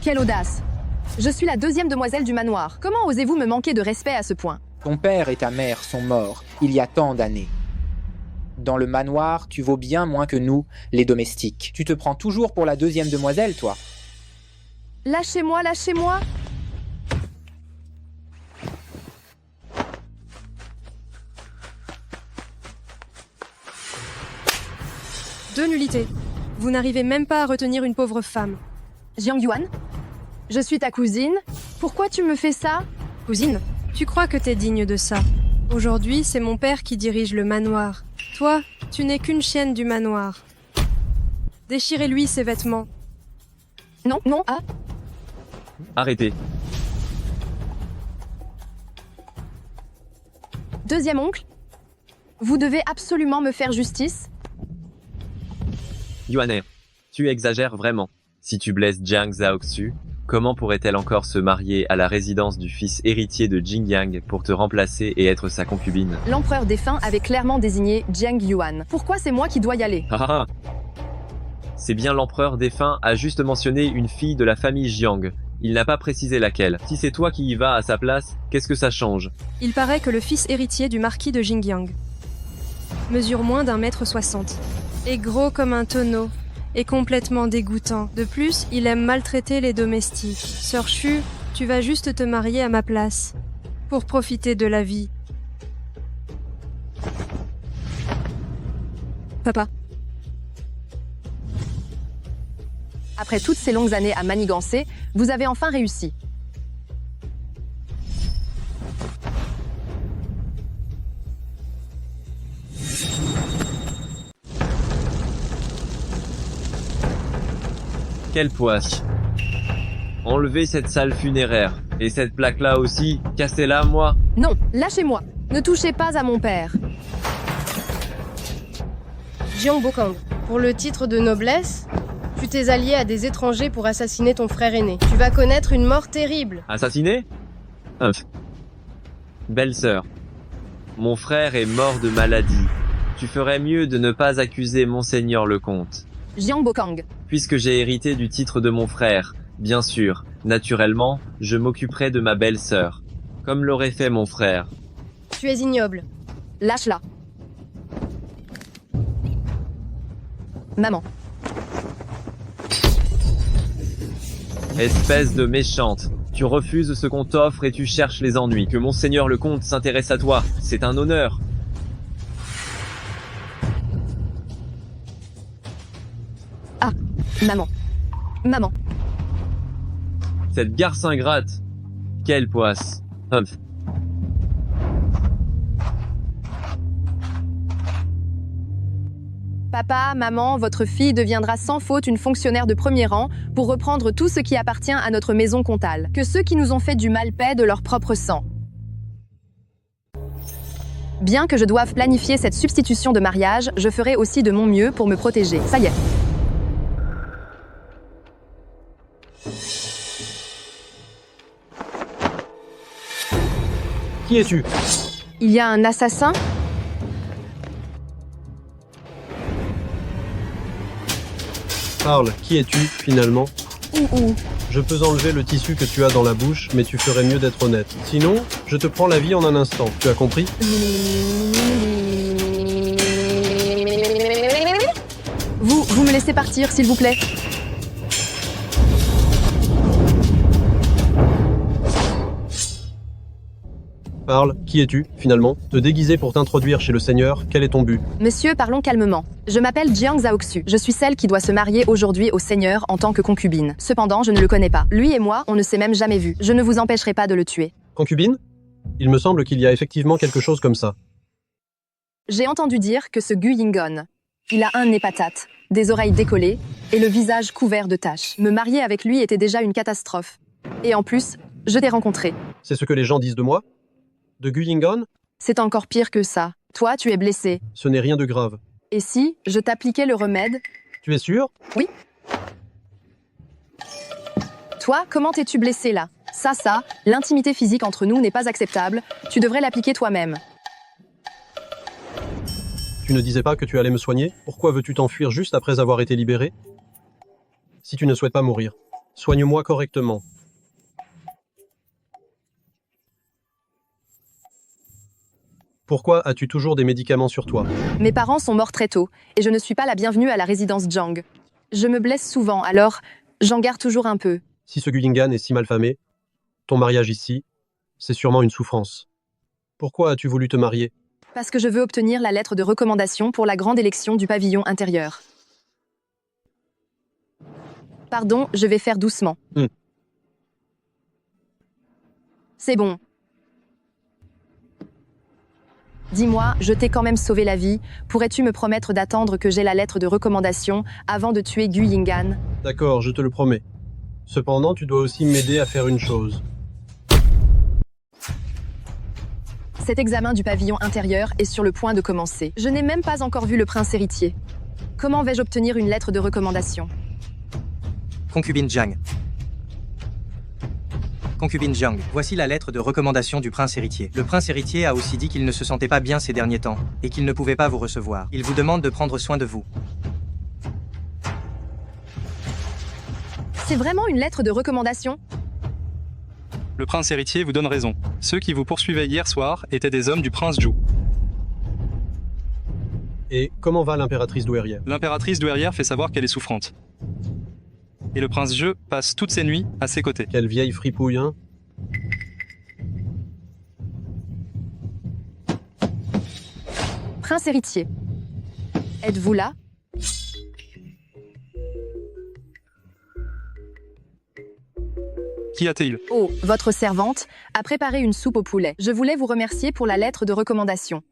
Quelle audace! Je suis la deuxième demoiselle du manoir. Comment osez-vous me manquer de respect à ce point? Ton père et ta mère sont morts il y a tant d'années. Dans le manoir, tu vaux bien moins que nous, les domestiques. Tu te prends toujours pour la deuxième demoiselle, toi. Lâchez-moi, lâchez-moi! Deux nullités. Vous n'arrivez même pas à retenir une pauvre femme. Jiang Yuan? Je suis ta cousine. Pourquoi tu me fais ça? Cousine, tu crois que t'es digne de ça? Aujourd'hui, c'est mon père qui dirige le manoir. Toi, tu n'es qu'une chienne du manoir. Déchirez-lui ses vêtements. Non, non, ah! Arrêtez. Deuxième oncle? Vous devez absolument me faire justice. Yuaner, tu exagères vraiment. Si tu blesses Jiang Zhaoxu, comment pourrait-elle encore se marier à la résidence du fils héritier de Jingyang pour te remplacer et être sa concubine? L'empereur défunt avait clairement désigné Jiang Yuan. Pourquoi c'est moi qui dois y aller? Ah ah. C'est bien l'empereur défunt a juste mentionné une fille de la famille Jiang. Il n'a pas précisé laquelle. Si c'est toi qui y vas à sa place, qu'est-ce que ça change? Il paraît que le fils héritier du marquis de Jingyang mesure moins d'1,60 m, est gros comme un tonneau, est complètement dégoûtant. De plus, il aime maltraiter les domestiques. Sœur Chu, tu vas juste te marier à ma place, pour profiter de la vie. Papa. Après toutes ces longues années à manigancer, vous avez enfin réussi. Quelle poisse. Enlevez cette salle funéraire. Et cette plaque-là aussi, cassez-la, moi. Non, lâchez-moi. Ne touchez pas à mon père. Jiang Bokang, pour le titre de noblesse, tu t'es allié à des étrangers pour assassiner ton frère aîné. Tu vas connaître une mort terrible. Assassiné? Belle-sœur. Mon frère est mort de maladie. Tu ferais mieux de ne pas accuser Monseigneur le comte. Jiang Bokang. Puisque j'ai hérité du titre de mon frère, bien sûr, naturellement, je m'occuperai de ma belle-sœur. Comme l'aurait fait mon frère. Tu es ignoble. Lâche-la. Maman. Espèce de méchante. Tu refuses ce qu'on t'offre et tu cherches les ennuis. Que Monseigneur le comte s'intéresse à toi, c'est un honneur. Ah, maman. Maman. Cette garce ingrate. Quelle poisse. Papa, maman, votre fille deviendra sans faute une fonctionnaire de premier rang pour reprendre tout ce qui appartient à notre maison comtale. Que ceux qui nous ont fait du mal paient de leur propre sang. Bien que je doive planifier cette substitution de mariage, je ferai aussi de mon mieux pour me protéger. Ça y est. Qui es-tu? Il y a un assassin? Parle, qui es-tu, finalement? Ouh. Je peux enlever le tissu que tu as dans la bouche, mais tu ferais mieux d'être honnête. Sinon, je te prends la vie en un instant, tu as compris? Vous me laissez partir, s'il vous plaît. Parle, qui es-tu, finalement? Te déguiser pour t'introduire chez le Seigneur, quel est ton but? Monsieur, parlons calmement. Je m'appelle Jiang Zhaoxu. Je suis celle qui doit se marier aujourd'hui au Seigneur en tant que concubine. Cependant, je ne le connais pas. Lui et moi, on ne s'est même jamais vus. Je ne vous empêcherai pas de le tuer. Concubine? Il me semble qu'il y a effectivement quelque chose comme ça. J'ai entendu dire que ce Gu Yingon, il a un nez patate, des oreilles décollées et le visage couvert de taches. Me marier avec lui était déjà une catastrophe. Et en plus, je t'ai rencontré. C'est ce que les gens disent de moi? De Gu Yingon? C'est encore pire que ça. Toi, tu es blessé. Ce n'est rien de grave. Et si je t'appliquais le remède? Tu es sûr? Oui. Toi, comment t'es-tu blessé là? Ça, l'intimité physique entre nous n'est pas acceptable. Tu devrais l'appliquer toi-même. Tu ne disais pas que tu allais me soigner? Pourquoi veux-tu t'enfuir juste après avoir été libéré? Si tu ne souhaites pas mourir, Soigne-moi correctement. Pourquoi as-tu toujours des médicaments sur toi? Mes parents sont morts très tôt, et je ne suis pas la bienvenue à la résidence Jiang. Je me blesse souvent, alors j'en garde toujours un peu. Si ce Guyingan est si mal famé, ton mariage ici, c'est sûrement une souffrance. Pourquoi as-tu voulu te marier? Parce que je veux obtenir la lettre de recommandation pour la grande élection du pavillon intérieur. Pardon, je vais faire doucement. C'est bon. Dis-moi, je t'ai quand même sauvé la vie. Pourrais-tu me promettre d'attendre que j'ai la lettre de recommandation avant de tuer Gu Yingan? D'accord, je te le promets. Cependant, tu dois aussi m'aider à faire une chose. Cet examen du pavillon intérieur est sur le point de commencer. Je n'ai même pas encore vu le prince héritier. Comment vais-je obtenir une lettre de recommandation? Concubine Jiang. Concubine Jiang, voici la lettre de recommandation du prince héritier. Le prince héritier a aussi dit qu'il ne se sentait pas bien ces derniers temps, et qu'il ne pouvait pas vous recevoir. Il vous demande de prendre soin de vous. C'est vraiment une lettre de recommandation? Le prince héritier vous donne raison. Ceux qui vous poursuivaient hier soir étaient des hommes du prince Zhu. Et comment va l'impératrice douairière? L'impératrice douairière fait savoir qu'elle est souffrante. Et le prince Zhu passe toutes ses nuits à ses côtés. Quelle vieille fripouille, hein? Prince héritier, êtes-vous là? Qu'y a-t-il? Oh, votre servante a préparé une soupe au poulet. Je voulais vous remercier pour la lettre de recommandation.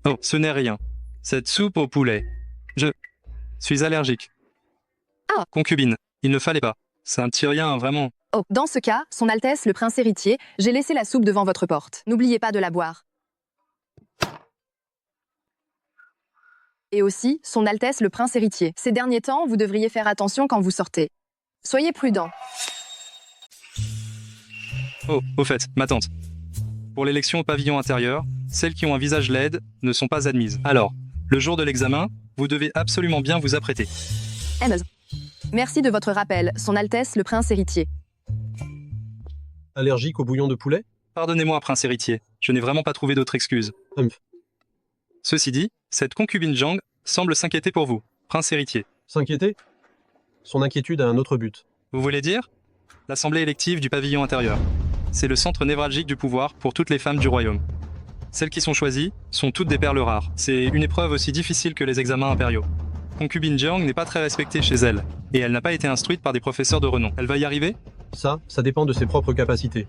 Oh, ce n'est rien. Cette soupe au poulet. Je suis allergique. Ah. Concubine, il ne fallait pas. C'est un petit rien, vraiment. Oh, dans ce cas, Son Altesse le prince héritier, j'ai laissé la soupe devant votre porte. N'oubliez pas de la boire. Et aussi, Son Altesse le prince héritier. Ces derniers temps, vous devriez faire attention quand vous sortez. Soyez prudent. Oh, au fait, ma tante. Pour l'élection au pavillon intérieur, celles qui ont un visage laide ne sont pas admises. Alors, le jour de l'examen, vous devez absolument bien vous apprêter. Merci de votre rappel, Son Altesse le prince héritier. Allergique au bouillon de poulet? Pardonnez-moi, prince héritier, je n'ai vraiment pas trouvé d'autre excuse. Ceci dit, cette concubine Jiang semble s'inquiéter pour vous, prince héritier. S'inquiéter? Son inquiétude a un autre but. Vous voulez dire? L'assemblée élective du pavillon intérieur. C'est le centre névralgique du pouvoir pour toutes les femmes du royaume. Celles qui sont choisies sont toutes des perles rares. C'est une épreuve aussi difficile que les examens impériaux. Concubine Jiang n'est pas très respectée chez elle, et elle n'a pas été instruite par des professeurs de renom. Elle va y arriver? Ça dépend de ses propres capacités.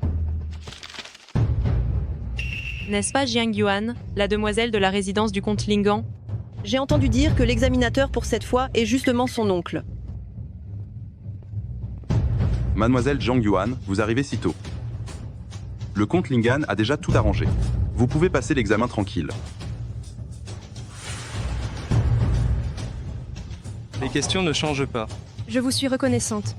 N'est-ce pas Jiang Yuan, la demoiselle de la résidence du comte Lingan? J'ai entendu dire que l'examinateur pour cette fois est justement son oncle. Mademoiselle Jiang Yuan, vous arrivez si tôt. Le comte Lingan a déjà tout arrangé. Vous pouvez passer l'examen tranquille. Les questions ne changent pas. Je vous suis reconnaissante.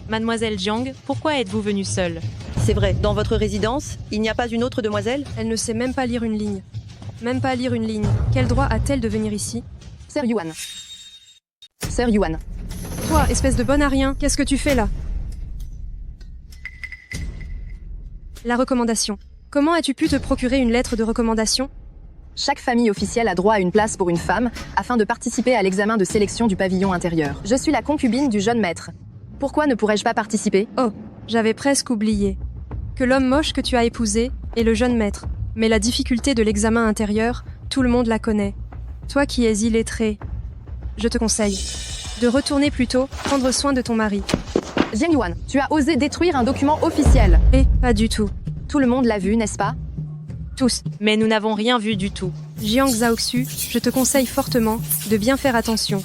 Mademoiselle Jiang, pourquoi êtes-vous venue seule? C'est vrai, dans votre résidence, il n'y a pas une autre demoiselle? Elle ne sait même pas lire une ligne. Même pas lire une ligne. Quel droit a-t-elle de venir ici? Sir Yuan. Sir Yuan. Toi, espèce de bon à rien, qu'est-ce que tu fais là? La recommandation. Comment as-tu pu te procurer une lettre de recommandation? Chaque famille officielle a droit à une place pour une femme afin de participer à l'examen de sélection du pavillon intérieur. Je suis la concubine du jeune maître. Pourquoi ne pourrais-je pas participer? Oh, j'avais presque oublié. Que l'homme moche que tu as épousé est le jeune maître. Mais la difficulté de l'examen intérieur, tout le monde la connaît. Toi qui es illettré, je te conseille de retourner plutôt, prendre soin de ton mari. Jiang Yuan, tu as osé détruire un document officiel. Et pas du tout. Tout le monde l'a vu, n'est-ce pas? Tous. Mais nous n'avons rien vu du tout. Jiang Zhaoxu, je te conseille fortement de bien faire attention.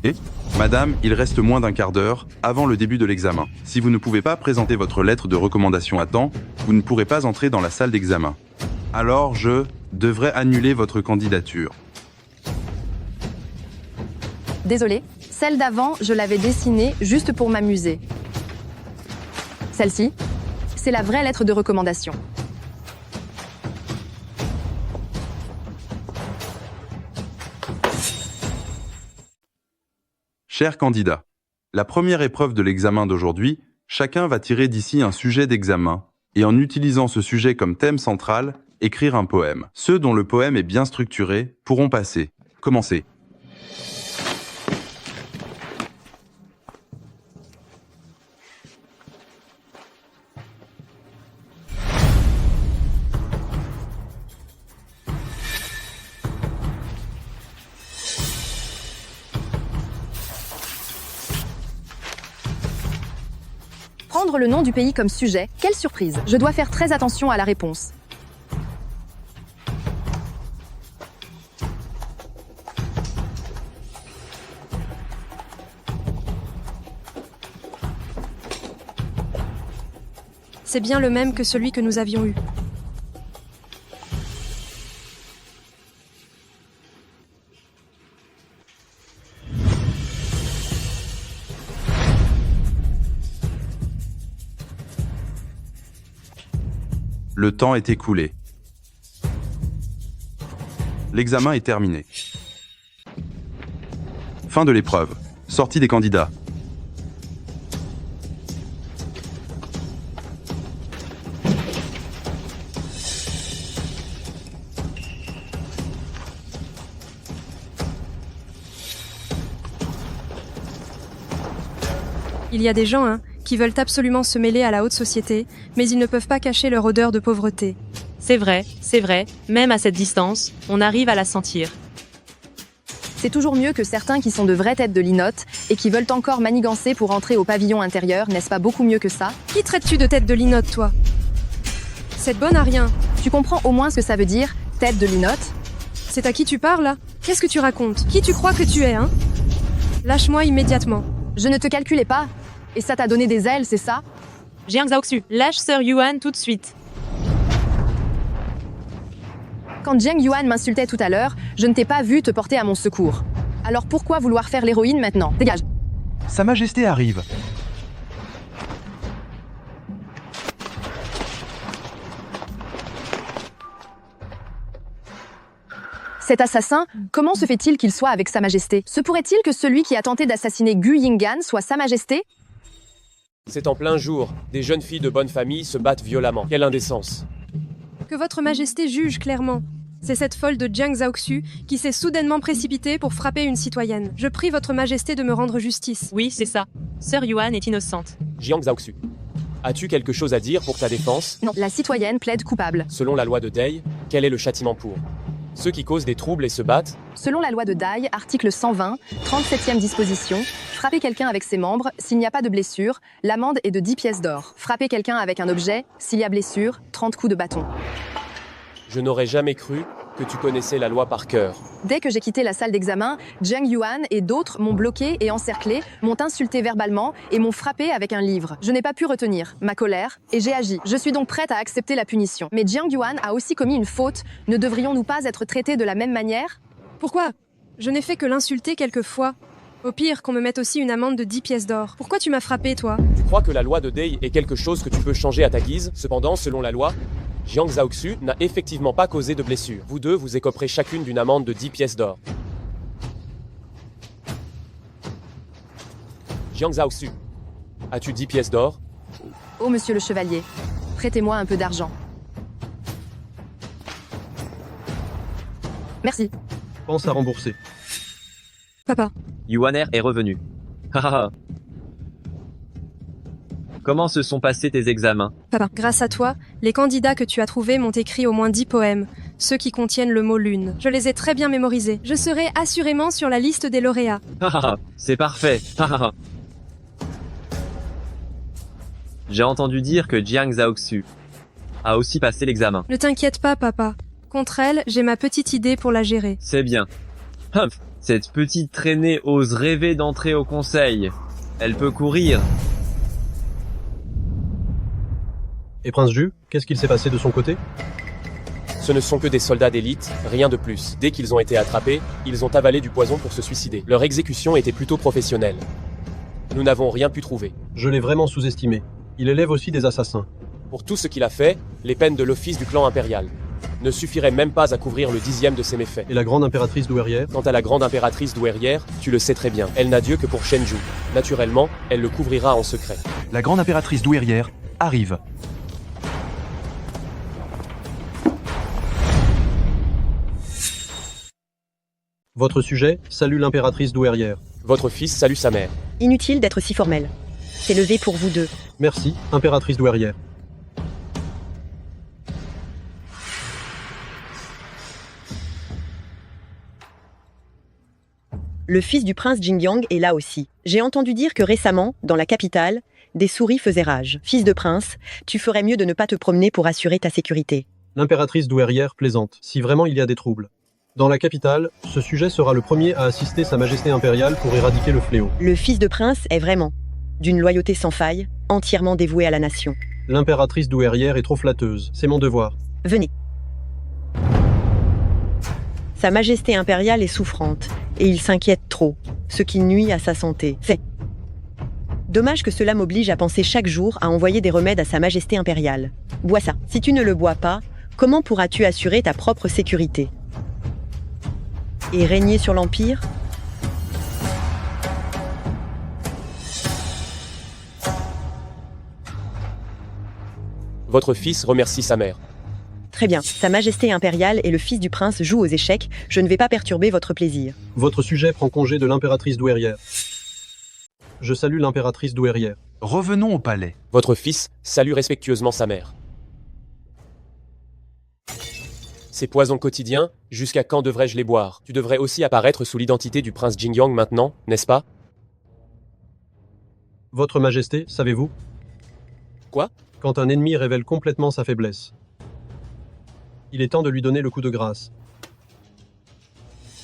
Et, madame, il reste moins d'un quart d'heure avant le début de l'examen. Si vous ne pouvez pas présenter votre lettre de recommandation à temps, vous ne pourrez pas entrer dans la salle d'examen. Alors je devrais annuler votre candidature. Désolée, celle d'avant, je l'avais dessinée juste pour m'amuser. Celle-ci, c'est la vraie lettre de recommandation. Chers candidats, la première épreuve de l'examen d'aujourd'hui, chacun va tirer d'ici un sujet d'examen et en utilisant ce sujet comme thème central, écrire un poème. Ceux dont le poème est bien structuré pourront passer. Commencez. Prendre le nom du pays comme sujet, quelle surprise. Je dois faire très attention à la réponse. C'est bien le même que celui que nous avions eu. Le temps est écoulé. L'examen est terminé. Fin de l'épreuve. Sortie des candidats. Il y a des gens, qui veulent absolument se mêler à la haute société, mais ils ne peuvent pas cacher leur odeur de pauvreté. C'est vrai, même à cette distance, on arrive à la sentir. C'est toujours mieux que certains qui sont de vraies têtes de linotte et qui veulent encore manigancer pour entrer au pavillon intérieur, n'est-ce pas beaucoup mieux que ça? Qui traites-tu de tête de linotte, toi? Cette bonne à rien. Tu comprends au moins ce que ça veut dire, tête de linotte? C'est à qui tu parles, là? Qu'est-ce que tu racontes? Qui tu crois que tu es, Lâche-moi immédiatement. Je ne te calculais pas. Et ça t'a donné des ailes, c'est ça? Jiang Zhaoxu, lâche Sir Yuan tout de suite. Quand Jiang Yuan m'insultait tout à l'heure, je ne t'ai pas vu te porter à mon secours. Alors pourquoi vouloir faire l'héroïne maintenant? Dégage. Sa Majesté arrive. Cet assassin, comment se fait-il qu'il soit avec Sa Majesté? Se pourrait-il que celui qui a tenté d'assassiner Gu Yinggan soit Sa Majesté? C'est en plein jour. Des jeunes filles de bonne famille se battent violemment. Quelle indécence. Que votre majesté juge clairement. C'est cette folle de Jiang Zhaoxu qui s'est soudainement précipitée pour frapper une citoyenne. Je prie votre majesté de me rendre justice. Oui, c'est ça. Sir Yuan est innocente. Jiang Zhaoxu, as-tu quelque chose à dire pour ta défense? Non, la citoyenne plaide coupable. Selon la loi de Dai, quel est le châtiment pour ceux qui causent des troubles et se battent? Selon la loi de Dai, article 120, 37e disposition, frapper quelqu'un avec ses membres, s'il n'y a pas de blessure, l'amende est de 10 pièces d'or. Frapper quelqu'un avec un objet, s'il y a blessure, 30 coups de bâton. Je n'aurais jamais cru que tu connaissais la loi par cœur. Dès que j'ai quitté la salle d'examen, Jiang Yuan et d'autres m'ont bloqué et encerclé, m'ont insulté verbalement et m'ont frappé avec un livre. Je n'ai pas pu retenir ma colère et j'ai agi. Je suis donc prête à accepter la punition. Mais Jiang Yuan a aussi commis une faute. Ne devrions-nous pas être traités de la même manière? Pourquoi? Je n'ai fait que l'insulter quelques fois. Au pire, qu'on me mette aussi une amende de 10 pièces d'or. Pourquoi tu m'as frappé, toi? Tu crois que la loi de Dai est quelque chose que tu peux changer à ta guise? Cependant, selon la loi, Jiang Zhaoxu n'a effectivement pas causé de blessure. Vous deux, vous écoperez chacune d'une amende de 10 pièces d'or. Jiang Zhaoxu, as-tu 10 pièces d'or? Oh, monsieur le chevalier, prêtez-moi un peu d'argent. Merci. Pense à rembourser. Papa. Yuaner est revenu. Hahaha. Comment se sont passés tes examens? Papa, grâce à toi, les candidats que tu as trouvés m'ont écrit au moins 10 poèmes, ceux qui contiennent le mot lune. Je les ai très bien mémorisés. Je serai assurément sur la liste des lauréats. C'est parfait. J'ai entendu dire que Jiang Zhaoxu a aussi passé l'examen. Ne t'inquiète pas, papa. Contre elle, j'ai ma petite idée pour la gérer. C'est bien. Cette petite traînée ose rêver d'entrer au conseil. Elle peut courir. Et Prince Ju, qu'est-ce qu'il s'est passé de son côté? Ce ne sont que des soldats d'élite, rien de plus. Dès qu'ils ont été attrapés, ils ont avalé du poison pour se suicider. Leur exécution était plutôt professionnelle. Nous n'avons rien pu trouver. Je l'ai vraiment sous-estimé. Il élève aussi des assassins. Pour tout ce qu'il a fait, les peines de l'office du clan impérial. ne suffirait même pas à couvrir le 10e de ces méfaits. Et la grande impératrice douairière? Quant à la grande impératrice douairière, tu le sais très bien, elle n'a Dieu que pour Shenju. Naturellement, elle le couvrira en secret. La grande impératrice douairière arrive. Votre sujet salue l'impératrice douairière. Votre fils salue sa mère. Inutile d'être si formel. C'est levé pour vous deux. Merci, impératrice douairière. Le fils du prince Jingyang est là aussi. J'ai entendu dire que récemment, dans la capitale, des souris faisaient rage. Fils de prince, tu ferais mieux de ne pas te promener pour assurer ta sécurité. L'impératrice douairière plaisante, si vraiment il y a des troubles. Dans la capitale, ce sujet sera le premier à assister Sa Majesté impériale pour éradiquer le fléau. Le fils de prince est vraiment d'une loyauté sans faille, entièrement dévoué à la nation. L'impératrice douairière est trop flatteuse, c'est mon devoir. Venez. Sa Majesté impériale est souffrante, et il s'inquiète trop, ce qui nuit à sa santé. C'est dommage que cela m'oblige à penser chaque jour à envoyer des remèdes à Sa Majesté impériale. Bois ça. Si tu ne le bois pas, comment pourras-tu assurer ta propre sécurité? Et régner sur l'Empire? Votre fils remercie sa mère. Très bien. Sa Majesté impériale et le fils du prince jouent aux échecs. Je ne vais pas perturber votre plaisir. Votre sujet prend congé de l'impératrice douairière. Je salue l'impératrice douairière. Revenons au palais. Votre fils salue respectueusement sa mère. Ces poisons quotidiens, jusqu'à quand devrais-je les boire? Tu devrais aussi apparaître sous l'identité du prince Jingyang maintenant, n'est-ce pas? Votre Majesté, savez-vous? Quoi? Quand un ennemi révèle complètement sa faiblesse. Il est temps de lui donner le coup de grâce.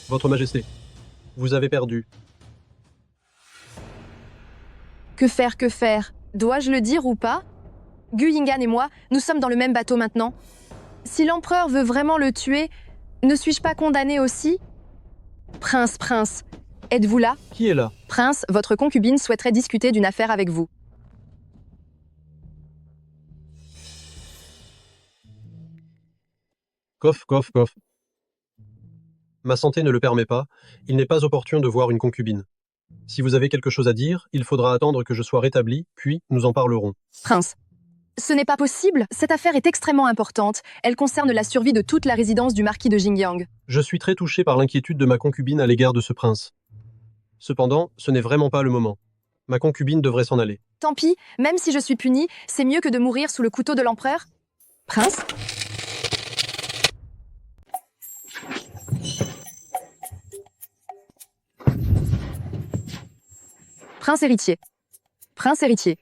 Votre Majesté, vous avez perdu. Que faire, que faire? Dois-je le dire ou pas? Gu Yingan et moi, nous sommes dans le même bateau maintenant. Si l'empereur veut vraiment le tuer, ne suis-je pas condamné aussi? Prince, êtes-vous là? Qui est là? Prince, votre concubine souhaiterait discuter d'une affaire avec vous. Coff. Ma santé ne le permet pas, il n'est pas opportun de voir une concubine. Si vous avez quelque chose à dire, il faudra attendre que je sois rétabli, puis nous en parlerons. Prince, ce n'est pas possible. Cette affaire est extrêmement importante. Elle concerne la survie de toute la résidence du marquis de Jingyang. Je suis très touché par l'inquiétude de ma concubine à l'égard de ce prince. Cependant, ce n'est vraiment pas le moment. Ma concubine devrait s'en aller. Tant pis, même si je suis puni, c'est mieux que de mourir sous le couteau de l'empereur. Prince? Prince héritier. Prince héritier.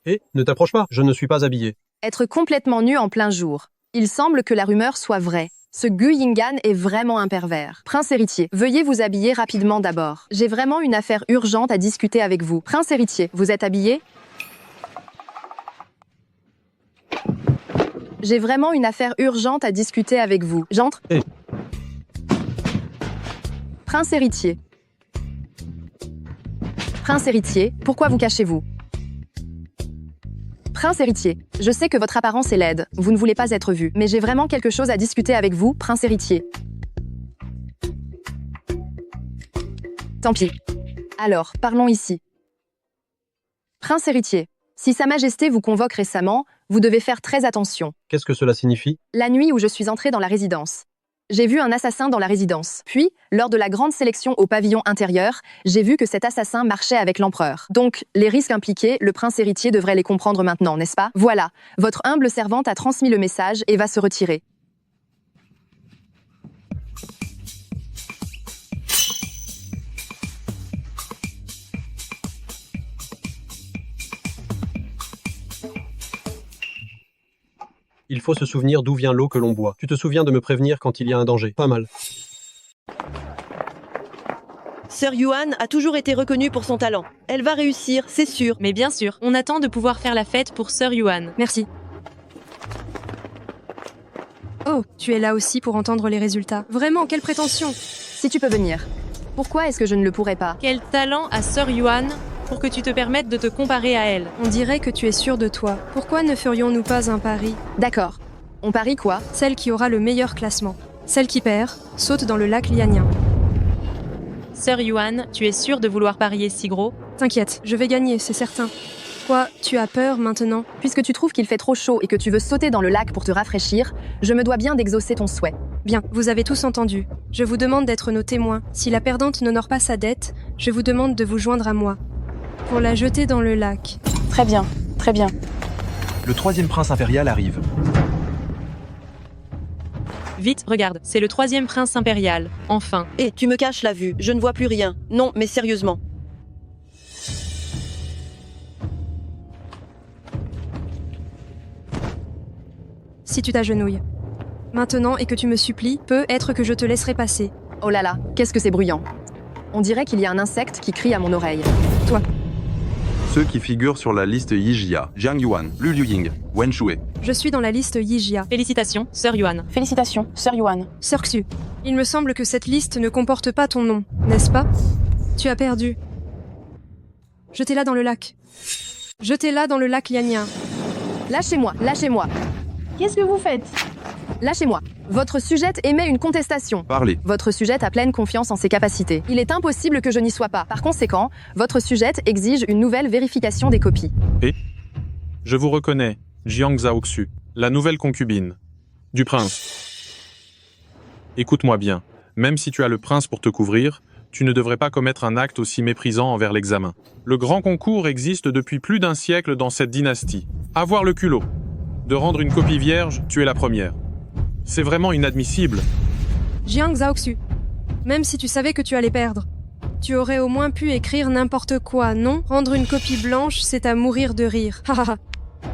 Hé, ne t'approche pas, je ne suis pas habillé. Être complètement nu en plein jour. Il semble que la rumeur soit vraie. Ce Gu Yingan est vraiment un pervers. Prince héritier, veuillez vous habiller rapidement d'abord. J'ai vraiment une affaire urgente à discuter avec vous. Prince héritier, vous êtes habillé? J'ai vraiment une affaire urgente à discuter avec vous. J'entre? Hey. Prince héritier. Prince héritier, pourquoi vous cachez-vous? Prince héritier, je sais que votre apparence est laide, vous ne voulez pas être vu, mais j'ai vraiment quelque chose à discuter avec vous, prince héritier. Tant pis. Alors, parlons ici. Prince héritier, si Sa Majesté vous convoque récemment, vous devez faire très attention. Qu'est-ce que cela signifie? La nuit où je suis entrée dans la résidence. J'ai vu un assassin dans la résidence. Puis, lors de la grande sélection au pavillon intérieur, j'ai vu que cet assassin marchait avec l'empereur. Donc, les risques impliqués, le prince héritier devrait les comprendre maintenant, n'est-ce pas? Voilà, votre humble servante a transmis le message et va se retirer. Il faut se souvenir d'où vient l'eau que l'on boit. Tu te souviens de me prévenir quand il y a un danger. Pas mal. Sœur Yuan a toujours été reconnue pour son talent. Elle va réussir, c'est sûr. Mais bien sûr, on attend de pouvoir faire la fête pour Sœur Yuan. Merci. Oh, tu es là aussi pour entendre les résultats. Vraiment, quelle prétention! Si tu peux venir. Pourquoi est-ce que je ne le pourrais pas? Quel talent a Sœur Yuan pour que tu te permettes de te comparer à elle? On dirait que tu es sûr de toi. Pourquoi ne ferions-nous pas un pari? D'accord. On parie quoi? Celle qui aura le meilleur classement. Celle qui perd, saute dans le lac Lianien. Sir Yuan, tu es sûr de vouloir parier si gros? T'inquiète, je vais gagner, c'est certain. Quoi, tu as peur maintenant? Puisque tu trouves qu'il fait trop chaud et que tu veux sauter dans le lac pour te rafraîchir, je me dois bien d'exaucer ton souhait. Bien, vous avez tous entendu. Je vous demande d'être nos témoins. Si la perdante n'honore pas sa dette, je vous demande de vous joindre à moi. Pour la jeter dans le lac. Très bien, très bien. Le 3e prince impérial arrive. Vite, regarde, c'est le 3e prince impérial. Enfin. Et tu me caches la vue, je ne vois plus rien. Non, mais sérieusement. Si tu t'agenouilles. Maintenant et que tu me supplies, peut-être que je te laisserai passer. Oh là là, qu'est-ce que c'est bruyant. On dirait qu'il y a un insecte qui crie à mon oreille. Toi. Ceux qui figurent sur la liste Yijia, Jiang Yuan, Lu Liying, Wen Shui. Je suis dans la liste Yijia. Félicitations, Sir Yuan. Félicitations, Sir Yuan. Sir Xu. Il me semble que cette liste ne comporte pas ton nom, n'est-ce pas? Tu as perdu. Jetez-la dans le lac. Jetez-la dans le lac Lianien. Lâchez-moi, lâchez-moi. Qu'est-ce que vous faites? Lâchez-moi. Votre sujette émet une contestation. Parlez. Votre sujette a pleine confiance en ses capacités. Il est impossible que je n'y sois pas. Par conséquent, votre sujette exige une nouvelle vérification des copies. Et je vous reconnais, Jiang Zhaoxu, la nouvelle concubine du prince. Écoute-moi bien, même si tu as le prince pour te couvrir, tu ne devrais pas commettre un acte aussi méprisant envers l'examen. Le grand concours existe depuis plus d'un siècle dans cette dynastie. Avoir le culot de rendre une copie vierge, tu es la première. C'est vraiment inadmissible. Jiang Zhaoxu. Même si tu savais que tu allais perdre, tu aurais au moins pu écrire n'importe quoi, non? Rendre une copie blanche, c'est à mourir de rire.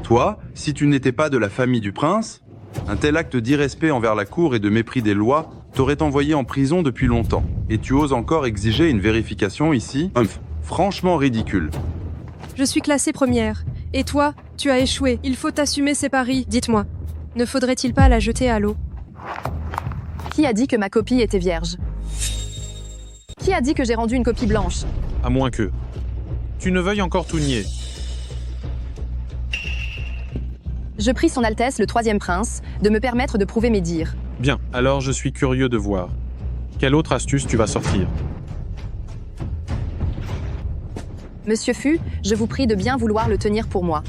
Toi, si tu n'étais pas de la famille du prince, un tel acte d'irrespect envers la cour et de mépris des lois t'aurait envoyé en prison depuis longtemps. Et tu oses encore exiger une vérification ici? Franchement ridicule. Je suis classée première. Et toi, tu as échoué. Il faut assumer ses paris. Dites-moi, ne faudrait-il pas la jeter à l'eau? Qui a dit que ma copie était vierge? Qui a dit que j'ai rendu une copie blanche? À moins que tu ne veuilles encore tout nier. Je prie son Altesse, le 3e prince, de me permettre de prouver mes dires. Bien, alors je suis curieux de voir. Quelle autre astuce tu vas sortir? Monsieur Fu, je vous prie de bien vouloir le tenir pour moi.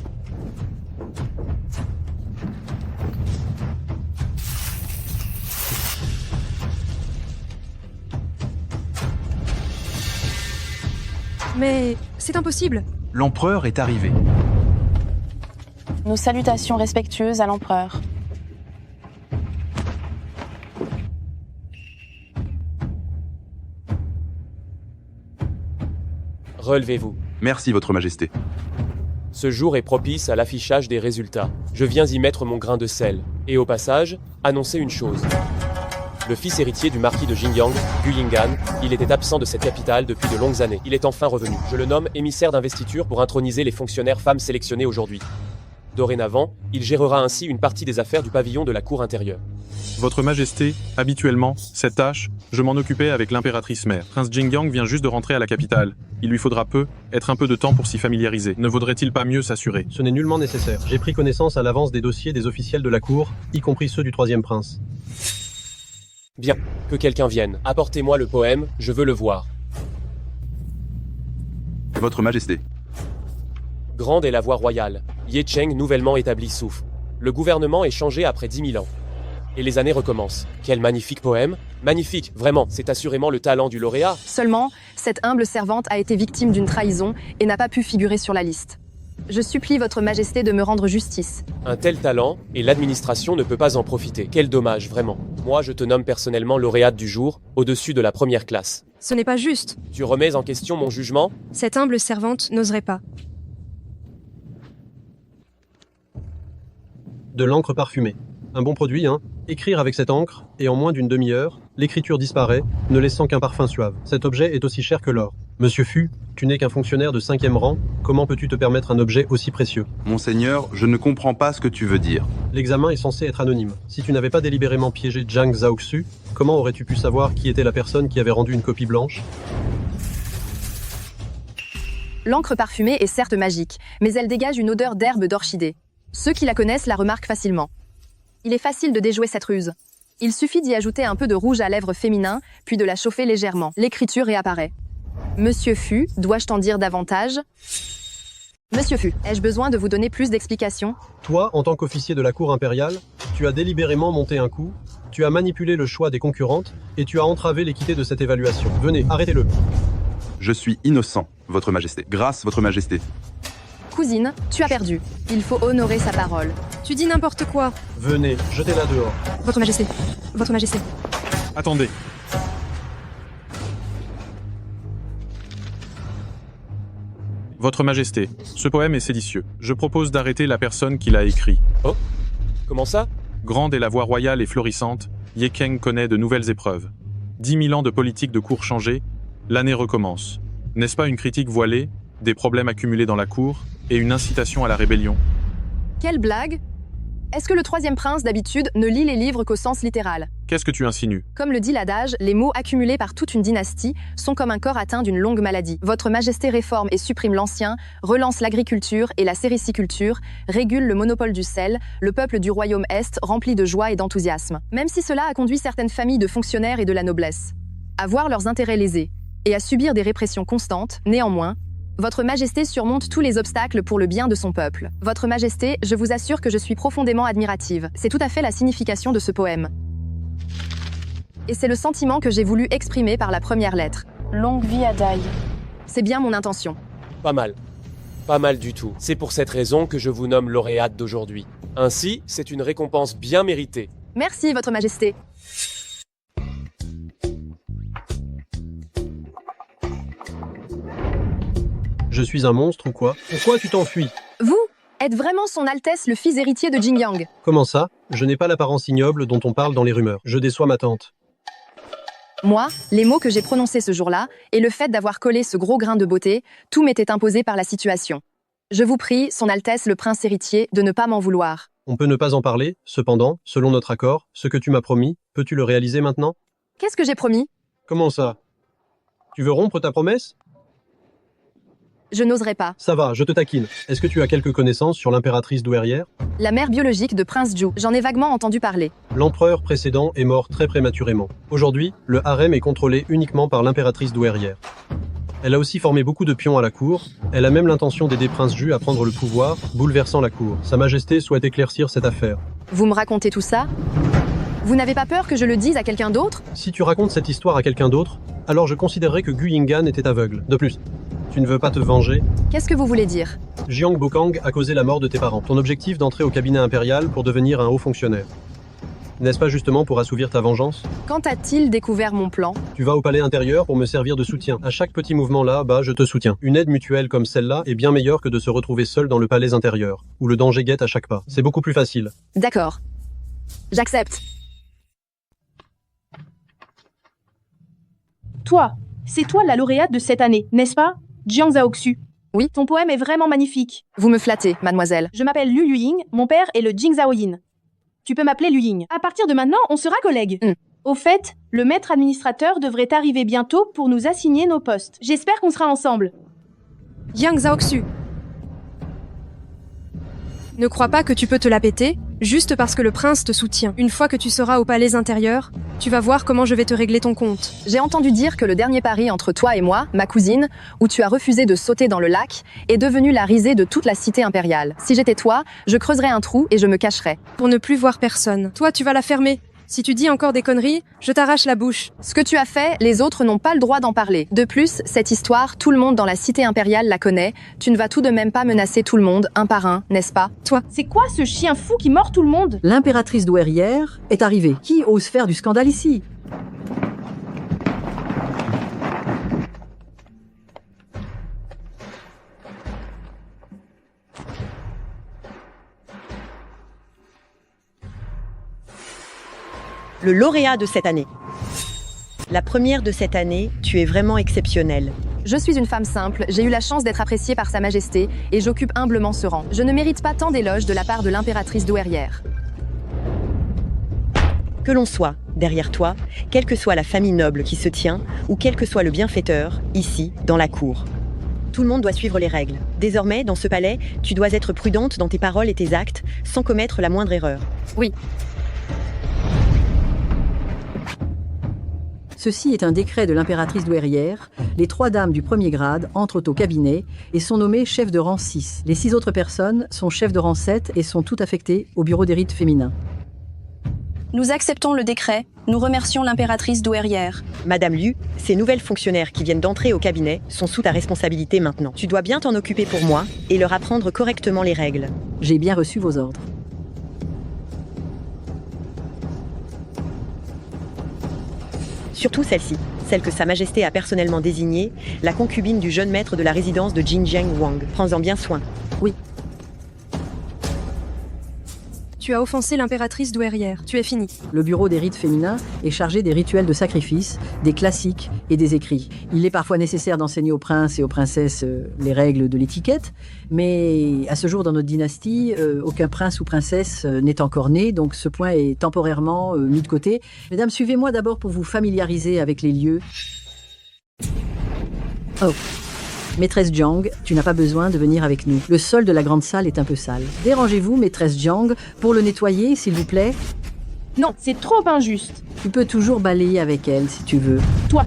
Mais c'est impossible. L'empereur est arrivé. Nos salutations respectueuses à l'empereur. Relevez-vous. Merci, Votre Majesté. Ce jour est propice à l'affichage des résultats. Je viens y mettre mon grain de sel. Et au passage, annoncer une chose. Le fils héritier du marquis de Jingyang, Gu Ying'an, il était absent de cette capitale depuis de longues années. Il est enfin revenu. Je le nomme émissaire d'investiture pour introniser les fonctionnaires femmes sélectionnés aujourd'hui. Dorénavant, il gérera ainsi une partie des affaires du pavillon de la cour intérieure. Votre Majesté, habituellement, cette tâche, je m'en occupais avec l'impératrice mère. Prince Jingyang vient juste de rentrer à la capitale. Il lui faudra être un peu de temps pour s'y familiariser. Ne vaudrait-il pas mieux s'assurer? Ce n'est nullement nécessaire. J'ai pris connaissance à l'avance des dossiers des officiels de la cour, y compris ceux du 3e prince. Bien, que quelqu'un vienne. Apportez-moi le poème, je veux le voir. Votre Majesté. Grande est la voie royale. Ye Cheng nouvellement établi souffle. Le gouvernement est changé après 10 000 ans. Et les années recommencent. Quel magnifique poème! Magnifique, vraiment, c'est assurément le talent du lauréat. Seulement, cette humble servante a été victime d'une trahison et n'a pas pu figurer sur la liste. Je supplie Votre Majesté de me rendre justice. Un tel talent, et l'administration ne peut pas en profiter. Quel dommage, vraiment. Moi, je te nomme personnellement lauréate du jour, au-dessus de la première classe. Ce n'est pas juste. Tu remets en question mon jugement? Cette humble servante n'oserait pas. De l'encre parfumée. Un bon produit, hein? Écrire avec cette encre, et en moins d'une demi-heure, l'écriture disparaît, ne laissant qu'un parfum suave. Cet objet est aussi cher que l'or. Monsieur Fu, tu n'es qu'un fonctionnaire de 5e rang, comment peux-tu te permettre un objet aussi précieux? Monseigneur, je ne comprends pas ce que tu veux dire. L'examen est censé être anonyme. Si tu n'avais pas délibérément piégé Jiang Zhaoxu, comment aurais-tu pu savoir qui était la personne qui avait rendu une copie blanche? L'encre parfumée est certes magique, mais elle dégage une odeur d'herbe d'orchidée. Ceux qui la connaissent la remarquent facilement. Il est facile de déjouer cette ruse. Il suffit d'y ajouter un peu de rouge à lèvres féminin, puis de la chauffer légèrement. L'écriture réapparaît. Monsieur Fu, dois-je t'en dire davantage? Monsieur Fu, ai-je besoin de vous donner plus d'explications? Toi, en tant qu'officier de la cour impériale, tu as délibérément monté un coup, tu as manipulé le choix des concurrentes et tu as entravé l'équité de cette évaluation. Venez, arrêtez-le. Je suis innocent, Votre Majesté. Grâce, Votre Majesté. Cousine, tu as perdu. Il faut honorer sa parole. Tu dis n'importe quoi. Venez, jetez-la dehors. Votre Majesté. Votre Majesté. Attendez. Votre Majesté, ce poème est séditieux. Je propose d'arrêter la personne qui l'a écrit. Oh? Comment ça? Grande est la voie royale et florissante, Ye Keng connaît de nouvelles épreuves. 10 000 ans de politique de cour changée, l'année recommence. N'est-ce pas une critique voilée, des problèmes accumulés dans la cour, et une incitation à la rébellion? Quelle blague? Est-ce que le troisième prince, d'habitude, ne lit les livres qu'au sens littéral? Qu'est-ce que tu insinues? Comme le dit l'adage, les maux accumulés par toute une dynastie sont comme un corps atteint d'une longue maladie. Votre Majesté réforme et supprime l'ancien, relance l'agriculture et la sériciculture, régule le monopole du sel, le peuple du royaume Est rempli de joie et d'enthousiasme. Même si cela a conduit certaines familles de fonctionnaires et de la noblesse à voir leurs intérêts lésés et à subir des répressions constantes, néanmoins, Votre Majesté surmonte tous les obstacles pour le bien de son peuple. Votre Majesté, je vous assure que je suis profondément admirative. C'est tout à fait la signification de ce poème. Et c'est le sentiment que j'ai voulu exprimer par la première lettre. Longue vie à Dai. C'est bien mon intention. Pas mal. Pas mal du tout. C'est pour cette raison que je vous nomme lauréate d'aujourd'hui. Ainsi, c'est une récompense bien méritée. Merci, Votre Majesté. Je suis un monstre ou quoi? Pourquoi tu t'enfuis? Vous êtes vraiment son Altesse le fils héritier de Jingyang. Comment ça? Je n'ai pas l'apparence ignoble dont on parle dans les rumeurs. Je déçois ma tante. Moi, les mots que j'ai prononcés ce jour-là, et le fait d'avoir collé ce gros grain de beauté, tout m'était imposé par la situation. Je vous prie, son Altesse le prince héritier, de ne pas m'en vouloir. On peut ne pas en parler, cependant, selon notre accord, ce que tu m'as promis, peux-tu le réaliser maintenant? Qu'est-ce que j'ai promis? Comment ça? Tu veux rompre ta promesse? Je n'oserais pas. Ça va, je te taquine. Est-ce que tu as quelques connaissances sur l'impératrice douairière? La mère biologique de Prince Zhu, j'en ai vaguement entendu parler. L'empereur précédent est mort très prématurément. Aujourd'hui, le harem est contrôlé uniquement par l'impératrice douairière. Elle a aussi formé beaucoup de pions à la cour. Elle a même l'intention d'aider Prince Zhu à prendre le pouvoir, bouleversant la cour. Sa Majesté souhaite éclaircir cette affaire. Vous me racontez tout ça? Vous n'avez pas peur que je le dise à quelqu'un d'autre? Si tu racontes cette histoire à quelqu'un d'autre, alors je considérerais que Gu Yingan était aveugle. De plus, tu ne veux pas te venger? Qu'est-ce que vous voulez dire? Jiang Bokang a causé la mort de tes parents. Ton objectif d'entrer au cabinet impérial pour devenir un haut fonctionnaire. N'est-ce pas justement pour assouvir ta vengeance? Quand a-t-il découvert mon plan? Tu vas au palais intérieur pour me servir de soutien. À chaque petit mouvement là-bas, je te soutiens. Une aide mutuelle comme celle-là est bien meilleure que de se retrouver seul dans le palais intérieur, où le danger guette à chaque pas. C'est beaucoup plus facile. D'accord. J'accepte. Toi, c'est toi la lauréate de cette année, n'est-ce pas? Jiang Zhaoxu. Oui. Ton poème est vraiment magnifique. Vous me flattez, mademoiselle. Je m'appelle Lu Yuying, mon père est le Jing Zhaoyin. Tu peux m'appeler Lu Ying. À partir de maintenant, on sera collègues. Au fait, le maître administrateur devrait arriver bientôt pour nous assigner nos postes. J'espère qu'on sera ensemble. Yang Zhaoxu. Ne crois pas que tu peux te la péter, juste parce que le prince te soutient. Une fois que tu seras au palais intérieur, tu vas voir comment je vais te régler ton compte. J'ai entendu dire que le dernier pari entre toi et moi, ma cousine, où tu as refusé de sauter dans le lac, est devenu la risée de toute la cité impériale. Si j'étais toi, je creuserais un trou et je me cacherais. Pour ne plus voir personne. Toi, tu vas la fermer. Si tu dis encore des conneries, je t'arrache la bouche. Ce que tu as fait, les autres n'ont pas le droit d'en parler. De plus, cette histoire, tout le monde dans la cité impériale la connaît. Tu ne vas tout de même pas menacer tout le monde, un par un, n'est-ce pas? Toi, c'est quoi ce chien fou qui mord tout le monde? L'impératrice douairière est arrivée. Qui ose faire du scandale ici? Le lauréat de cette année. La première de cette année, tu es vraiment exceptionnelle. Je suis une femme simple, j'ai eu la chance d'être appréciée par Sa Majesté et j'occupe humblement ce rang. Je ne mérite pas tant d'éloges de la part de l'impératrice douairière. Que l'on soit, derrière toi, quelle que soit la famille noble qui se tient, ou quel que soit le bienfaiteur, ici, dans la cour. Tout le monde doit suivre les règles. Désormais, dans ce palais, tu dois être prudente dans tes paroles et tes actes, sans commettre la moindre erreur. Oui, Ceci est un décret de l'impératrice douairière. Les 3 dames du premier grade entrent au cabinet et sont nommées chefs de rang 6. Les 6 autres personnes sont chefs de rang 7 et sont toutes affectées au bureau des rites féminins. Nous acceptons le décret. Nous remercions l'impératrice douairière. Madame Liu, ces nouvelles fonctionnaires qui viennent d'entrer au cabinet sont sous ta responsabilité maintenant. Tu dois bien t'en occuper pour moi et leur apprendre correctement les règles. J'ai bien reçu vos ordres. Surtout celle-ci, celle que Sa Majesté a personnellement désignée, la concubine du jeune maître de la résidence de Jinjiang Wang. Prends-en bien soin. Oui. Tu as offensé l'impératrice douairière. Tu es fini. Le bureau des rites féminins est chargé des rituels de sacrifice, des classiques et des écrits. Il est parfois nécessaire d'enseigner aux princes et aux princesses les règles de l'étiquette, mais à ce jour dans notre dynastie, aucun prince ou princesse n'est encore né, donc ce point est temporairement mis de côté. Mesdames, suivez-moi d'abord pour vous familiariser avec les lieux. Oh. Maîtresse Jiang, tu n'as pas besoin de venir avec nous. Le sol de la grande salle est un peu sale. Dérangez-vous, maîtresse Jiang, pour le nettoyer, s'il vous plaît. Non, c'est trop injuste. Tu peux toujours balayer avec elle, si tu veux. Toi.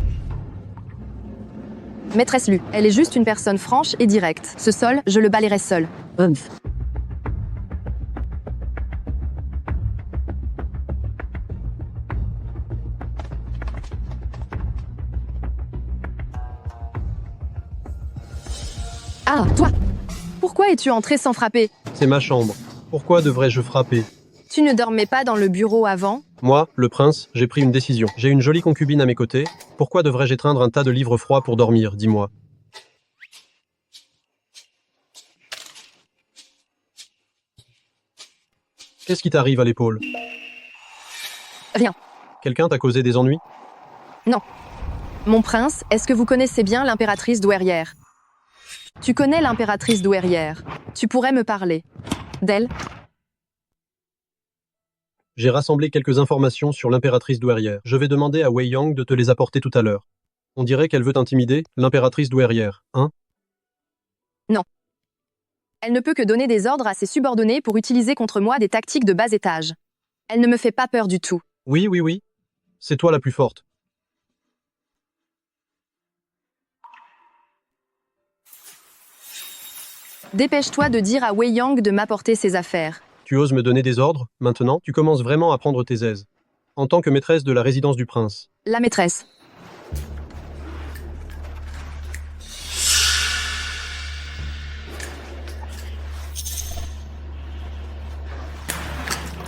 Maîtresse Lu, elle est juste une personne franche et directe. Ce sol, je le balayerai seule. Humph. Ah, toi! Pourquoi es-tu entré sans frapper? C'est ma chambre. Pourquoi devrais-je frapper? Tu ne dormais pas dans le bureau avant? Moi, le prince, j'ai pris une décision. J'ai une jolie concubine à mes côtés. Pourquoi devrais-je étreindre un tas de livres froids pour dormir, dis-moi? Qu'est-ce qui t'arrive à l'épaule? Rien. Quelqu'un t'a causé des ennuis? Non. Mon prince, est-ce que vous connaissez bien l'impératrice douairière? Tu connais l'impératrice douairière. Tu pourrais me parler d'elle? J'ai rassemblé quelques informations sur l'impératrice douairière. Je vais demander à Wei Yang de te les apporter tout à l'heure. On dirait qu'elle veut t'intimider, l'impératrice douairière, hein? Non. Elle ne peut que donner des ordres à ses subordonnés pour utiliser contre moi des tactiques de bas étage. Elle ne me fait pas peur du tout. Oui. C'est toi la plus forte. Dépêche-toi de dire à Wei Yang de m'apporter ses affaires. Tu oses me donner des ordres, maintenant? Tu commences vraiment à prendre tes aises. En tant que maîtresse de la résidence du prince. La maîtresse.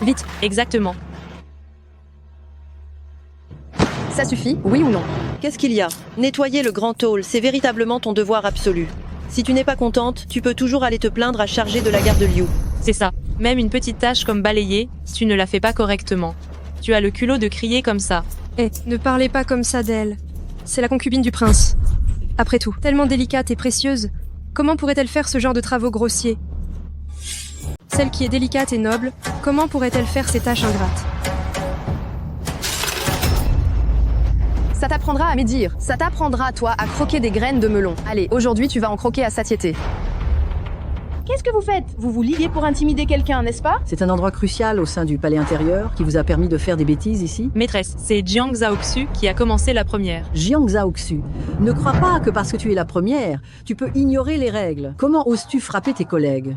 Vite, exactement. Ça suffit, oui ou non? Qu'est-ce qu'il y a? Nettoyer le grand hall, c'est véritablement ton devoir absolu. Si tu n'es pas contente, tu peux toujours aller te plaindre à charger de la garde Liu. C'est ça. Même une petite tâche comme balayer, tu ne la fais pas correctement. Tu as le culot de crier comme ça. Ne parlez pas comme ça d'elle. C'est la concubine du prince. Après tout, tellement délicate et précieuse, comment pourrait-elle faire ce genre de travaux grossiers? Celle qui est délicate et noble, comment pourrait-elle faire ces tâches ingrates? Ça t'apprendra à médire. Ça t'apprendra, toi, à croquer des graines de melon. Allez, aujourd'hui, tu vas en croquer à satiété. Qu'est-ce que vous faites? Vous vous liguez pour intimider quelqu'un, n'est-ce pas? C'est un endroit crucial au sein du palais intérieur qui vous a permis de faire des bêtises ici? Maîtresse, c'est Jiang Zhaoxu qui a commencé la première. Jiang Zhaoxu, ne crois pas que parce que tu es la première, tu peux ignorer les règles. Comment oses-tu frapper tes collègues?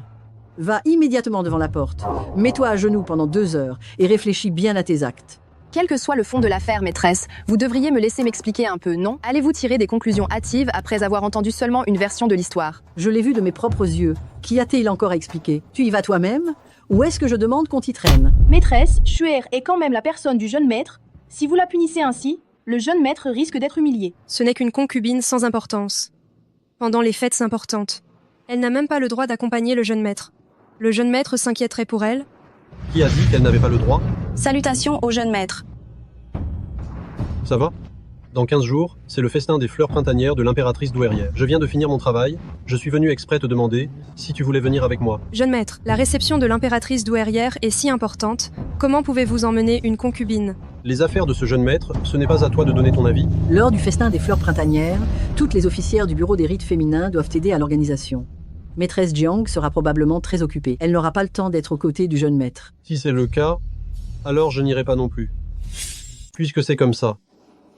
Va immédiatement devant la porte, mets-toi à genoux pendant 2 heures et réfléchis bien à tes actes. Quel que soit le fond de l'affaire, maîtresse, vous devriez me laisser m'expliquer un peu, non? Allez-vous tirer des conclusions hâtives après avoir entendu seulement une version de l'histoire? Je l'ai vu de mes propres yeux. Qu'y a-t-il encore à expliquer? Tu y vas toi-même? Ou est-ce que je demande qu'on t'y traîne? Maîtresse, Shuer est quand même la personne du jeune maître. Si vous la punissez ainsi, le jeune maître risque d'être humilié. Ce n'est qu'une concubine sans importance. Pendant les fêtes importantes, elle n'a même pas le droit d'accompagner le jeune maître. Le jeune maître s'inquiéterait pour elle? Qui a dit qu'elle n'avait pas le droit? Salutations au jeune maître. Ça va? Dans 15 jours, c'est le festin des fleurs printanières de l'impératrice douairière. Je viens de finir mon travail, je suis venu exprès te demander si tu voulais venir avec moi. Jeune maître, la réception de l'impératrice douairière est si importante, comment pouvez-vous emmener une concubine? Les affaires de ce jeune maître, ce n'est pas à toi de donner ton avis. Lors du festin des fleurs printanières, toutes les officières du bureau des rites féminins doivent aider à l'organisation. Maîtresse Jiang sera probablement très occupée. Elle n'aura pas le temps d'être aux côtés du jeune maître. Si c'est le cas, alors je n'irai pas non plus. Puisque c'est comme ça.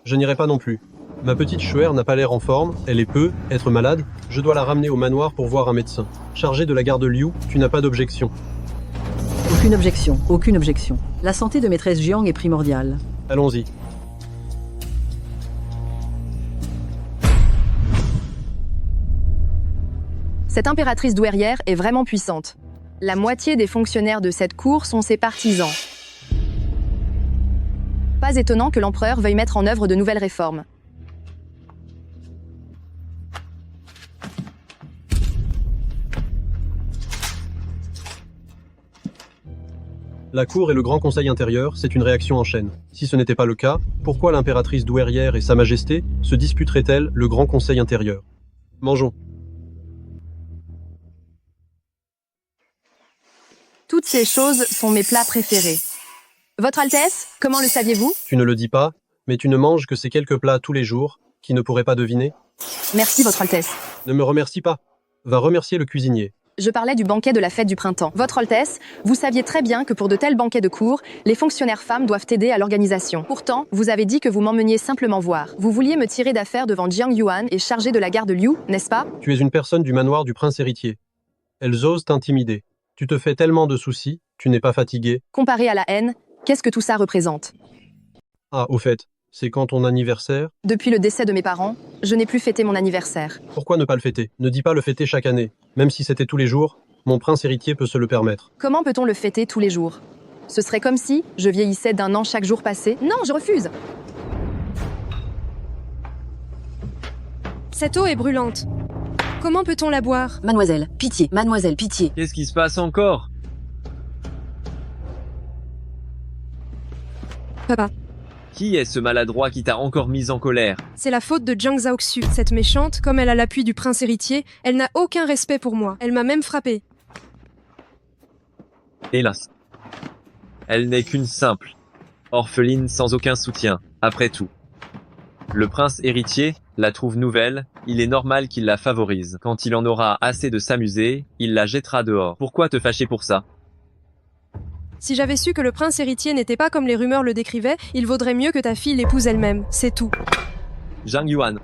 Je n'irai pas non plus. Ma petite chouère n'a pas l'air en forme, elle peut être malade, je dois la ramener au manoir pour voir un médecin. Chargé de la garde Liu, tu n'as pas d'objection. Aucune objection, aucune objection. La santé de maîtresse Jiang est primordiale. Allons-y. Cette impératrice douairière est vraiment puissante. La moitié des fonctionnaires de cette cour sont ses partisans. Pas étonnant que l'empereur veuille mettre en œuvre de nouvelles réformes. La cour et le grand conseil intérieur, c'est une réaction en chaîne. Si ce n'était pas le cas, pourquoi l'impératrice douairière et sa majesté se disputeraient-elles le grand conseil intérieur? Mangeons. Toutes ces choses sont mes plats préférés. Votre Altesse, comment le saviez-vous? Tu ne le dis pas, mais tu ne manges que ces quelques plats tous les jours, qui ne pourraient pas deviner? Merci, Votre Altesse. Ne me remercie pas. Va remercier le cuisinier. Je parlais du banquet de la fête du printemps. Votre Altesse, vous saviez très bien que pour de tels banquets de cour, les fonctionnaires femmes doivent aider à l'organisation. Pourtant, vous avez dit que vous m'emmeniez simplement voir. Vous vouliez me tirer d'affaire devant Jiang Yuan et chargé de la garde Liu, n'est-ce pas? Tu es une personne du manoir du prince héritier. Elles osent t'intimider. Tu te fais tellement de soucis, tu n'es pas fatigué. Comparé à la haine, qu'est-ce que tout ça représente? Ah, au fait, c'est quand ton anniversaire? Depuis le décès de mes parents, je n'ai plus fêté mon anniversaire. Pourquoi ne pas le fêter? Ne dis pas le fêter chaque année. Même si c'était tous les jours, mon prince héritier peut se le permettre. Comment peut-on le fêter tous les jours? Ce serait comme si je vieillissais d'un an chaque jour passé. Non, je refuse! Cette eau est brûlante. Comment peut-on la boire? Mademoiselle, pitié, mademoiselle, pitié. Qu'est-ce qui se passe encore? Papa. Qui est ce maladroit qui t'a encore mise en colère? C'est la faute de Jiang Zhaoxu. Cette méchante, comme elle a l'appui du prince héritier, elle n'a aucun respect pour moi. Elle m'a même frappé. Hélas. Elle n'est qu'une simple orpheline sans aucun soutien, après tout. Le prince héritier la trouve nouvelle, il est normal qu'il la favorise. Quand il en aura assez de s'amuser, il la jettera dehors. Pourquoi te fâcher pour ça? Si j'avais su que le prince héritier n'était pas comme les rumeurs le décrivaient, il vaudrait mieux que ta fille l'épouse elle-même, c'est tout. Jiang Yuan.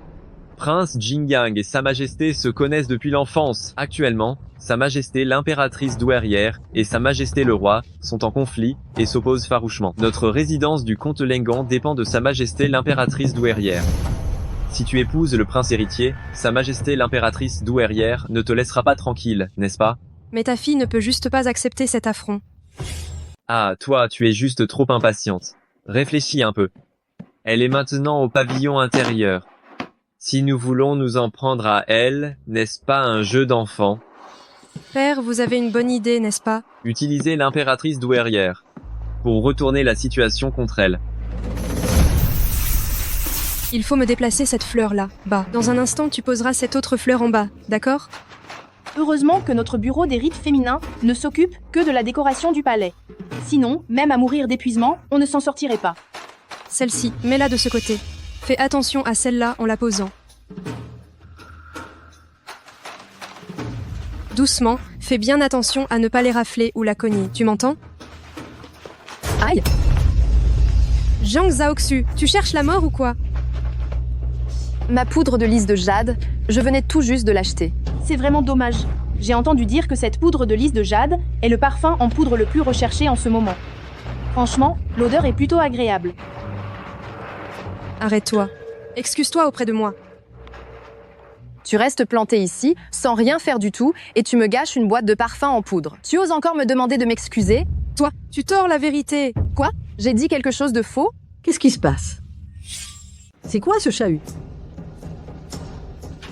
Prince Jingyang et Sa Majesté se connaissent depuis l'enfance. Actuellement, Sa Majesté l'impératrice douairière et Sa Majesté le roi sont en conflit et s'opposent farouchement. Notre résidence du comte Lengan dépend de Sa Majesté l'impératrice douairière. Si tu épouses le prince héritier, Sa Majesté l'impératrice douairière ne te laissera pas tranquille, n'est-ce pas? Mais ta fille ne peut juste pas accepter cet affront. Ah, toi, tu es juste trop impatiente. Réfléchis un peu. Elle est maintenant au pavillon intérieur. Si nous voulons nous en prendre à elle, n'est-ce pas un jeu d'enfant? Père, vous avez une bonne idée, n'est-ce pas? Utilisez l'impératrice douairière pour retourner la situation contre elle. Il faut me déplacer cette fleur-là, bas. Dans un instant, tu poseras cette autre fleur en bas, d'accord? Heureusement que notre bureau des rites féminins ne s'occupe que de la décoration du palais. Sinon, même à mourir d'épuisement, on ne s'en sortirait pas. Celle-ci, mets-la de ce côté. Fais attention à celle-là en la posant. Doucement, fais bien attention à ne pas les rafler ou la cogner. Tu m'entends? Aïe! Jiang Zhaoxu, tu cherches la mort ou quoi? Ma poudre de lys de jade, je venais tout juste de l'acheter. C'est vraiment dommage. J'ai entendu dire que cette poudre de lys de jade est le parfum en poudre le plus recherché en ce moment. Franchement, l'odeur est plutôt agréable. Arrête-toi. Excuse-toi auprès de moi. Tu restes planté ici, sans rien faire du tout, et tu me gâches une boîte de parfum en poudre. Tu oses encore me demander de m'excuser? Toi, tu tords la vérité. Quoi? J'ai dit quelque chose de faux? Qu'est-ce qui se passe? C'est quoi ce chahut?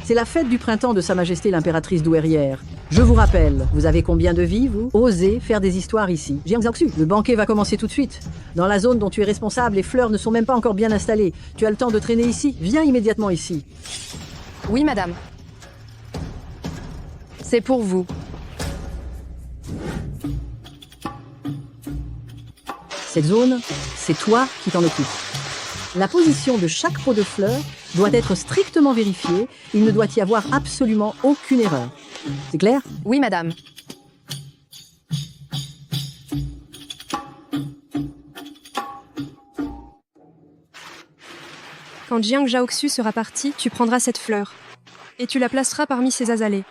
C'est la fête du printemps de Sa Majesté l'impératrice douairière. Je vous rappelle, vous avez combien de vies, vous? Osez faire des histoires ici. Jiang Zhaoxu, le banquet va commencer tout de suite. Dans la zone dont tu es responsable, les fleurs ne sont même pas encore bien installées. Tu as le temps de traîner ici. Viens immédiatement ici. Oui, madame. C'est pour vous. Cette zone, c'est toi qui t'en occupes. La position de chaque pot de fleurs doit être strictement vérifiée. Il ne doit y avoir absolument aucune erreur. C'est clair? Oui, madame. Quand Jiang Zhaoxu sera parti, tu prendras cette fleur. Et tu la placeras parmi ses azalées.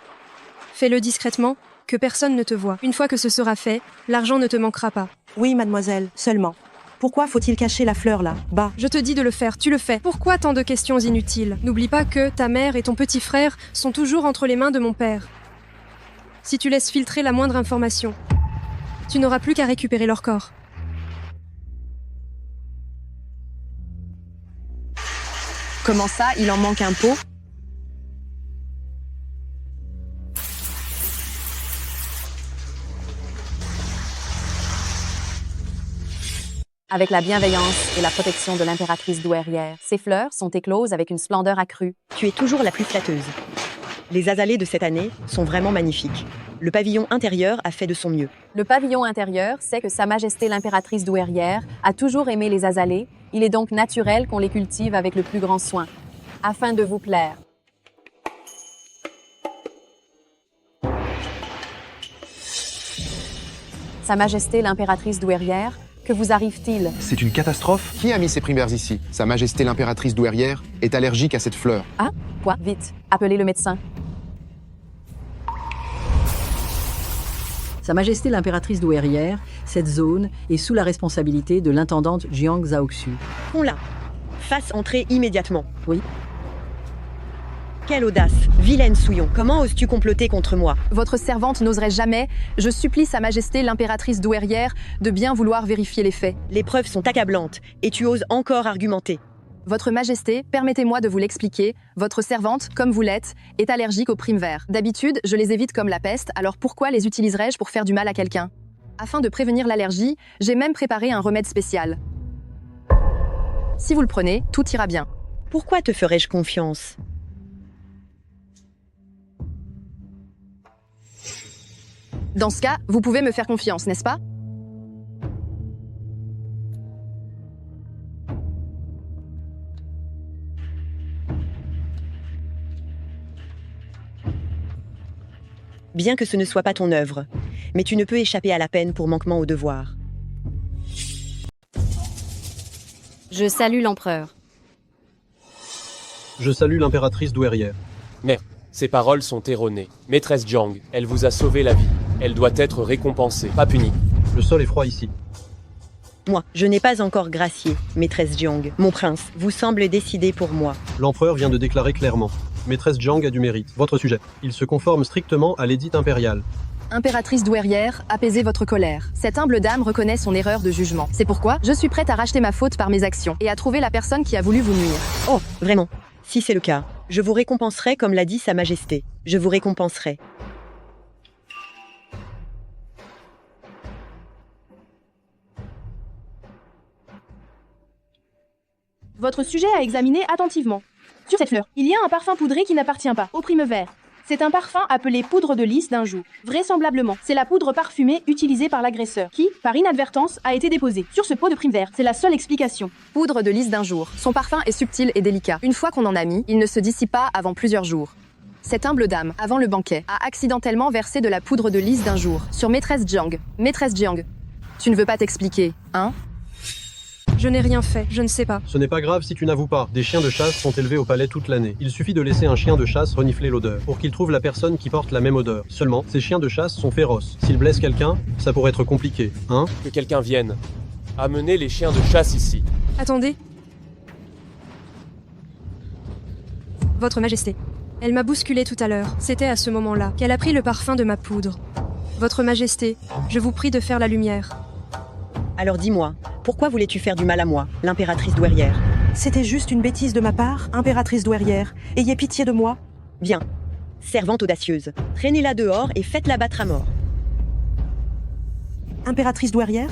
Fais-le discrètement, que personne ne te voie. Une fois que ce sera fait, l'argent ne te manquera pas. Oui, mademoiselle, seulement. Pourquoi faut-il cacher la fleur là, bas? Je te dis de le faire, tu le fais. Pourquoi tant de questions inutiles? N'oublie pas que ta mère et ton petit frère sont toujours entre les mains de mon père. Si tu laisses filtrer la moindre information, tu n'auras plus qu'à récupérer leur corps. Comment ça, il en manque un pot? Avec la bienveillance et la protection de l'impératrice douairière, ces fleurs sont écloses avec une splendeur accrue. Tu es toujours la plus flatteuse. Les azalées de cette année sont vraiment magnifiques. Le pavillon intérieur a fait de son mieux. Le pavillon intérieur sait que Sa Majesté l'impératrice douairière a toujours aimé les azalées, il est donc naturel qu'on les cultive avec le plus grand soin, afin de vous plaire. Sa Majesté l'impératrice douairière, que vous arrive-t-il? C'est une catastrophe? Qui a mis ces primaires ici? Sa Majesté l'impératrice douairière est allergique à cette fleur. Ah? Quoi? Vite, appelez le médecin. Sa Majesté l'impératrice douairière, cette zone est sous la responsabilité de l'intendante Jiang Zhaoxu. On l'a. Fasse entrer immédiatement. Oui. Quelle audace! Vilaine souillon, comment oses-tu comploter contre moi? Votre servante n'oserait jamais. Je supplie Sa Majesté l'impératrice douairière de bien vouloir vérifier les faits. Les preuves sont accablantes, et tu oses encore argumenter. Votre Majesté, permettez-moi de vous l'expliquer. Votre servante, comme vous l'êtes, est allergique aux primes verts. D'habitude, je les évite comme la peste, alors pourquoi les utiliserais-je pour faire du mal à quelqu'un? Afin de prévenir l'allergie, j'ai même préparé un remède spécial. Si vous le prenez, tout ira bien. Pourquoi te ferais-je confiance? Dans ce cas, vous pouvez me faire confiance, n'est-ce pas? Bien que ce ne soit pas ton œuvre, mais tu ne peux échapper à la peine pour manquement au devoir. Je salue l'empereur. Je salue l'impératrice douairière. Mais ces paroles sont erronées. Maîtresse Jiang, elle vous a sauvé la vie. Elle doit être récompensée, pas punie. Le sol est froid ici. Moi, je n'ai pas encore gracié, maîtresse Jiang. Mon prince, vous semblez décidé pour moi. L'empereur vient de déclarer clairement. Maîtresse Jiang a du mérite. Votre sujet. Il se conforme strictement à l'édit impérial. Impératrice douairière, apaisez votre colère. Cette humble dame reconnaît son erreur de jugement. C'est pourquoi je suis prête à racheter ma faute par mes actions et à trouver la personne qui a voulu vous nuire. Oh, vraiment? Si c'est le cas, je vous récompenserai comme l'a dit Sa Majesté. Je vous récompenserai. Votre sujet à examiner attentivement. Sur cette fleur, il y a un parfum poudré qui n'appartient pas aux primes verts. C'est un parfum appelé poudre de lys d'un jour. Vraisemblablement, c'est la poudre parfumée utilisée par l'agresseur, qui, par inadvertance, a été déposée sur ce pot de primes verts. C'est la seule explication. Poudre de lys d'un jour. Son parfum est subtil et délicat. Une fois qu'on en a mis, il ne se dissipe pas avant plusieurs jours. Cette humble dame, avant le banquet, a accidentellement versé de la poudre de lys d'un jour sur Maîtresse Jiang. Maîtresse Jiang, tu ne veux pas t'expliquer, hein? Je n'ai rien fait, je ne sais pas. Ce n'est pas grave si tu n'avoues pas. Des chiens de chasse sont élevés au palais toute l'année. Il suffit de laisser un chien de chasse renifler l'odeur pour qu'il trouve la personne qui porte la même odeur. Seulement, ces chiens de chasse sont féroces. S'ils blessent quelqu'un, ça pourrait être compliqué, hein? Que quelqu'un vienne. Amenez les chiens de chasse ici. Attendez. Votre Majesté. Elle m'a bousculé tout à l'heure. C'était à ce moment-là qu'elle a pris le parfum de ma poudre. Votre Majesté, je vous prie de faire la lumière. Alors dis-moi, pourquoi voulais-tu faire du mal à moi, l'impératrice douairière? C'était juste une bêtise de ma part, impératrice douairière. Ayez pitié de moi. Bien. Servante audacieuse, traînez-la dehors et faites-la battre à mort. Impératrice douairière?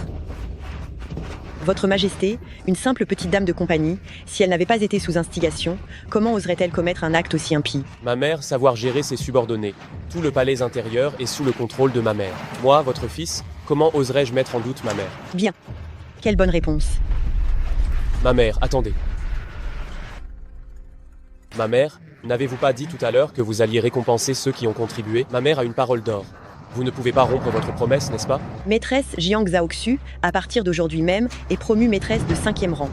Votre Majesté, une simple petite dame de compagnie, si elle n'avait pas été sous instigation, comment oserait-elle commettre un acte aussi impie? Ma mère savoir gérer ses subordonnés. Tout le palais intérieur est sous le contrôle de ma mère. Moi, votre fils, comment oserais-je mettre en doute ma mère? Bien. Quelle bonne réponse. Ma mère, attendez. Ma mère, n'avez-vous pas dit tout à l'heure que vous alliez récompenser ceux qui ont contribué? Ma mère a une parole d'or. Vous ne pouvez pas rompre votre promesse, n'est-ce pas? Maîtresse Jiang Zhaoxu, à partir d'aujourd'hui même, est promue maîtresse de 5e rang.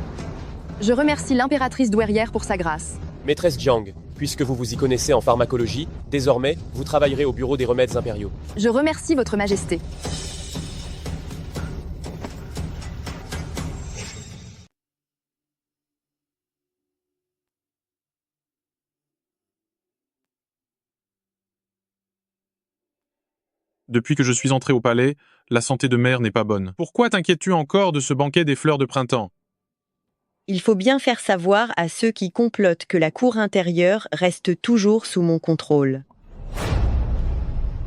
Je remercie l'impératrice douairière pour sa grâce. Maîtresse Jiang, puisque vous vous y connaissez en pharmacologie, désormais, vous travaillerez au bureau des remèdes impériaux. Je remercie votre majesté. Depuis que je suis entré au palais, la santé de mère n'est pas bonne. Pourquoi t'inquiètes-tu encore de ce banquet des fleurs de printemps? Il faut bien faire savoir à ceux qui complotent que la cour intérieure reste toujours sous mon contrôle.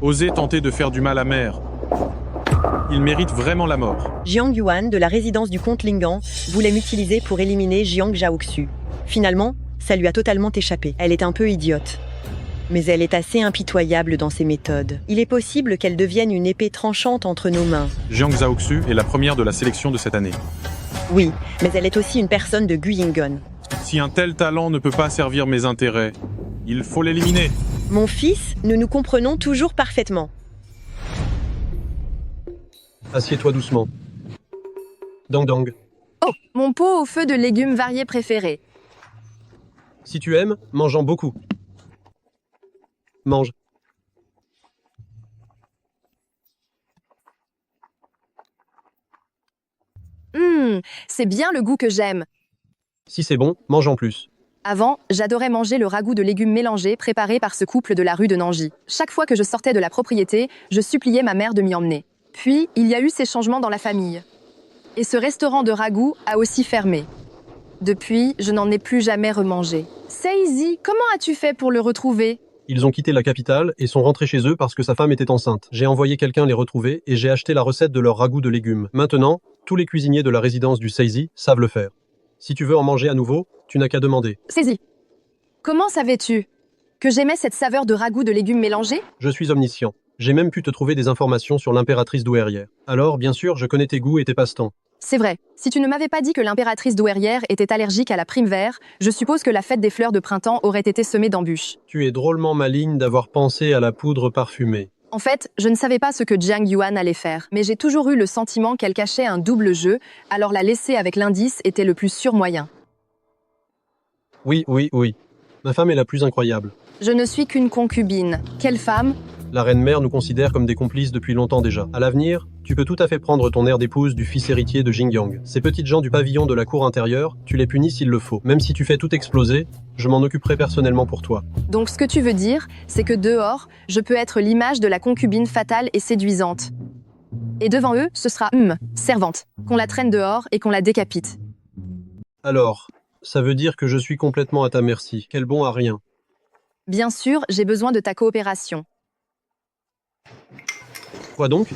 Osez tenter de faire du mal à mère. Il mérite vraiment la mort. Jiang Yuan, de la résidence du comte Lingan, voulait m'utiliser pour éliminer Jiang Zhaoxu. Finalement, ça lui a totalement échappé. Elle est un peu idiote. Mais elle est assez impitoyable dans ses méthodes. Il est possible qu'elle devienne une épée tranchante entre nos mains. Jiang Zhaoxu est la première de la sélection de cette année. Oui, mais elle est aussi une personne de Guyingon. Si un tel talent ne peut pas servir mes intérêts, il faut l'éliminer. Mon fils, nous nous comprenons toujours parfaitement. Assieds-toi doucement. Dang dang. Oh, mon pot au feu de légumes variés préféré. Si tu aimes, mange-en beaucoup. Mange. C'est bien le goût que j'aime. Si c'est bon, mange en plus. Avant, j'adorais manger le ragoût de légumes mélangés préparé par ce couple de la rue de Nangy. Chaque fois que je sortais de la propriété, je suppliais ma mère de m'y emmener. Puis, il y a eu ces changements dans la famille. Et ce restaurant de ragoût a aussi fermé. Depuis, je n'en ai plus jamais remangé. Seizi, comment as-tu fait pour le retrouver? Ils ont quitté la capitale et sont rentrés chez eux parce que sa femme était enceinte. J'ai envoyé quelqu'un les retrouver et j'ai acheté la recette de leur ragoût de légumes. Maintenant, tous les cuisiniers de la résidence du Seizi savent le faire. Si tu veux en manger à nouveau, tu n'as qu'à demander. Seizi, comment savais-tu que j'aimais cette saveur de ragoût de légumes mélangés? Je suis omniscient. J'ai même pu te trouver des informations sur l'impératrice douairière. Alors, bien sûr, je connais tes goûts et tes passe-temps. C'est vrai. Si tu ne m'avais pas dit que l'impératrice douairière était allergique à la prime vert, je suppose que la fête des fleurs de printemps aurait été semée d'embûches. Tu es drôlement maligne d'avoir pensé à la poudre parfumée. En fait, je ne savais pas ce que Jiang Yuan allait faire, mais j'ai toujours eu le sentiment qu'elle cachait un double jeu, alors la laisser avec l'indice était le plus sûr moyen. Oui. Ma femme est la plus incroyable. Je ne suis qu'une concubine. Quelle femme? La reine-mère nous considère comme des complices depuis longtemps déjà. À l'avenir, tu peux tout à fait prendre ton air d'épouse du fils héritier de Xinjiang. Ces petites gens du pavillon de la cour intérieure, tu les punis s'il le faut. Même si tu fais tout exploser, je m'en occuperai personnellement pour toi. Donc ce que tu veux dire, c'est que dehors, je peux être l'image de la concubine fatale et séduisante. Et devant eux, ce sera servante, qu'on la traîne dehors et qu'on la décapite. Alors, ça veut dire que je suis complètement à ta merci. Quel bon à rien. Bien sûr, j'ai besoin de ta coopération. Quoi donc?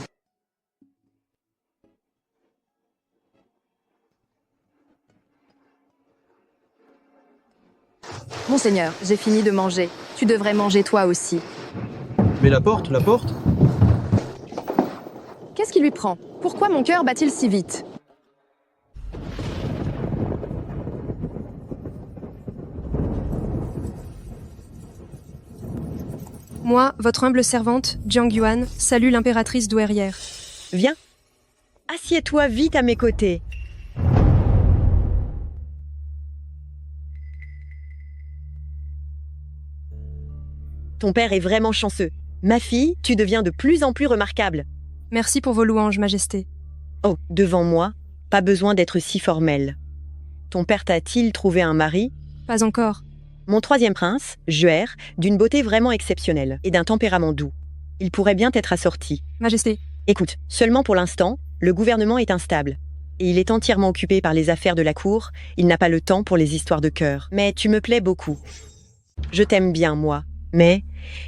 Monseigneur, j'ai fini de manger. Tu devrais manger toi aussi. Mais la porte? Qu'est-ce qui lui prend? Pourquoi mon cœur bat-il si vite? Moi, votre humble servante, Jiang Yuan, salue l'impératrice douairière. Viens. Assieds-toi vite à mes côtés. Ton père est vraiment chanceux. Ma fille, tu deviens de plus en plus remarquable. Merci pour vos louanges, Majesté. Oh, devant moi, pas besoin d'être si formel. Ton père t'a-t-il trouvé un mari? Pas encore. Mon troisième prince, Juer, d'une beauté vraiment exceptionnelle et d'un tempérament doux. Il pourrait bien être assorti. Majesté. Écoute, seulement pour l'instant, le gouvernement est instable. Et il est entièrement occupé par les affaires de la cour, il n'a pas le temps pour les histoires de cœur. Mais tu me plais beaucoup. Je t'aime bien, moi. Mais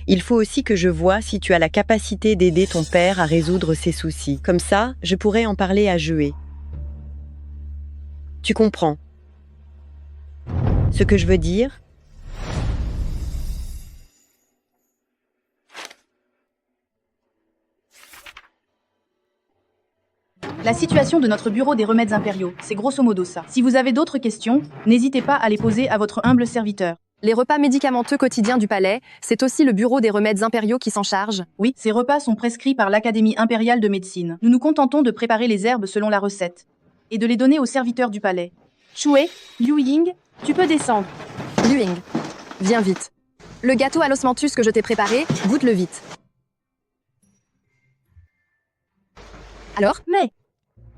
il faut aussi que je voie si tu as la capacité d'aider ton père à résoudre ses soucis. Comme ça, je pourrais en parler à Juer. Tu comprends ce que je veux dire? La situation de notre bureau des remèdes impériaux, c'est grosso modo ça. Si vous avez d'autres questions, n'hésitez pas à les poser à votre humble serviteur. Les repas médicamenteux quotidiens du palais, c'est aussi le bureau des remèdes impériaux qui s'en charge? Oui, ces repas sont prescrits par l'Académie impériale de médecine. Nous nous contentons de préparer les herbes selon la recette et de les donner aux serviteurs du palais. Shui, Liu Ying, tu peux descendre. Liu Ying, viens vite. Le gâteau à l'osmanthus que je t'ai préparé, goûte-le vite. Alors? Mais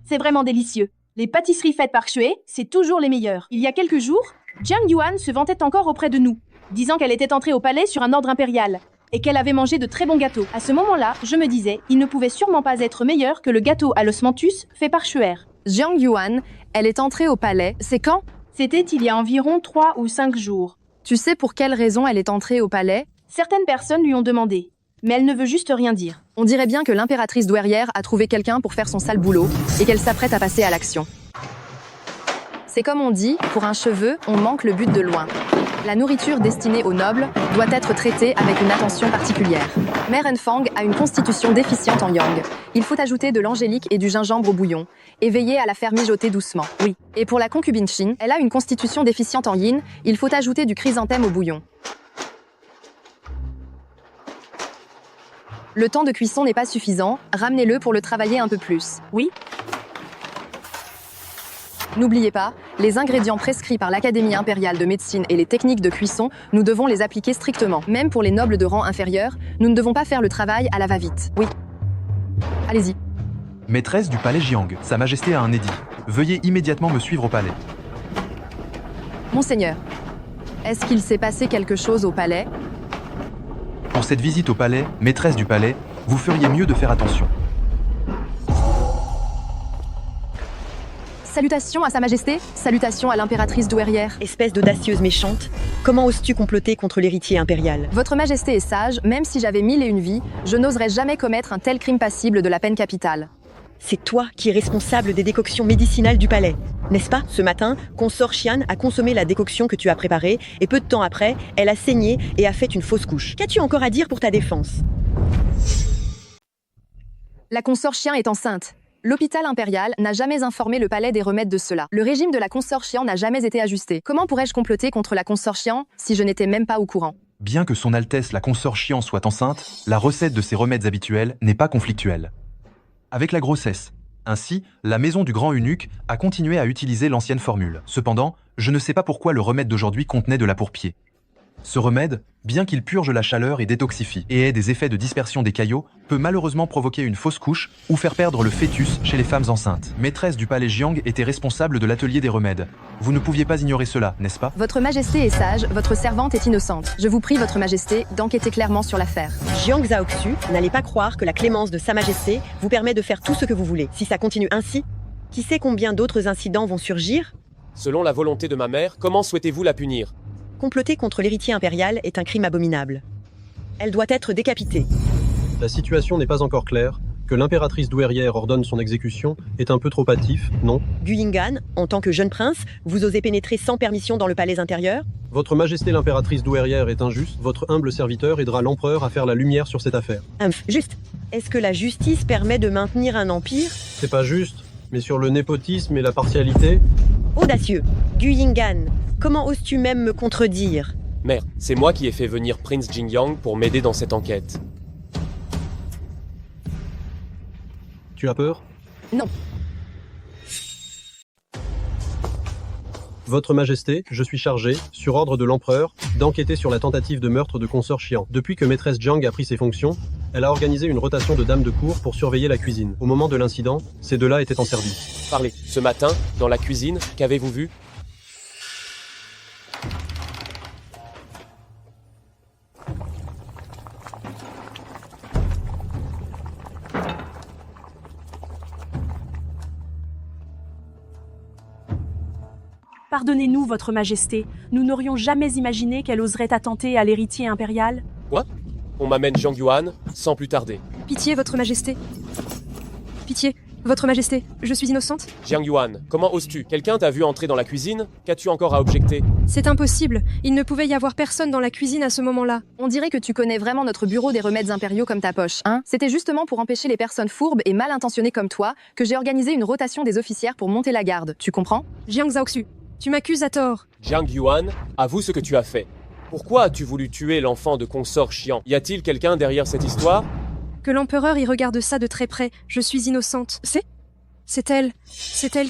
c'est vraiment délicieux. Les pâtisseries faites par Shui, c'est toujours les meilleures. Il y a quelques jours, Jiang Yuan se vantait encore auprès de nous, disant qu'elle était entrée au palais sur un ordre impérial et qu'elle avait mangé de très bons gâteaux. À ce moment-là, je me disais, il ne pouvait sûrement pas être meilleur que le gâteau à l'osmanthus fait par Shui. Jiang Yuan, elle est entrée au palais, c'est quand? C'était il y a environ 3 ou 5 jours. Tu sais pour quelle raison elle est entrée au palais? Certaines personnes lui ont demandé, mais elle ne veut juste rien dire. On dirait bien que l'impératrice douairière a trouvé quelqu'un pour faire son sale boulot et qu'elle s'apprête à passer à l'action. C'est comme on dit, pour un cheveu, on manque le but de loin. La nourriture destinée aux nobles doit être traitée avec une attention particulière. Mère Enfang a une constitution déficiente en yang. Il faut ajouter de l'angélique et du gingembre au bouillon, et veiller à la faire mijoter doucement. Oui. Et pour la concubine Shin, elle a une constitution déficiente en yin, il faut ajouter du chrysanthème au bouillon. Le temps de cuisson n'est pas suffisant, ramenez-le pour le travailler un peu plus. Oui. N'oubliez pas, les ingrédients prescrits par l'Académie impériale de médecine et les techniques de cuisson, nous devons les appliquer strictement. Même pour les nobles de rang inférieur, nous ne devons pas faire le travail à la va-vite. Oui. Allez-y. Maîtresse du palais Jiang, Sa Majesté a un édit. Veuillez immédiatement me suivre au palais. Monseigneur, est-ce qu'il s'est passé quelque chose au palais? Pour cette visite au palais, maîtresse du palais, vous feriez mieux de faire attention. Salutations à Sa Majesté, salutations à l'impératrice douairière. Espèce d'audacieuse méchante, comment oses-tu comploter contre l'héritier impérial? Votre Majesté est sage, même si j'avais 1001 vies, je n'oserais jamais commettre un tel crime passible de la peine capitale. C'est toi qui es responsable des décoctions médicinales du palais, n'est-ce pas? Ce matin, consort Xian a consommé la décoction que tu as préparée, et peu de temps après, elle a saigné et a fait une fausse couche. Qu'as-tu encore à dire pour ta défense? La consort Xian est enceinte. L'hôpital impérial n'a jamais informé le palais des remèdes de cela. Le régime de la consort Xian n'a jamais été ajusté. Comment pourrais-je comploter contre la consort Xian si je n'étais même pas au courant? Bien que son Altesse la consort Xian soit enceinte, la recette de ses remèdes habituels n'est pas conflictuelle avec la grossesse. Ainsi, la maison du grand eunuque a continué à utiliser l'ancienne formule. Cependant, je ne sais pas pourquoi le remède d'aujourd'hui contenait de la pourpier. Ce remède, bien qu'il purge la chaleur et détoxifie, et ait des effets de dispersion des caillots, peut malheureusement provoquer une fausse couche ou faire perdre le fœtus chez les femmes enceintes. Maîtresse du palais Jiang était responsable de l'atelier des remèdes. Vous ne pouviez pas ignorer cela, n'est-ce pas? Votre Majesté est sage, votre servante est innocente. Je vous prie, Votre Majesté, d'enquêter clairement sur l'affaire. Jiang Zhaoxu, n'allez pas croire que la clémence de Sa Majesté vous permet de faire tout ce que vous voulez. Si ça continue ainsi, qui sait combien d'autres incidents vont surgir? Selon la volonté de ma mère, comment souhaitez-vous la punir? Comploter contre l'héritier impérial est un crime abominable. Elle doit être décapitée. La situation n'est pas encore claire. Que l'impératrice douairière ordonne son exécution est un peu trop hâtif, non? Gu Yinggan, en tant que jeune prince, vous osez pénétrer sans permission dans le palais intérieur? Votre Majesté l'impératrice douairière est injuste. Votre humble serviteur aidera l'empereur à faire la lumière sur cette affaire. Juste. Est-ce que la justice permet de maintenir un empire? C'est pas juste, mais sur le népotisme et la partialité... Audacieux. Gu Yinggan, comment oses-tu même me contredire? Mère, c'est moi qui ai fait venir Prince Jingyang pour m'aider dans cette enquête. Tu as peur? Non. Votre Majesté, je suis chargé, sur ordre de l'empereur, d'enquêter sur la tentative de meurtre de consort Xian. Depuis que maîtresse Jiang a pris ses fonctions, elle a organisé une rotation de dames de cour pour surveiller la cuisine. Au moment de l'incident, ces deux-là étaient en service. Parlez. Ce matin, dans la cuisine, qu'avez-vous vu? Pardonnez-nous, Votre Majesté, nous n'aurions jamais imaginé qu'elle oserait attenter à l'héritier impérial. Quoi? On m'amène Jiang Yuan, sans plus tarder. Pitié, Votre Majesté. Pitié, Votre Majesté, je suis innocente. Jiang Yuan, comment oses-tu? Quelqu'un t'a vu entrer dans la cuisine? Qu'as-tu encore à objecter? C'est impossible, il ne pouvait y avoir personne dans la cuisine à ce moment-là. On dirait que tu connais vraiment notre bureau des remèdes impériaux comme ta poche, hein? C'était justement pour empêcher les personnes fourbes et mal intentionnées comme toi que j'ai organisé une rotation des officières pour monter la garde, tu comprends? Jiang Zhaoxu, tu m'accuses à tort. Jiang Yuan, avoue ce que tu as fait. Pourquoi as-tu voulu tuer l'enfant de consort Xian? Y a-t-il quelqu'un derrière cette histoire? Que l'empereur y regarde ça de très près, je suis innocente. C'est elle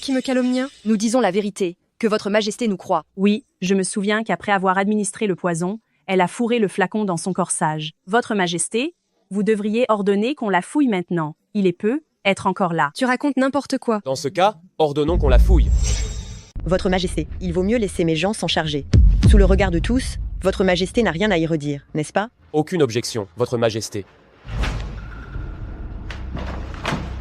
qui me calomnia. Nous disons la vérité. Que votre majesté nous croit. Oui, je me souviens qu'après avoir administré le poison, elle a fourré le flacon dans son corsage. Votre majesté, vous devriez ordonner qu'on la fouille maintenant. Il peut être encore là. Tu racontes n'importe quoi. Dans ce cas, ordonnons qu'on la fouille. Votre majesté, il vaut mieux laisser mes gens s'en charger. Sous le regard de tous, votre majesté n'a rien à y redire, n'est-ce pas? Aucune objection, votre majesté.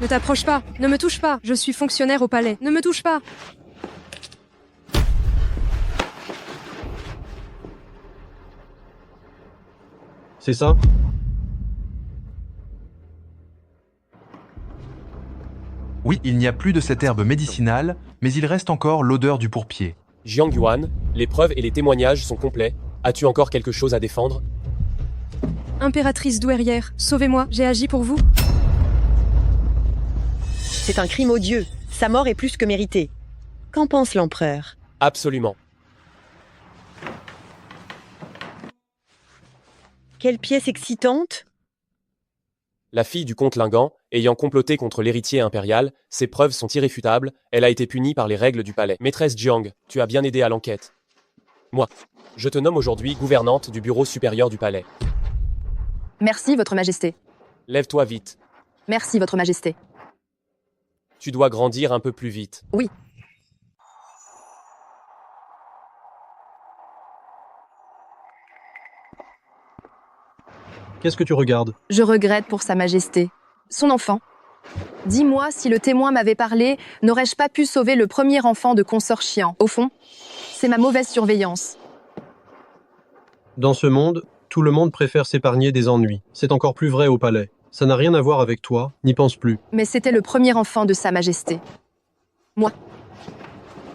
Ne t'approche pas, ne me touche pas. Je suis fonctionnaire au palais. Ne me touche pas. C'est ça? Oui, il n'y a plus de cette herbe médicinale, mais il reste encore l'odeur du pourpier. Jiang Yuan, les preuves et les témoignages sont complets. As-tu encore quelque chose à défendre? Impératrice douairière, sauvez-moi, j'ai agi pour vous. C'est un crime odieux. Sa mort est plus que méritée. Qu'en pense l'empereur? Absolument. Quelle pièce excitante! La fille du comte Lingan, ayant comploté contre l'héritier impérial, ses preuves sont irréfutables, elle a été punie par les règles du palais. Maîtresse Jiang, tu as bien aidé à l'enquête. Moi, je te nomme aujourd'hui gouvernante du bureau supérieur du palais. Merci, Votre Majesté. Lève-toi vite. Merci, Votre Majesté. Tu dois grandir un peu plus vite. Oui. Qu'est-ce que tu regardes? Je regrette pour Sa Majesté. Son enfant. Dis-moi, si le témoin m'avait parlé, n'aurais-je pas pu sauver le premier enfant de consort Chian? Au fond, c'est ma mauvaise surveillance. Dans ce monde, tout le monde préfère s'épargner des ennuis. C'est encore plus vrai au palais. Ça n'a rien à voir avec toi, n'y pense plus. Mais c'était le premier enfant de Sa Majesté. Moi.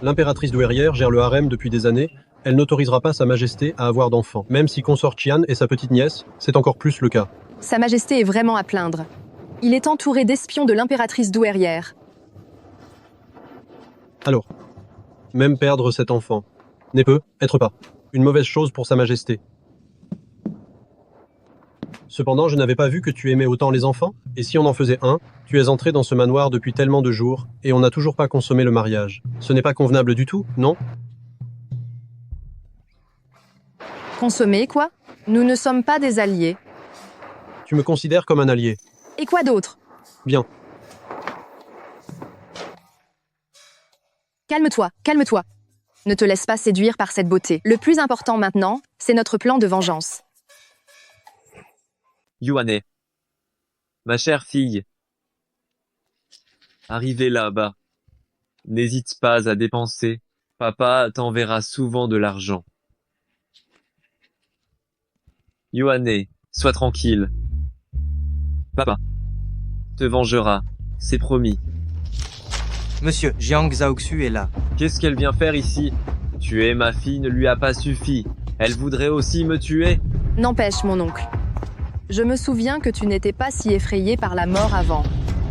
L'impératrice douairière gère le harem depuis des années. Elle n'autorisera pas Sa Majesté à avoir d'enfants. Même si consort Qian est sa petite nièce, c'est encore plus le cas. Sa Majesté est vraiment à plaindre. Il est entouré d'espions de l'impératrice douairière. Alors, même perdre cet enfant ne peut être pas une mauvaise chose pour Sa Majesté. Cependant, je n'avais pas vu que tu aimais autant les enfants, et si on en faisait un, tu es entré dans ce manoir depuis tellement de jours, et on n'a toujours pas consommé le mariage. Ce n'est pas convenable du tout, non? Consommer, quoi? Nous ne sommes pas des alliés. Tu me considères comme un allié. Et quoi d'autre? Bien. Calme-toi, calme-toi. Ne te laisse pas séduire par cette beauté. Le plus important maintenant, c'est notre plan de vengeance. Yuane. Ma chère fille. Arrivez là-bas. N'hésite pas à dépenser. Papa t'enverra souvent de l'argent. Yuane, sois tranquille. Papa te vengera, c'est promis. Monsieur, Jiang Zhaoxu est là. Qu'est-ce qu'elle vient faire ici? Tuer ma fille ne lui a pas suffi. Elle voudrait aussi me tuer? N'empêche, mon oncle. Je me souviens que tu n'étais pas si effrayé par la mort avant.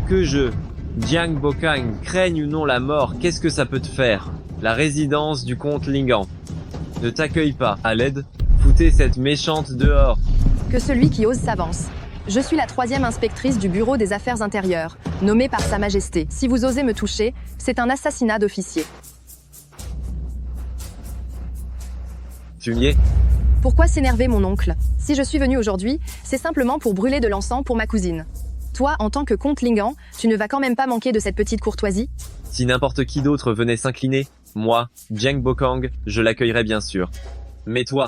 Que Jiang Bokang, craigne ou non la mort, qu'est-ce que ça peut te faire? La résidence du comte Lingan ne t'accueille pas. À l'aide, foutez cette méchante dehors. Que celui qui ose s'avance. Je suis la 3e inspectrice du bureau des affaires intérieures, nommée par Sa Majesté. Si vous osez me toucher, c'est un assassinat d'officier. Tu y es? Pourquoi s'énerver, mon oncle? Si je suis venu aujourd'hui, c'est simplement pour brûler de l'encens pour ma cousine. Toi, en tant que comte Lingan, tu ne vas quand même pas manquer de cette petite courtoisie? Si n'importe qui d'autre venait s'incliner, moi, Jiang Bokang, je l'accueillerais bien sûr. Mais toi,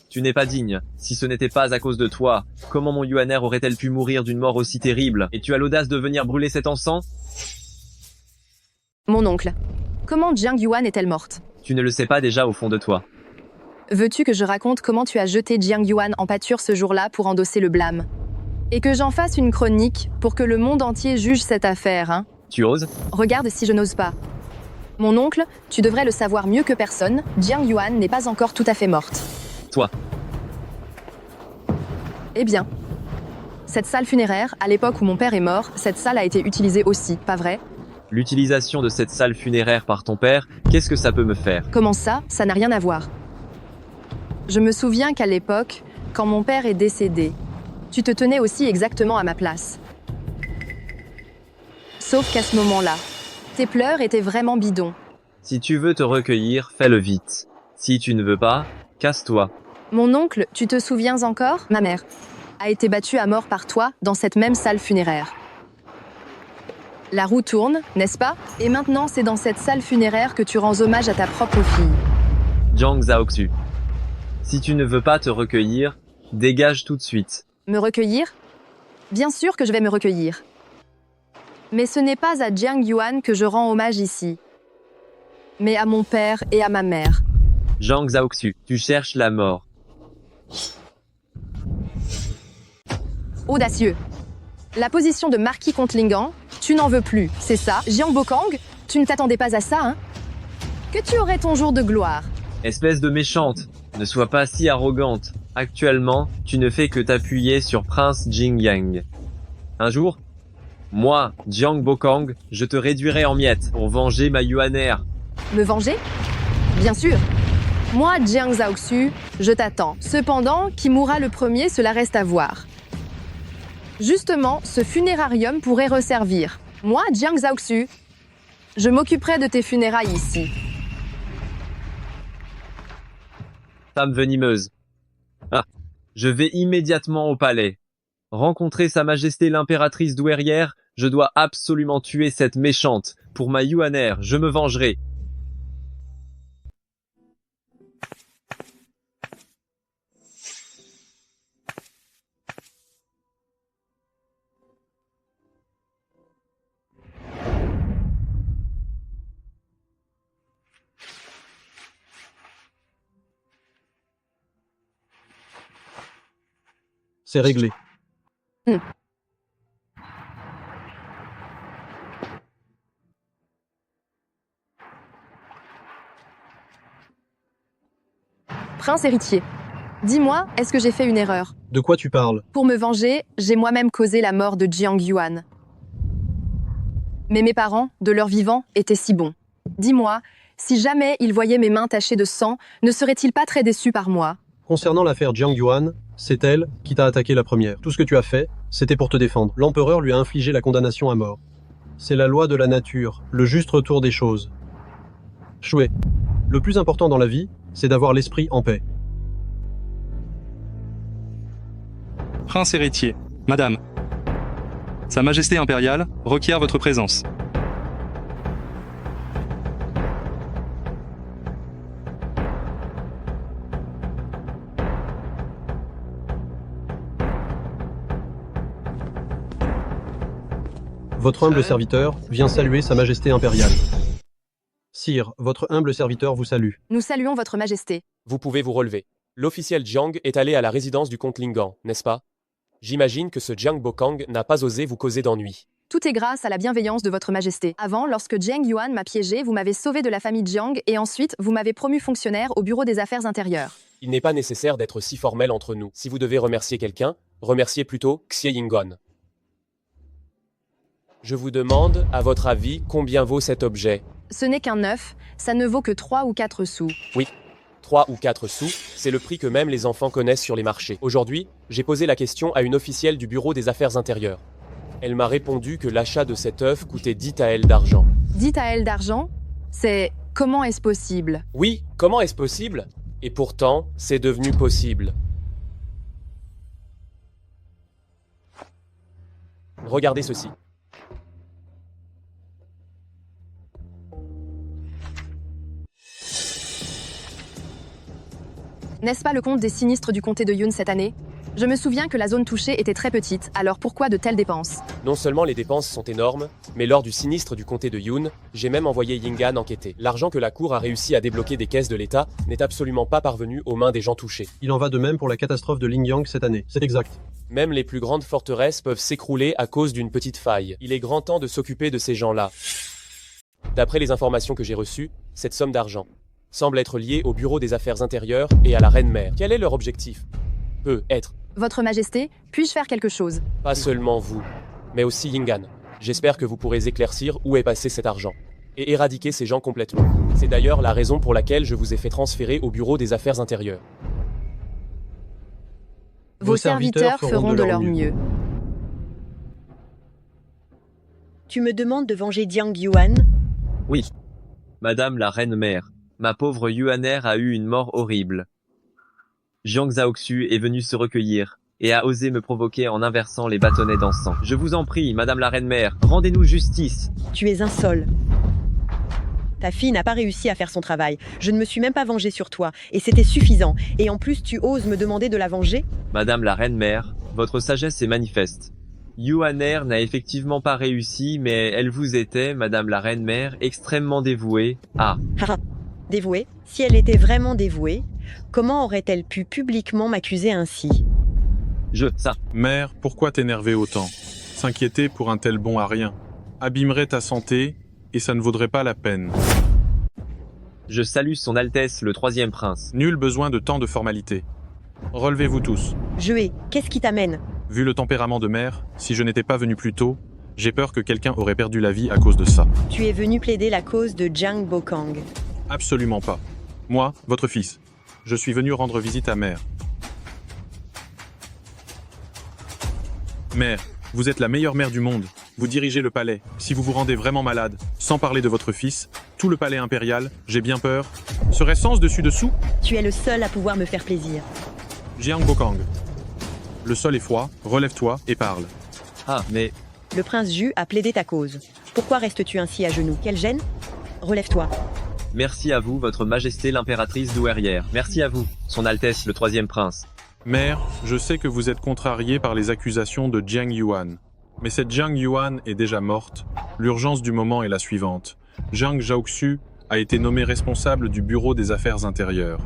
tu n'es pas digne. Si ce n'était pas à cause de toi, comment mon Yuaner aurait-elle pu mourir d'une mort aussi terrible? Et tu as l'audace de venir brûler cet encens? Mon oncle, comment Jiang Yuan est-elle morte? Tu ne le sais pas déjà au fond de toi. Veux-tu que je raconte comment tu as jeté Jiang Yuan en pâture ce jour-là pour endosser le blâme? Et que j'en fasse une chronique pour que le monde entier juge cette affaire, hein? Tu oses? Regarde si je n'ose pas. Mon oncle, tu devrais le savoir mieux que personne, Jiang Yuan n'est pas encore tout à fait morte. Toi. Eh bien, cette salle funéraire, à l'époque où mon père est mort, cette salle a été utilisée aussi, pas vrai? L'utilisation de cette salle funéraire par ton père, qu'est-ce que ça peut me faire? Comment ça? Ça n'a rien à voir. Je me souviens qu'à l'époque, quand mon père est décédé, tu te tenais aussi exactement à ma place. Sauf qu'à ce moment-là, tes pleurs étaient vraiment bidons. Si tu veux te recueillir, fais-le vite. Si tu ne veux pas, casse-toi. Mon oncle, tu te souviens encore? Ma mère a été battue à mort par toi dans cette même salle funéraire. La roue tourne, n'est-ce pas? Et maintenant, c'est dans cette salle funéraire que tu rends hommage à ta propre fille. Jiang Zhaoxu. Si tu ne veux pas te recueillir, dégage tout de suite. Me recueillir? Bien sûr que je vais me recueillir. Mais ce n'est pas à Jiang Yuan que je rends hommage ici, mais à mon père et à ma mère. Jiang Zhaoxu, tu cherches la mort. Audacieux. La position de marquis contre Lingan, tu n'en veux plus, c'est ça? Jiang Bokang, tu ne t'attendais pas à ça, hein? Que tu aurais ton jour de gloire. Espèce de méchante, ne sois pas si arrogante. Actuellement, tu ne fais que t'appuyer sur Prince Jingyang. Un jour, moi, Jiang Bokang, je te réduirai en miettes pour venger ma Yuan'er. Me venger? Bien sûr. Moi, Jiang Zhaoxu, je t'attends. Cependant, qui mourra le premier, cela reste à voir. Justement, ce funérarium pourrait resservir. Moi, Jiang Zhaoxu, je m'occuperai de tes funérailles ici. Femme venimeuse. Ah, je vais immédiatement au palais. Rencontrer Sa Majesté l'impératrice douairière, je dois absolument tuer cette méchante. Pour ma Yuan'er, je me vengerai. C'est réglé. Prince héritier, dis-moi, est-ce que j'ai fait une erreur? De quoi tu parles? Pour me venger, j'ai moi-même causé la mort de Jiang Yuan. Mais mes parents, de leur vivant, étaient si bons. Dis-moi, si jamais ils voyaient mes mains tachées de sang, ne seraient-ils pas très déçus par moi? Concernant l'affaire Jiang Yuan, c'est elle qui t'a attaqué la première. Tout ce que tu as fait, c'était pour te défendre. L'empereur lui a infligé la condamnation à mort. C'est la loi de la nature, le juste retour des choses. Chouet, le plus important dans la vie, c'est d'avoir l'esprit en paix. Prince héritier, Madame. Sa Majesté impériale requiert votre présence. Votre humble serviteur vient saluer Sa Majesté impériale. Sire, votre humble serviteur vous salue. Nous saluons votre majesté. Vous pouvez vous relever. L'officiel Jiang est allé à la résidence du comte Lingan, n'est-ce pas? J'imagine que ce Jiang Bokang n'a pas osé vous causer d'ennui. Tout est grâce à la bienveillance de votre majesté. Avant, lorsque Jiang Yuan m'a piégé, vous m'avez sauvé de la famille Jiang et ensuite, vous m'avez promu fonctionnaire au bureau des affaires intérieures. Il n'est pas nécessaire d'être si formel entre nous. Si vous devez remercier quelqu'un, remerciez plutôt Xie Yingon. Je vous demande, à votre avis, combien vaut cet objet? Ce n'est qu'un œuf, ça ne vaut que 3 ou 4 sous. Oui, 3 ou 4 sous, c'est le prix que même les enfants connaissent sur les marchés. Aujourd'hui, j'ai posé la question à une officielle du bureau des affaires intérieures. Elle m'a répondu que l'achat de cet œuf coûtait 10 taels d'argent. 10 taels d'argent? C'est... Comment est-ce possible? Oui, comment est-ce possible? Et pourtant, c'est devenu possible. Regardez ceci. N'est-ce pas le compte des sinistres du comté de Yun cette année? Je me souviens que la zone touchée était très petite, alors pourquoi de telles dépenses? Non seulement les dépenses sont énormes, mais lors du sinistre du comté de Yun, j'ai même envoyé Yingan enquêter. L'argent que la cour a réussi à débloquer des caisses de l'État n'est absolument pas parvenu aux mains des gens touchés. Il en va de même pour la catastrophe de Lingyang cette année, c'est exact. Même les plus grandes forteresses peuvent s'écrouler à cause d'une petite faille. Il est grand temps de s'occuper de ces gens-là. D'après les informations que j'ai reçues, cette somme d'argent semble être liée au bureau des affaires intérieures et à la reine-mère. Quel est leur objectif? Peut être. Votre majesté, puis-je faire quelque chose? Pas seulement vous, mais aussi Yingan. J'espère que vous pourrez éclaircir où est passé cet argent et éradiquer ces gens complètement. C'est d'ailleurs la raison pour laquelle je vous ai fait transférer au bureau des affaires intérieures. Vos serviteurs feront de leur mieux. Tu me demandes de venger Jiang Yuan? Oui. Madame la reine-mère, ma pauvre Yuaner a eu une mort horrible. Jiang Zhaoxu est venu se recueillir, et a osé me provoquer en inversant les bâtonnets d'encens. Je vous en prie, Madame la reine-mère, rendez-nous justice. Tu es un sol. Ta fille n'a pas réussi à faire son travail. Je ne me suis même pas vengé sur toi, et c'était suffisant. Et en plus, tu oses me demander de la venger? Madame la reine-mère, votre sagesse est manifeste. Yuaner n'a effectivement pas réussi, mais elle vous était, Madame la reine-mère, extrêmement dévouée. Ah. Dévouée? Si elle était vraiment dévouée, comment aurait-elle pu publiquement m'accuser ainsi? Mère, pourquoi t'énerver autant? S'inquiéter pour un tel bon à rien abîmerait ta santé, et ça ne vaudrait pas la peine. Je salue son Altesse le 3e prince. Nul besoin de tant de formalités. Relevez-vous tous. Qu'est-ce qui t'amène? Vu le tempérament de mère, si je n'étais pas venu plus tôt, j'ai peur que quelqu'un aurait perdu la vie à cause de ça. Tu es venu plaider la cause de Jiang Bokang. Absolument pas. Moi, votre fils. Je suis venu rendre visite à mère. Mère, vous êtes la meilleure mère du monde. Vous dirigez le palais. Si vous vous rendez vraiment malade, sans parler de votre fils, tout le palais impérial, j'ai bien peur, serait sens dessus-dessous? Tu es le seul à pouvoir me faire plaisir. Jiang Bokang. Le sol est froid, relève-toi et parle. Ah, mais... Le prince Ju a plaidé ta cause. Pourquoi restes-tu ainsi à genoux? Quelle gêne? Relève-toi. Merci à vous, votre majesté l'impératrice douairière. Merci à vous, son Altesse le 3e prince. Mère, je sais que vous êtes contrariée par les accusations de Jiang Yuan. Mais cette Jiang Yuan est déjà morte. L'urgence du moment est la suivante. Jiang Zhaoxu a été nommé responsable du bureau des affaires intérieures.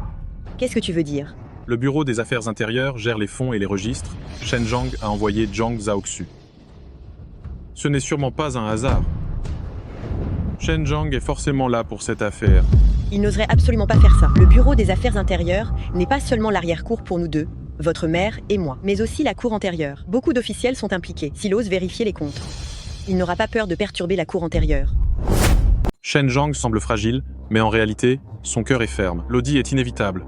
Qu'est-ce que tu veux dire? Le bureau des affaires intérieures gère les fonds et les registres. Shen Zhang a envoyé Jiang Zhaoxu. Ce n'est sûrement pas un hasard. Shen Zhang est forcément là pour cette affaire. Il n'oserait absolument pas faire ça. Le bureau des affaires intérieures n'est pas seulement l'arrière-cour pour nous deux, votre mère et moi, mais aussi la cour antérieure. Beaucoup d'officiels sont impliqués, s'il ose vérifier les comptes. Il n'aura pas peur de perturber la cour antérieure. Shen Zhang semble fragile, mais en réalité, son cœur est ferme. L'audit est inévitable.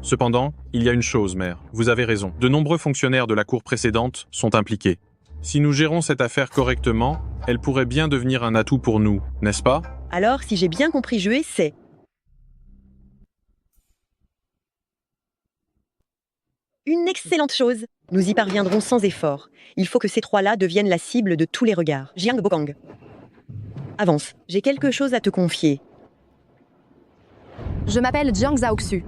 Cependant, il y a une chose, mère. Vous avez raison. De nombreux fonctionnaires de la cour précédente sont impliqués. Si nous gérons cette affaire correctement, elle pourrait bien devenir un atout pour nous, n'est-ce pas? Alors, si j'ai bien compris jouer, c'est... une excellente chose. Nous y parviendrons sans effort. Il faut que ces trois-là deviennent la cible de tous les regards. Jiang Bokang. Avance, j'ai quelque chose à te confier. Je m'appelle Jiang Zhaoxu.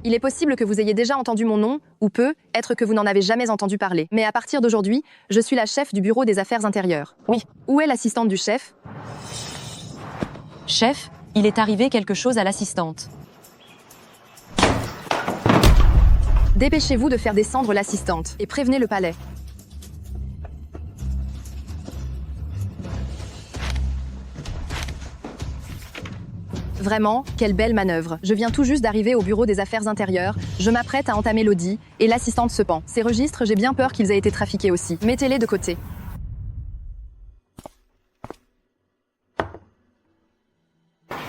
Il est possible que vous ayez déjà entendu mon nom, ou peut être que vous n'en avez jamais entendu parler. Mais à partir d'aujourd'hui, je suis la chef du bureau des affaires intérieures. Oui. Où est l'assistante du chef? Chef, il est arrivé quelque chose à l'assistante. Dépêchez-vous de faire descendre l'assistante et prévenez le palais. Vraiment, quelle belle manœuvre. Je viens tout juste d'arriver au bureau des affaires intérieures, je m'apprête à entamer l'audit, et l'assistante se pend. Ces registres, j'ai bien peur qu'ils aient été trafiqués aussi. Mettez-les de côté.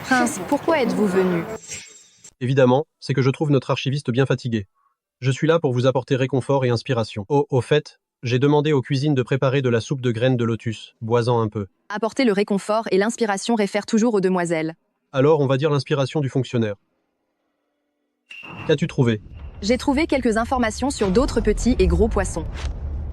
Prince, pourquoi êtes-vous venu? Évidemment, c'est que je trouve notre archiviste bien fatigué. Je suis là pour vous apporter réconfort et inspiration. Au fait, j'ai demandé aux cuisines de préparer de la soupe de graines de lotus, boisant un peu. Apporter le réconfort et l'inspiration réfèrent toujours aux demoiselles. Alors, on va dire l'inspiration du fonctionnaire. Qu'as-tu trouvé? J'ai trouvé quelques informations sur d'autres petits et gros poissons.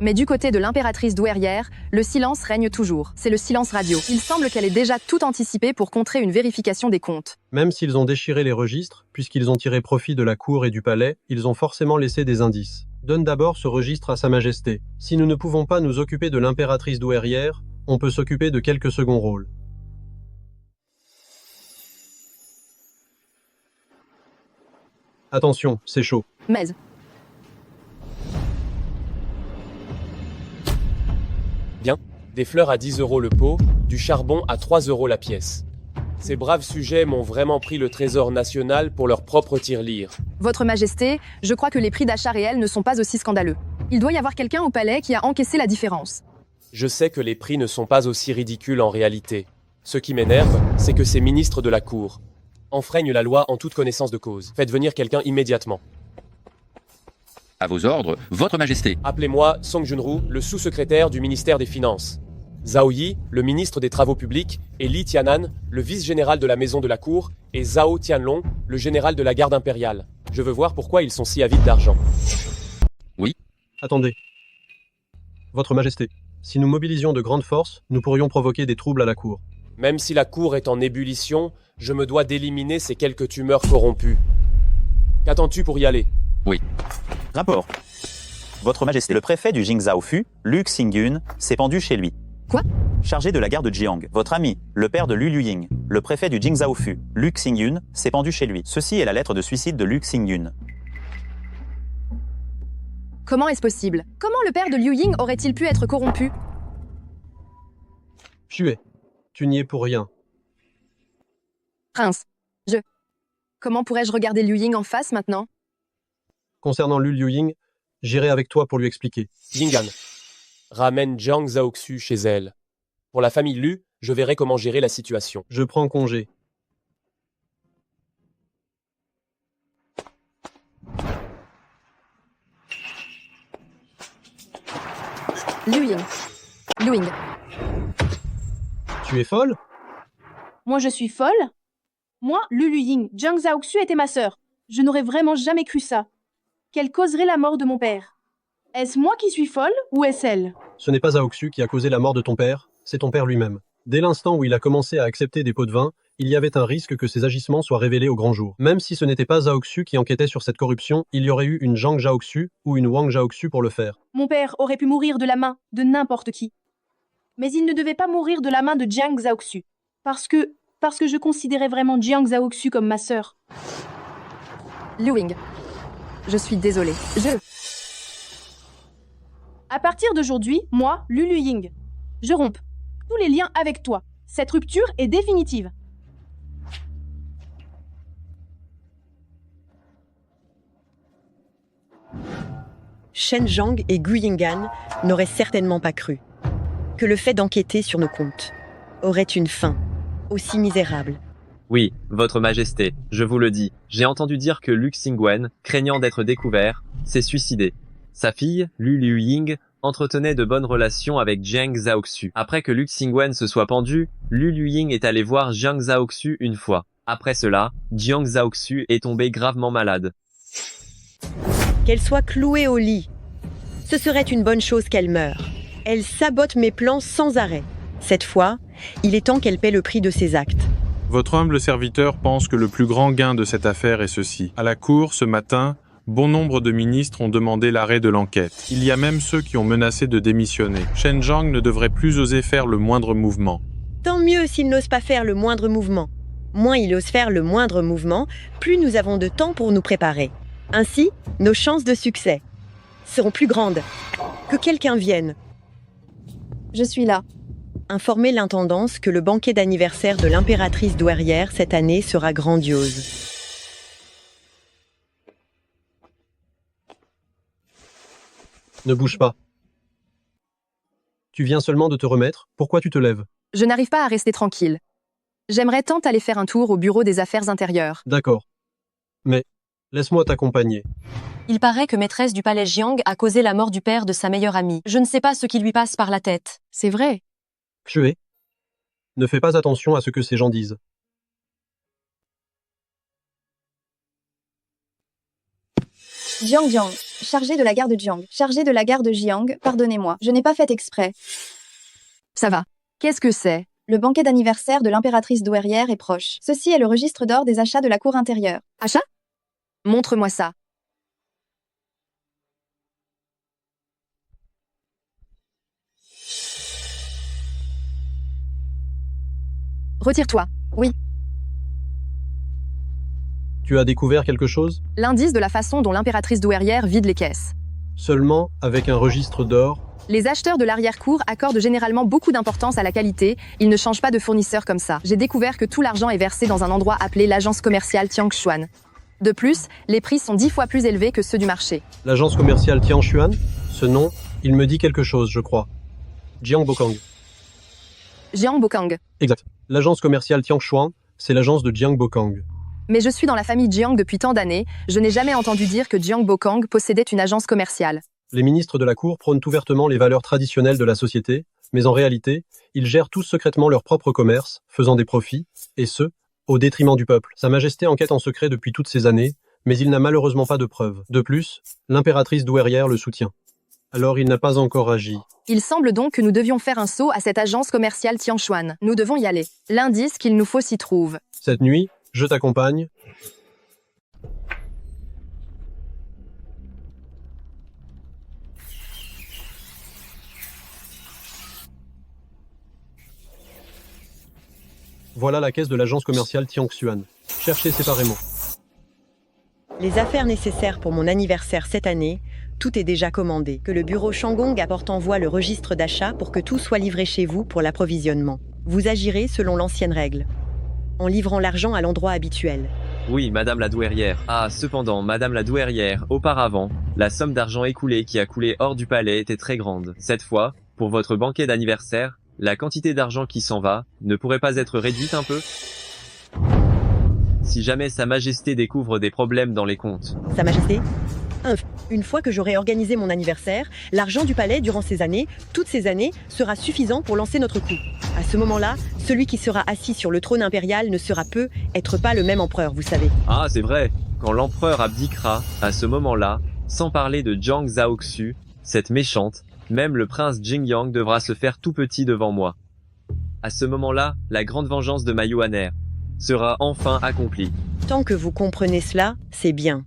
Mais du côté de l'impératrice douairière, le silence règne toujours. C'est le silence radio. Il semble qu'elle ait déjà tout anticipé pour contrer une vérification des comptes. Même s'ils ont déchiré les registres, puisqu'ils ont tiré profit de la cour et du palais, ils ont forcément laissé des indices. Donne d'abord ce registre à Sa Majesté. Si nous ne pouvons pas nous occuper de l'impératrice douairière, on peut s'occuper de quelques seconds rôles. Attention, c'est chaud. Mais... Bien, des fleurs à 10 € le pot, du charbon à 3 € la pièce. Ces braves sujets m'ont vraiment pris le trésor national pour leur propre tirelire. Votre Majesté, je crois que les prix d'achat réels ne sont pas aussi scandaleux. Il doit y avoir quelqu'un au palais qui a encaissé la différence. Je sais que les prix ne sont pas aussi ridicules en réalité. Ce qui m'énerve, c'est que ces ministres de la cour enfreignent la loi en toute connaissance de cause. Faites venir quelqu'un immédiatement. À vos ordres, Votre Majesté. Appelez-moi Song Junru, le sous-secrétaire du ministère des Finances. Zhao Yi, le ministre des Travaux publics, et Li Tianan, le vice-général de la maison de la cour, et Zhao Tianlong, le général de la garde impériale. Je veux voir pourquoi ils sont si avides d'argent. Oui. Attendez. Votre Majesté, si nous mobilisions de grandes forces, nous pourrions provoquer des troubles à la cour. Même si la cour est en ébullition, je me dois d'éliminer ces quelques tumeurs corrompues. Qu'attends-tu pour y aller? Oui. Rapport. Votre Majesté, le préfet du Jingzhaofu, Lu Xingyun, s'est pendu chez lui. Quoi? Chargé de la gare de Jiang, votre ami, le père de Lu Luying, le préfet du Jingzhaofu, Lu Xingyun, s'est pendu chez lui. Ceci est la lettre de suicide de Lu Xingyun. Comment est-ce possible? Comment le père de Liu Ying aurait-il pu être corrompu? Tu n'y es pour rien. Prince, Comment pourrais-je regarder Liu Ying en face maintenant? Concernant Lu Luying, j'irai avec toi pour lui expliquer. Yingan, ramène Jiang Zhaoxu chez elle. Pour la famille Lu, je verrai comment gérer la situation. Je prends congé. Liu Ying. Tu es folle? Moi, je suis folle? Moi, Lu Luying, Jiang Zhaoxu était ma sœur. Je n'aurais vraiment jamais cru ça. Qu'elle causerait la mort de mon père. Est-ce moi qui suis folle ou est-ce elle? Ce n'est pas Zhaoxu qui a causé la mort de ton père, c'est ton père lui-même. Dès l'instant où il a commencé à accepter des pots de vin, il y avait un risque que ses agissements soient révélés au grand jour. Même si ce n'était pas Zhaoxu qui enquêtait sur cette corruption, il y aurait eu une Zhang Zhaoxu ou une Wang Zhaoxu pour le faire. Mon père aurait pu mourir de la main de n'importe qui. Mais il ne devait pas mourir de la main de Jiang Zhaoxu. Parce que je considérais vraiment Jiang Zhaoxu comme ma sœur. Liu Ying. Je suis désolée. À partir d'aujourd'hui, moi, Lu Luying, je romps tous les liens avec toi. Cette rupture est définitive. Shen Zhang et Gu Yinggan n'auraient certainement pas cru que le fait d'enquêter sur nos comptes aurait une fin aussi misérable. Oui, Votre Majesté, je vous le dis, j'ai entendu dire que Lu Xingwen, craignant d'être découvert, s'est suicidé. Sa fille, Lu Luying, entretenait de bonnes relations avec Jiang Zhaoxu. Après que Lu Xingwen se soit pendu, Lu Luying est allé voir Jiang Zhaoxu une fois. Après cela, Jiang Zhaoxu est tombé gravement malade. Qu'elle soit clouée au lit. Ce serait une bonne chose qu'elle meure. Elle sabote mes plans sans arrêt. Cette fois, il est temps qu'elle paie le prix de ses actes. Votre humble serviteur pense que le plus grand gain de cette affaire est ceci. À la cour, ce matin, bon nombre de ministres ont demandé l'arrêt de l'enquête. Il y a même ceux qui ont menacé de démissionner. Shen Zhang ne devrait plus oser faire le moindre mouvement. Tant mieux s'il n'ose pas faire le moindre mouvement. Moins il ose faire le moindre mouvement, plus nous avons de temps pour nous préparer. Ainsi, nos chances de succès seront plus grandes. Que quelqu'un vienne. Je suis là. Informer l'intendance que le banquet d'anniversaire de l'impératrice douairière cette année sera grandiose. Ne bouge pas. Tu viens seulement de te remettre, pourquoi tu te lèves? Je n'arrive pas à rester tranquille. J'aimerais tant aller faire un tour au bureau des affaires intérieures. D'accord. Mais, laisse-moi t'accompagner. Il paraît que maîtresse du palais Jiang a causé la mort du père de sa meilleure amie. Je ne sais pas ce qui lui passe par la tête. C'est vrai. Xue. Ne fais pas attention à ce que ces gens disent. Jiang, chargé de la gare de Jiang. Chargé de la gare de Jiang, pardonnez-moi, je n'ai pas fait exprès. Ça va. Qu'est-ce que c'est? Le banquet d'anniversaire de l'impératrice douairière est proche. Ceci est le registre d'or des achats de la cour intérieure. Achat? Montre-moi ça. Retire-toi. Oui. Tu as découvert quelque chose? L'indice de la façon dont l'impératrice douairière vide les caisses. Seulement avec un registre d'or? Les acheteurs de l'arrière-cour accordent généralement beaucoup d'importance à la qualité, ils ne changent pas de fournisseur comme ça. J'ai découvert que tout l'argent est versé dans un endroit appelé l'agence commerciale Tiangshuan. De plus, les prix sont 10 fois plus élevés que ceux du marché. L'agence commerciale Tiangshuan? Ce nom, il me dit quelque chose, je crois. Jiang Bokang. Jiang Bokang. Exact. L'agence commerciale Tiangshuan, c'est l'agence de Jiang Bokang. Mais je suis dans la famille Jiang depuis tant d'années, je n'ai jamais entendu dire que Jiang Bokang possédait une agence commerciale. Les ministres de la cour prônent ouvertement les valeurs traditionnelles de la société, mais en réalité, ils gèrent tous secrètement leur propre commerce, faisant des profits, et ce, au détriment du peuple. Sa Majesté enquête en secret depuis toutes ces années, mais il n'a malheureusement pas de preuves. De plus, l'impératrice douairière le soutient. Alors il n'a pas encore agi. Il semble donc que nous devions faire un saut à cette agence commerciale Tiangshuan. Nous devons y aller. L'indice qu'il nous faut s'y trouve. Cette nuit, je t'accompagne. Voilà la caisse de l'agence commerciale Tiangshuan. Cherchez séparément. Les affaires nécessaires pour mon anniversaire cette année, tout est déjà commandé. Que le bureau Shangong apporte en voie le registre d'achat pour que tout soit livré chez vous pour l'approvisionnement. Vous agirez selon l'ancienne règle, en livrant l'argent à l'endroit habituel. Oui, Madame la douairière. Ah, cependant, Madame la douairière, auparavant, la somme d'argent écoulée qui a coulé hors du palais était très grande. Cette fois, pour votre banquet d'anniversaire, la quantité d'argent qui s'en va ne pourrait pas être réduite un peu? Si jamais Sa Majesté découvre des problèmes dans les comptes. Sa Majesté, une fois que j'aurai organisé mon anniversaire, l'argent du palais durant ces années, toutes ces années, sera suffisant pour lancer notre coup. À ce moment-là, celui qui sera assis sur le trône impérial ne sera être pas le même empereur, vous savez. Ah, c'est vrai. Quand l'empereur abdiquera, à ce moment-là, sans parler de Jiang Zhaoxu, cette méchante, même le prince Jingyang devra se faire tout petit devant moi. À ce moment-là, la grande vengeance de Ma Yuaner sera enfin accomplie. Tant que vous comprenez cela, c'est bien.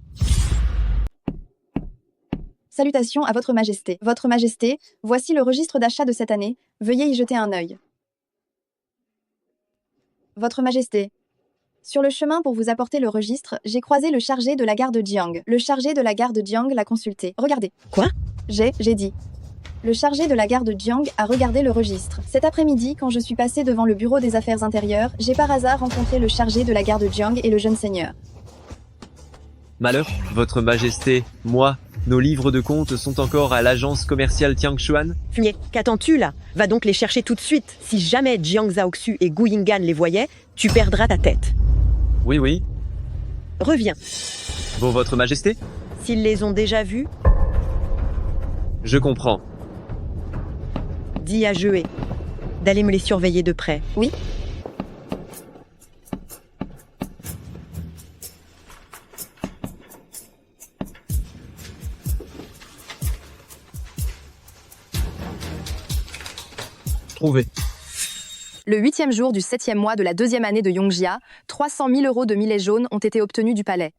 Salutations à votre Majesté. Votre Majesté, voici le registre d'achat de cette année. Veuillez y jeter un œil. Votre Majesté. Sur le chemin pour vous apporter le registre, j'ai croisé le chargé de la gare de Jiang. Le chargé de la gare de Jiang l'a consulté. Regardez. Quoi? J'ai dit. Le chargé de la gare de Jiang a regardé le registre. Cet après-midi, quand je suis passé devant le bureau des affaires intérieures, j'ai par hasard rencontré le chargé de la gare de Jiang et le jeune seigneur. Malheur, Votre Majesté, moi, nos livres de compte sont encore à l'agence commerciale Tiangshuan? Fumier, qu'attends-tu là? Va donc les chercher tout de suite. Si jamais Jiang Zhaoxu et Gu Yinggan les voyaient, tu perdras ta tête. Oui, oui. Reviens. Bon, Votre Majesté? S'ils les ont déjà vus, je comprends. Dis à Jeué d'aller me les surveiller de près. Oui. Trouvé. Le 8e jour du 7e mois de la 2e année de Yongjia, 300 000 € de millet jaune ont été obtenus du palais.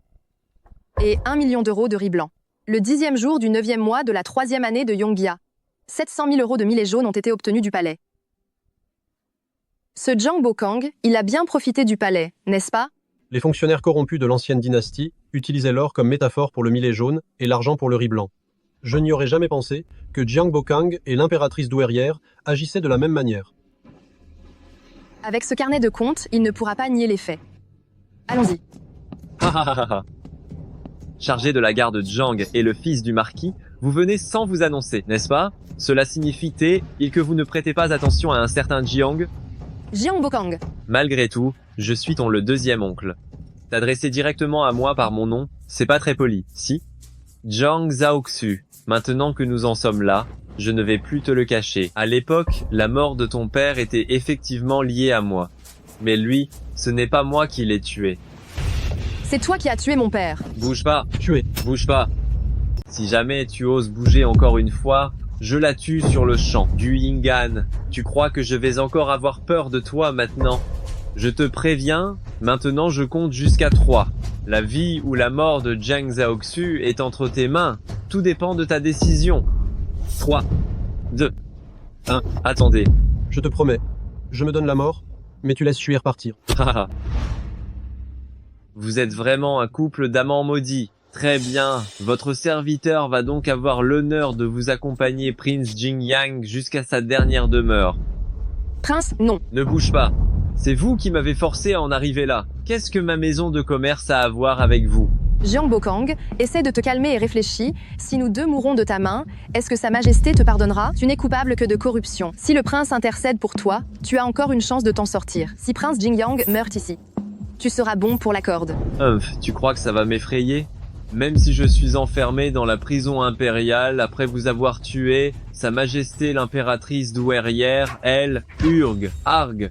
Et 1 million d'euros de riz blanc. Le 10e jour du 9e mois de la 3e année de Yongjia, 700 000 € de millet jaune ont été obtenus du palais. Ce Jiang Bokang, il a bien profité du palais, n'est-ce pas? Les fonctionnaires corrompus de l'ancienne dynastie utilisaient l'or comme métaphore pour le millet jaune et l'argent pour le riz blanc. Je n'y aurais jamais pensé que Jiang Bokang et l'impératrice douairière agissaient de la même manière. Avec ce carnet de comptes, il ne pourra pas nier les faits. Allons-y. Chargé de la gare de Jiang et le fils du marquis, vous venez sans vous annoncer, n'est-ce pas? Cela signifie que vous ne prêtez pas attention à un certain Jiang? Jiang Bokang. Malgré tout, je suis le deuxième oncle. T'adresser directement à moi par mon nom, c'est pas très poli, si? Jiang Zhaoxu, maintenant que nous en sommes là, je ne vais plus te le cacher. À l'époque, la mort de ton père était effectivement liée à moi. Mais lui, ce n'est pas moi qui l'ai tué. C'est toi qui as tué mon père. Bouge pas. Tué. Bouge pas. Si jamais tu oses bouger encore une fois, je la tue sur le champ. Gu Yinggan, tu crois que je vais encore avoir peur de toi maintenant? Je te préviens, maintenant je compte jusqu'à 3. La vie ou la mort de Jiang Zhaoxu est entre tes mains. Tout dépend de ta décision. 3, 2, 1, attendez. Je te promets, je me donne la mort, mais tu laisses fuir partir. Vous êtes vraiment un couple d'amants maudits. Très bien, votre serviteur va donc avoir l'honneur de vous accompagner Prince Jingyang jusqu'à sa dernière demeure. Prince, non. Ne bouge pas. C'est vous qui m'avez forcé à en arriver là. Qu'est-ce que ma maison de commerce a à voir avec vous? Jiang Bokang, essaie de te calmer et réfléchis. Si nous deux mourrons de ta main, est-ce que Sa Majesté te pardonnera? Tu n'es coupable que de corruption. Si le prince intercède pour toi, tu as encore une chance de t'en sortir. Si Prince Jingyang meurt ici, tu seras bon pour la corde. Tu crois que ça va m'effrayer? Même si je suis enfermé dans la prison impériale après vous avoir tué, Sa Majesté l'impératrice douairière, elle, urgue, argue.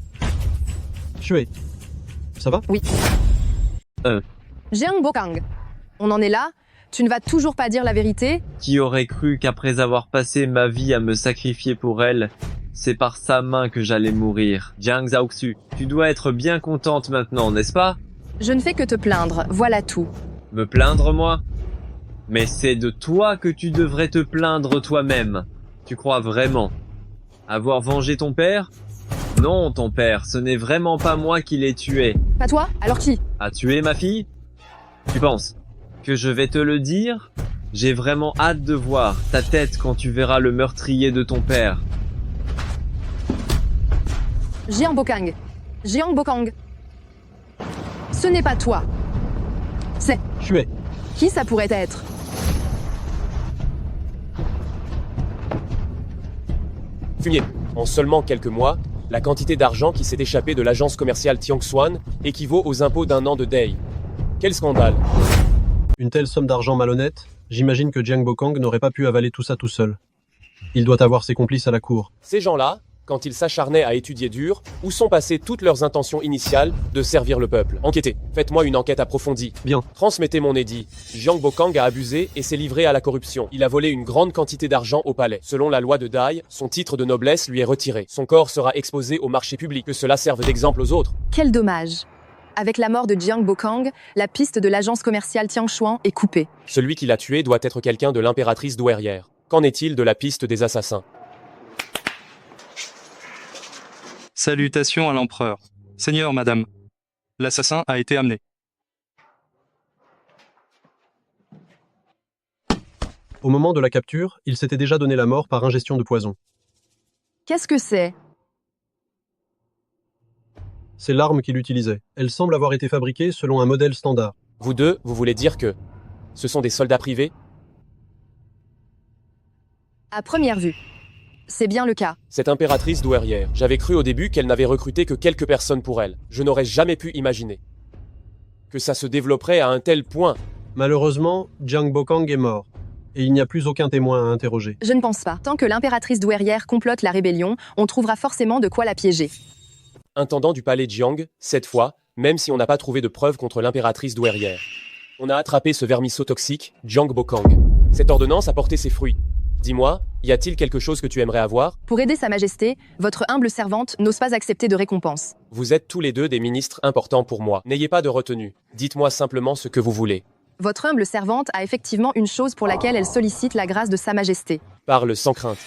Shué. Ça va? Oui. Jiang Bokang. On en est là? Tu ne vas toujours pas dire la vérité? Qui aurait cru qu'après avoir passé ma vie à me sacrifier pour elle, c'est par sa main que j'allais mourir. Jiang Zhaoxu, tu dois être bien contente maintenant, n'est-ce pas? Je ne fais que te plaindre, voilà tout. Me plaindre, moi? Mais c'est de toi que tu devrais te plaindre toi-même. Tu crois vraiment avoir vengé ton père? Non, ton père, ce n'est vraiment pas moi qui l'ai tué. Pas toi? Alors qui? A tué ma fille? Tu penses que je vais te le dire? J'ai vraiment hâte de voir ta tête quand tu verras le meurtrier de ton père. Jiang Bokang. Jiang Bokang. Ce n'est pas toi. C'est... Shué. Qui ça pourrait être? Fumier. En seulement quelques mois, la quantité d'argent qui s'est échappée de l'agence commerciale Tiangshuan équivaut aux impôts d'un an de Day. Quel scandale! Une telle somme d'argent malhonnête, j'imagine que Jiang Bokang n'aurait pas pu avaler tout ça tout seul. Il doit avoir ses complices à la cour. Ces gens-là, quand ils s'acharnaient à étudier dur, où sont passées toutes leurs intentions initiales de servir le peuple? Enquêtez, faites-moi une enquête approfondie. Bien. Transmettez mon édit. Jiang Bokang a abusé et s'est livré à la corruption. Il a volé une grande quantité d'argent au palais. Selon la loi de Dai, son titre de noblesse lui est retiré. Son corps sera exposé au marché public. Que cela serve d'exemple aux autres. Quel dommage. Avec la mort de Jiang Bokang, la piste de l'agence commerciale Tiangshuan est coupée. Celui qui l'a tué doit être quelqu'un de l'impératrice douairière. Qu'en est-il de la piste des assassins? Salutations à l'empereur. Seigneur, madame. L'assassin a été amené. Au moment de la capture, il s'était déjà donné la mort par ingestion de poison. Qu'est-ce que c'est? C'est l'arme qu'il utilisait. Elle semble avoir été fabriquée selon un modèle standard. Vous deux, vous voulez dire que ce sont des soldats privés? À première vue. C'est bien le cas. Cette impératrice douairière, j'avais cru au début qu'elle n'avait recruté que quelques personnes pour elle. Je n'aurais jamais pu imaginer que ça se développerait à un tel point. Malheureusement, Jiang Bokang est mort. Et il n'y a plus aucun témoin à interroger. Je ne pense pas. Tant que l'impératrice douairière complote la rébellion, on trouvera forcément de quoi la piéger. Intendant du palais Jiang, cette fois, même si on n'a pas trouvé de preuves contre l'impératrice douairière. On a attrapé ce vermisseau toxique, Jiang Bokang. Cette ordonnance a porté ses fruits. Dis-moi, y a-t-il quelque chose que tu aimerais avoir? Pour aider Sa Majesté, votre humble servante n'ose pas accepter de récompense. Vous êtes tous les deux des ministres importants pour moi. N'ayez pas de retenue. Dites-moi simplement ce que vous voulez. Votre humble servante a effectivement une chose pour laquelle elle sollicite la grâce de Sa Majesté. Parle sans crainte.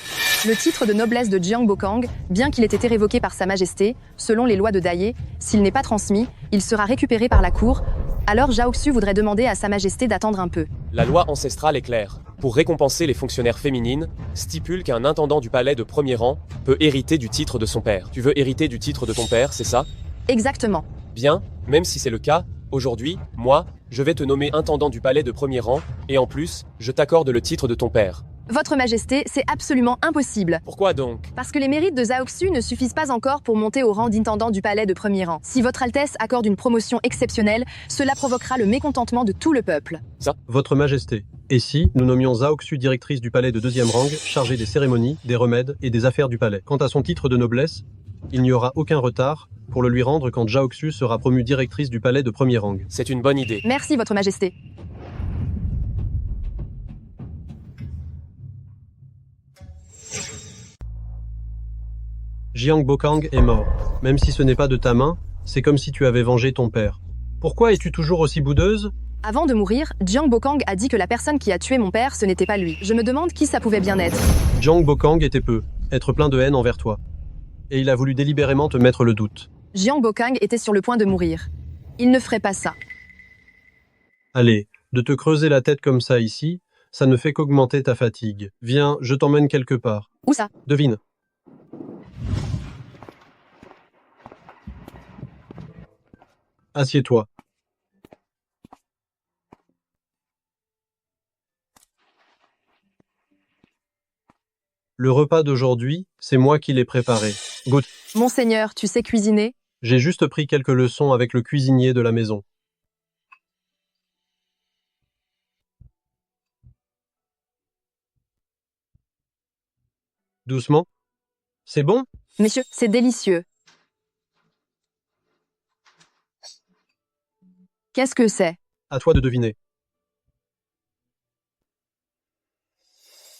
Le titre de noblesse de Jiang Bokang, bien qu'il ait été révoqué par Sa Majesté, selon les lois de Dai, s'il n'est pas transmis, il sera récupéré par la cour. Alors Zhaoxu voudrait demander à Sa Majesté d'attendre un peu. La loi ancestrale est claire. Pour récompenser les fonctionnaires féminines, stipule qu'un intendant du palais de premier rang peut hériter du titre de son père. Tu veux hériter du titre de ton père, c'est ça? Exactement. Bien, même si c'est le cas, aujourd'hui, moi, je vais te nommer intendant du palais de premier rang, et en plus, je t'accorde le titre de ton père. Votre Majesté, c'est absolument impossible. Pourquoi donc? Parce que les mérites de Zhaoxu ne suffisent pas encore pour monter au rang d'intendant du palais de premier rang. Si votre Altesse accorde une promotion exceptionnelle, cela provoquera le mécontentement de tout le peuple. Ça? Votre Majesté. Et si nous nommions Zhaoxu directrice du palais de deuxième rang, chargée des cérémonies, des remèdes et des affaires du palais? Quant à son titre de noblesse, il n'y aura aucun retard pour le lui rendre quand Zhaoxu sera promue directrice du palais de premier rang. C'est une bonne idée. Merci, Votre Majesté. Jiang Bokang est mort. Même si ce n'est pas de ta main, c'est comme si tu avais vengé ton père. Pourquoi es-tu toujours aussi boudeuse? Avant de mourir, Jiang Bokang a dit que la personne qui a tué mon père, ce n'était pas lui. Je me demande qui ça pouvait bien être. Jiang Bokang était être plein de haine envers toi. Et il a voulu délibérément te mettre le doute. Jiang Bokang était sur le point de mourir. Il ne ferait pas ça. Allez, de te creuser la tête comme ça ici, ça ne fait qu'augmenter ta fatigue. Viens, je t'emmène quelque part. Où ça? Devine. Assieds-toi. Le repas d'aujourd'hui, c'est moi qui l'ai préparé. Goûte. Monseigneur, tu sais cuisiner? J'ai juste pris quelques leçons avec le cuisinier de la maison. Doucement. C'est bon? Monsieur, c'est délicieux. Qu'est-ce que c'est? À toi de deviner.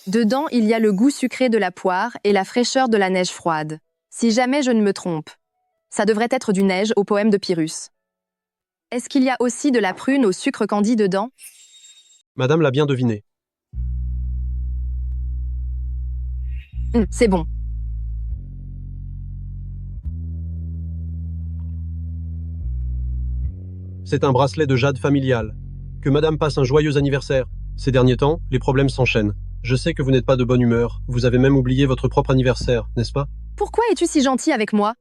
Dedans, il y a le goût sucré de la poire et la fraîcheur de la neige froide. Si jamais je ne me trompe. Ça devrait être du neige au poème de Pyrrhus. Est-ce qu'il y a aussi de la prune au sucre candi dedans? Madame l'a bien deviné. C'est bon. C'est un bracelet de jade familial. Que madame passe un joyeux anniversaire. Ces derniers temps, les problèmes s'enchaînent. Je sais que vous n'êtes pas de bonne humeur. Vous avez même oublié votre propre anniversaire, n'est-ce pas? Pourquoi es-tu si gentil avec moi?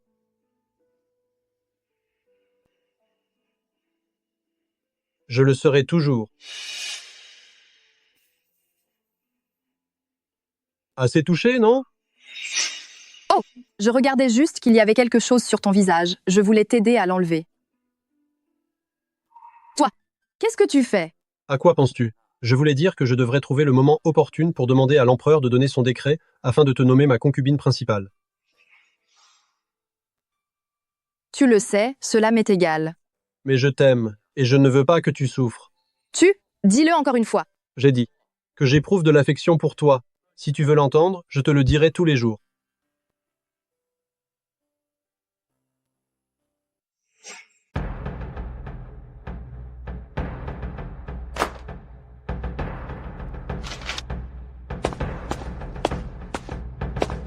Je le serai toujours. Assez touché, non? Oh, je regardais juste qu'il y avait quelque chose sur ton visage. Je voulais t'aider à l'enlever. Toi, qu'est-ce que tu fais? À quoi penses-tu? Je voulais dire que je devrais trouver le moment opportun pour demander à l'empereur de donner son décret afin de te nommer ma concubine principale. Tu le sais, cela m'est égal. Mais je t'aime, et je ne veux pas que tu souffres. Dis-le encore une fois. J'ai dit que j'éprouve de l'affection pour toi. Si tu veux l'entendre, je te le dirai tous les jours.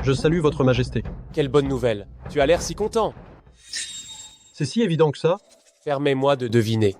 Je salue votre majesté. Quelle bonne nouvelle. Tu as l'air si content. C'est si évident que ça? Permets-moi de deviner.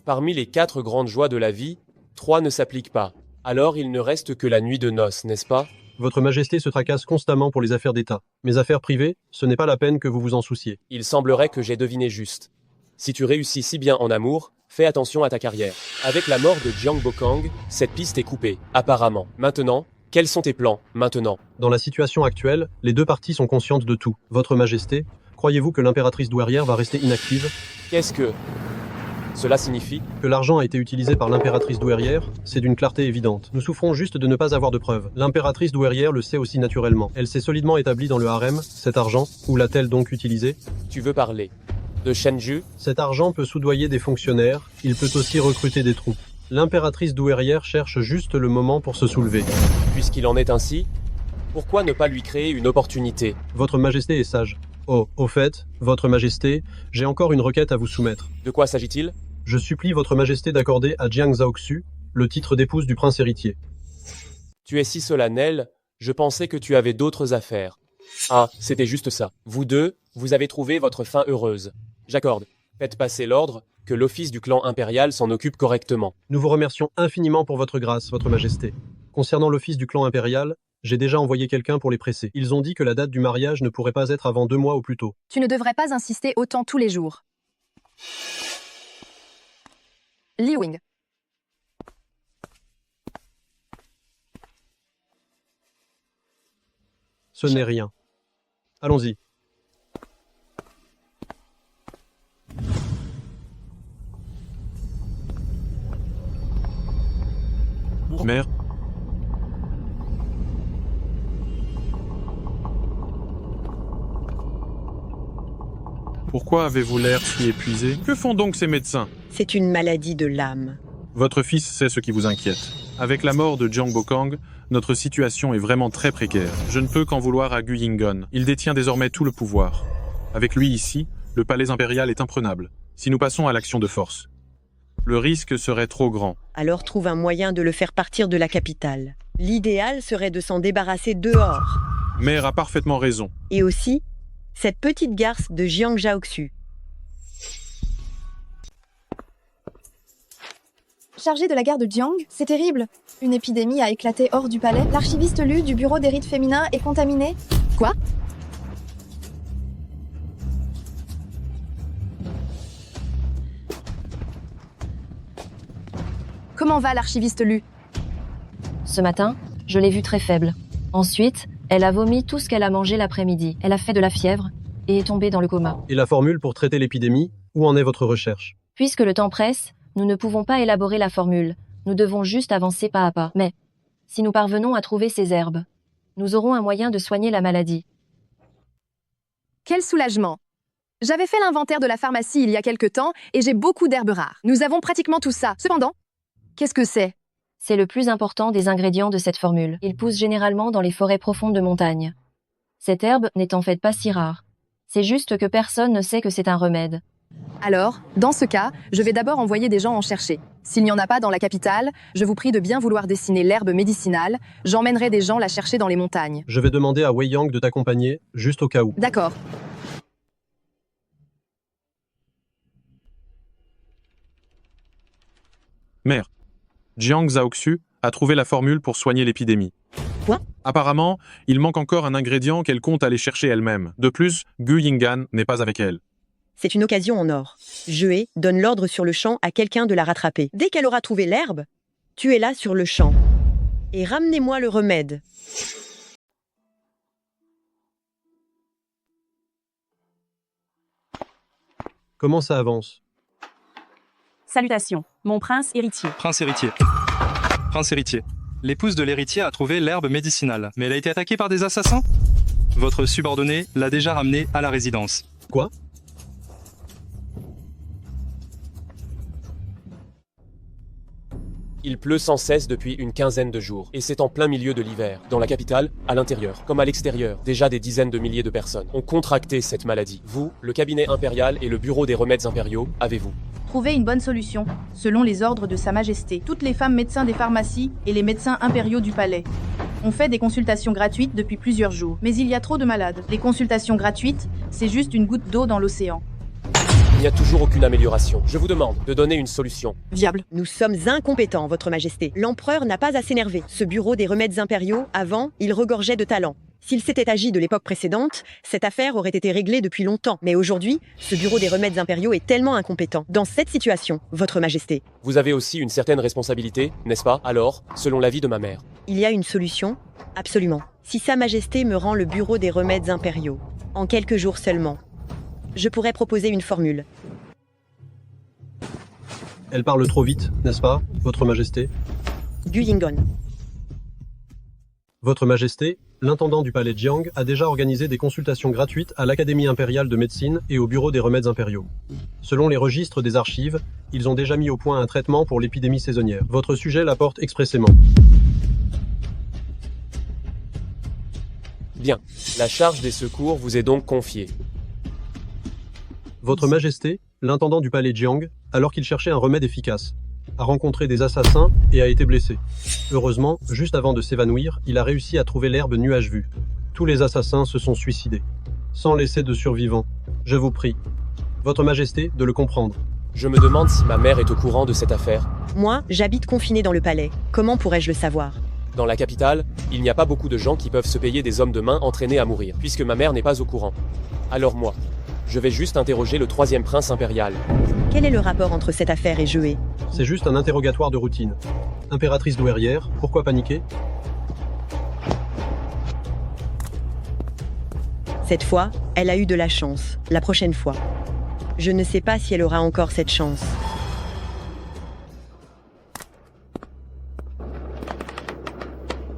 Parmi les 4 grandes joies de la vie, 3 ne s'appliquent pas. Alors il ne reste que la nuit de noces, n'est-ce pas? Votre majesté se tracasse constamment pour les affaires d'État. Mes affaires privées, ce n'est pas la peine que vous vous en souciez. Il semblerait que j'ai deviné juste. Si tu réussis si bien en amour, fais attention à ta carrière. Avec la mort de Jiang Bokang, cette piste est coupée, apparemment. Maintenant, quels sont tes plans, maintenant? Dans la situation actuelle, les deux parties sont conscientes de tout. Votre majesté, croyez-vous que l'impératrice douairière va rester inactive? Qu'est-ce que cela signifie? Que l'argent a été utilisé par l'impératrice douairière, c'est d'une clarté évidente. Nous souffrons juste de ne pas avoir de preuves. L'impératrice douairière le sait aussi naturellement. Elle s'est solidement établie dans le harem. Cet argent, où l'a-t-elle donc utilisé? Tu veux parler de Shenju? Cet argent peut soudoyer des fonctionnaires, il peut aussi recruter des troupes. L'impératrice douairière cherche juste le moment pour se soulever. Puisqu'il en est ainsi, pourquoi ne pas lui créer une opportunité? Votre majesté est sage. Oh, au fait, votre majesté, j'ai encore une requête à vous soumettre. De quoi s'agit-il? Je supplie votre majesté d'accorder à Jiang Zhaoxu le titre d'épouse du prince héritier. Tu es si solennel, je pensais que tu avais d'autres affaires. Ah, c'était juste ça. Vous deux, vous avez trouvé votre fin heureuse. J'accorde. Faites passer l'ordre, que l'office du clan impérial s'en occupe correctement. Nous vous remercions infiniment pour votre grâce, votre majesté. Concernant l'office du clan impérial, j'ai déjà envoyé quelqu'un pour les presser. Ils ont dit que la date du mariage ne pourrait pas être avant 2 mois au plus tôt. Tu ne devrais pas insister autant tous les jours. Li Wing. Ce n'est rien. Allons-y. Mère. Pourquoi avez-vous l'air si épuisé? Que font donc ces médecins? C'est une maladie de l'âme. Votre fils sait ce qui vous inquiète. Avec la mort de Jiang Bokang, notre situation est vraiment très précaire. Je ne peux qu'en vouloir à Gu Yingon. Il détient désormais tout le pouvoir. Avec lui ici, le palais impérial est imprenable. Si nous passons à l'action de force, le risque serait trop grand. Alors trouve un moyen de le faire partir de la capitale. L'idéal serait de s'en débarrasser dehors. Mère a parfaitement raison. Et aussi, cette petite garce de Jiang Zhaoxu. Chargé de la gare de Jiang, c'est terrible. Une épidémie a éclaté hors du palais. L'archiviste Lu du bureau des rites féminins est contaminé. Quoi? Comment va l'archiviste Lu? Ce matin, je l'ai vue très faible. Ensuite, elle a vomi tout ce qu'elle a mangé l'après-midi. Elle a fait de la fièvre et est tombée dans le coma. Et la formule pour traiter l'épidémie, où en est votre recherche? Puisque le temps presse, nous ne pouvons pas élaborer la formule. Nous devons juste avancer pas à pas. Mais Si nous parvenons à trouver ces herbes, nous aurons un moyen de soigner la maladie. Quel soulagement! J'avais fait l'inventaire de la pharmacie il y a quelque temps et j'ai beaucoup d'herbes rares. Nous avons pratiquement tout ça. Cependant, qu'est-ce que c'est? C'est le plus important des ingrédients de cette formule. Il pousse généralement dans les forêts profondes de montagne. Cette herbe n'est en fait pas si rare. C'est juste que personne ne sait que c'est un remède. Alors, dans ce cas, je vais d'abord envoyer des gens en chercher. S'il n'y en a pas dans la capitale, je vous prie de bien vouloir dessiner l'herbe médicinale. J'emmènerai des gens la chercher dans les montagnes. Je vais demander à Wei Yang de t'accompagner, juste au cas où. D'accord. Mère, Jiang Zhaoxu a trouvé la formule pour soigner l'épidémie. Quoi? Apparemment, il manque encore un ingrédient qu'elle compte aller chercher elle-même. De plus, Gu Yinggan n'est pas avec elle. C'est une occasion en or. Jue donne l'ordre sur le champ à quelqu'un de la rattraper. Dès qu'elle aura trouvé l'herbe, tuez-la sur le champ. Et ramenez-moi le remède. Comment ça avance? Salutations, mon prince héritier. Prince héritier. Prince héritier. L'épouse de l'héritier a trouvé l'herbe médicinale, mais elle a été attaquée par des assassins? Votre subordonné l'a déjà ramenée à la résidence. Quoi? Il pleut sans cesse depuis une quinzaine de jours, et c'est en plein milieu de l'hiver. Dans la capitale, à l'intérieur, comme à l'extérieur, déjà des dizaines de milliers de personnes ont contracté cette maladie. Vous, le cabinet impérial et le bureau des remèdes impériaux, avez-vous Trouver une bonne solution, selon les ordres de Sa Majesté. Toutes les femmes médecins des pharmacies et les médecins impériaux du palais ont fait des consultations gratuites depuis plusieurs jours. Mais il y a trop de malades. Les consultations gratuites, c'est juste une goutte d'eau dans l'océan. Il n'y a toujours aucune amélioration. Je vous demande de donner une solution. Viable. Nous sommes incompétents, Votre Majesté. L'empereur n'a pas à s'énerver. Ce bureau des remèdes impériaux, avant, il regorgeait de talent. S'il s'était agi de l'époque précédente, cette affaire aurait été réglée depuis longtemps. Mais aujourd'hui, ce bureau des remèdes impériaux est tellement incompétent. Dans cette situation, Votre Majesté. Vous avez aussi une certaine responsabilité, n'est-ce pas? Alors, selon l'avis de ma mère. Il y a une solution? Absolument. Si Sa Majesté me rend le bureau des remèdes impériaux, en quelques jours seulement, je pourrais proposer une formule. Elle parle trop vite, n'est-ce pas, Votre Majesté? Gu Yinggan. Votre Majesté, l'intendant du palais Jiang a déjà organisé des consultations gratuites à l'Académie impériale de médecine et au bureau des remèdes impériaux. Selon les registres des archives, ils ont déjà mis au point un traitement pour l'épidémie saisonnière. Votre sujet l'apporte expressément. Bien. La charge des secours vous est donc confiée. Votre Majesté, l'intendant du palais Jiang, alors qu'il cherchait un remède efficace, a rencontré des assassins et a été blessé. Heureusement, juste avant de s'évanouir, il a réussi à trouver l'herbe nuage vue. Tous les assassins se sont suicidés, sans laisser de survivants. Je vous prie, Votre Majesté, de le comprendre. Je me demande si ma mère est au courant de cette affaire. Moi, j'habite confiné dans le palais. Comment pourrais-je le savoir? Dans la capitale, il n'y a pas beaucoup de gens qui peuvent se payer des hommes de main entraînés à mourir, puisque ma mère n'est pas au courant. Alors moi, je vais juste interroger le 3e prince impérial. Quel est le rapport entre cette affaire et Jue? C'est juste un interrogatoire de routine. Impératrice douairière, pourquoi paniquer? Cette fois, elle a eu de la chance. La prochaine fois, je ne sais pas si elle aura encore cette chance.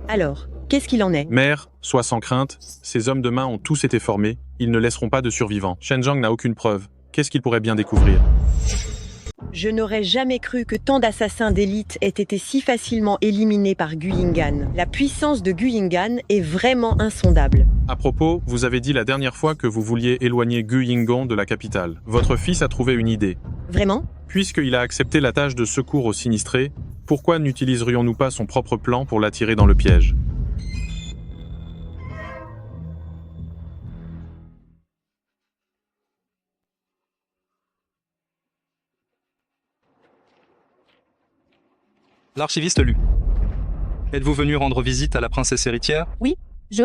Alors, qu'est-ce qu'il en est? Mère, sois sans crainte, ces hommes de main ont tous été formés, ils ne laisseront pas de survivants. Shen Zhang n'a aucune preuve. Qu'est-ce qu'il pourrait bien découvrir? Je n'aurais jamais cru que tant d'assassins d'élite aient été si facilement éliminés par Gu Yinggan. La puissance de Gu Yinggan est vraiment insondable. À propos, vous avez dit la dernière fois que vous vouliez éloigner Gu Yinggan de la capitale. Votre fils a trouvé une idée. Vraiment? Puisqu'il a accepté la tâche de secours aux sinistrés, pourquoi n'utiliserions-nous pas son propre plan pour l'attirer dans le piège? L'archiviste lut. Êtes-vous venu rendre visite à la princesse héritière? Oui, je.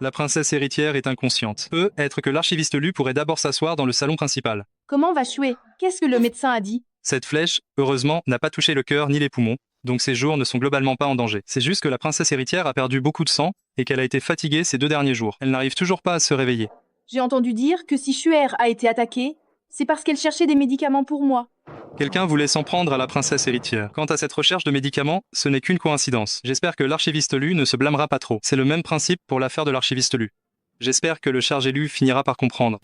La princesse héritière est inconsciente. Peut être que l'archiviste Lu pourrait d'abord s'asseoir dans le salon principal. Comment va Shué? Qu'est-ce que le médecin a dit? Cette flèche, heureusement, n'a pas touché le cœur ni les poumons, donc ses jours ne sont globalement pas en danger. C'est juste que la princesse héritière a perdu beaucoup de sang et qu'elle a été fatiguée ces 2 derniers jours. Elle n'arrive toujours pas à se réveiller. J'ai entendu dire que si Shuer a été attaquée, c'est parce qu'elle cherchait des médicaments pour moi. Quelqu'un voulait s'en prendre à la princesse héritière. Quant à cette recherche de médicaments, ce n'est qu'une coïncidence. J'espère que l'archiviste Lu ne se blâmera pas trop. C'est le même principe pour l'affaire de l'archiviste Lu. J'espère que le chargé Lu finira par comprendre.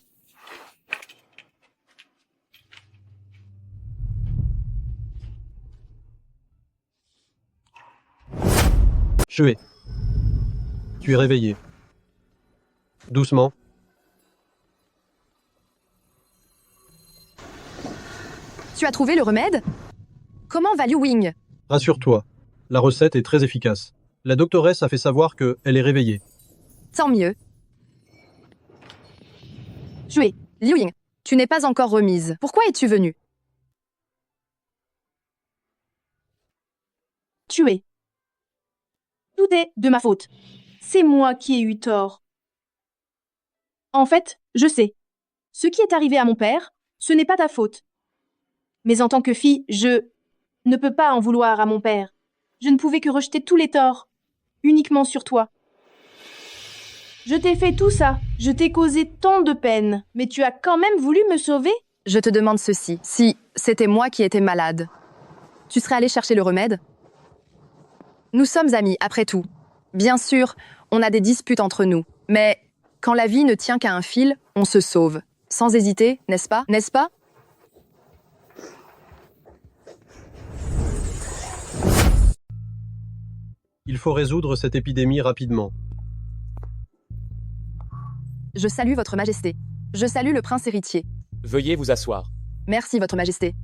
Shué. Tu es réveillé. Doucement. Tu as trouvé le remède? Comment va Liu Wing? Rassure-toi, la recette est très efficace. La doctoresse a fait savoir qu'elle est réveillée. Tant mieux. Shué. Liu Ying, tu n'es pas encore remise. Pourquoi es-tu venue? Tué. Tout est de ma faute. C'est moi qui ai eu tort. En fait, je sais. Ce qui est arrivé à mon père, ce n'est pas ta faute. Mais en tant que fille, je ne peux pas en vouloir à mon père. Je ne pouvais que rejeter tous les torts, uniquement sur toi. Je t'ai fait tout ça, je t'ai causé tant de peine, mais tu as quand même voulu me sauver? Je te demande ceci. Si c'était moi qui étais malade, tu serais allé chercher le remède? Nous sommes amis, après tout. Bien sûr, on a des disputes entre nous, mais quand la vie ne tient qu'à un fil, on se sauve. Sans hésiter, n'est-ce pas? N'est-ce pas? Il faut résoudre cette épidémie rapidement. Je salue votre majesté. Je salue le prince héritier. Veuillez vous asseoir. Merci, votre majesté.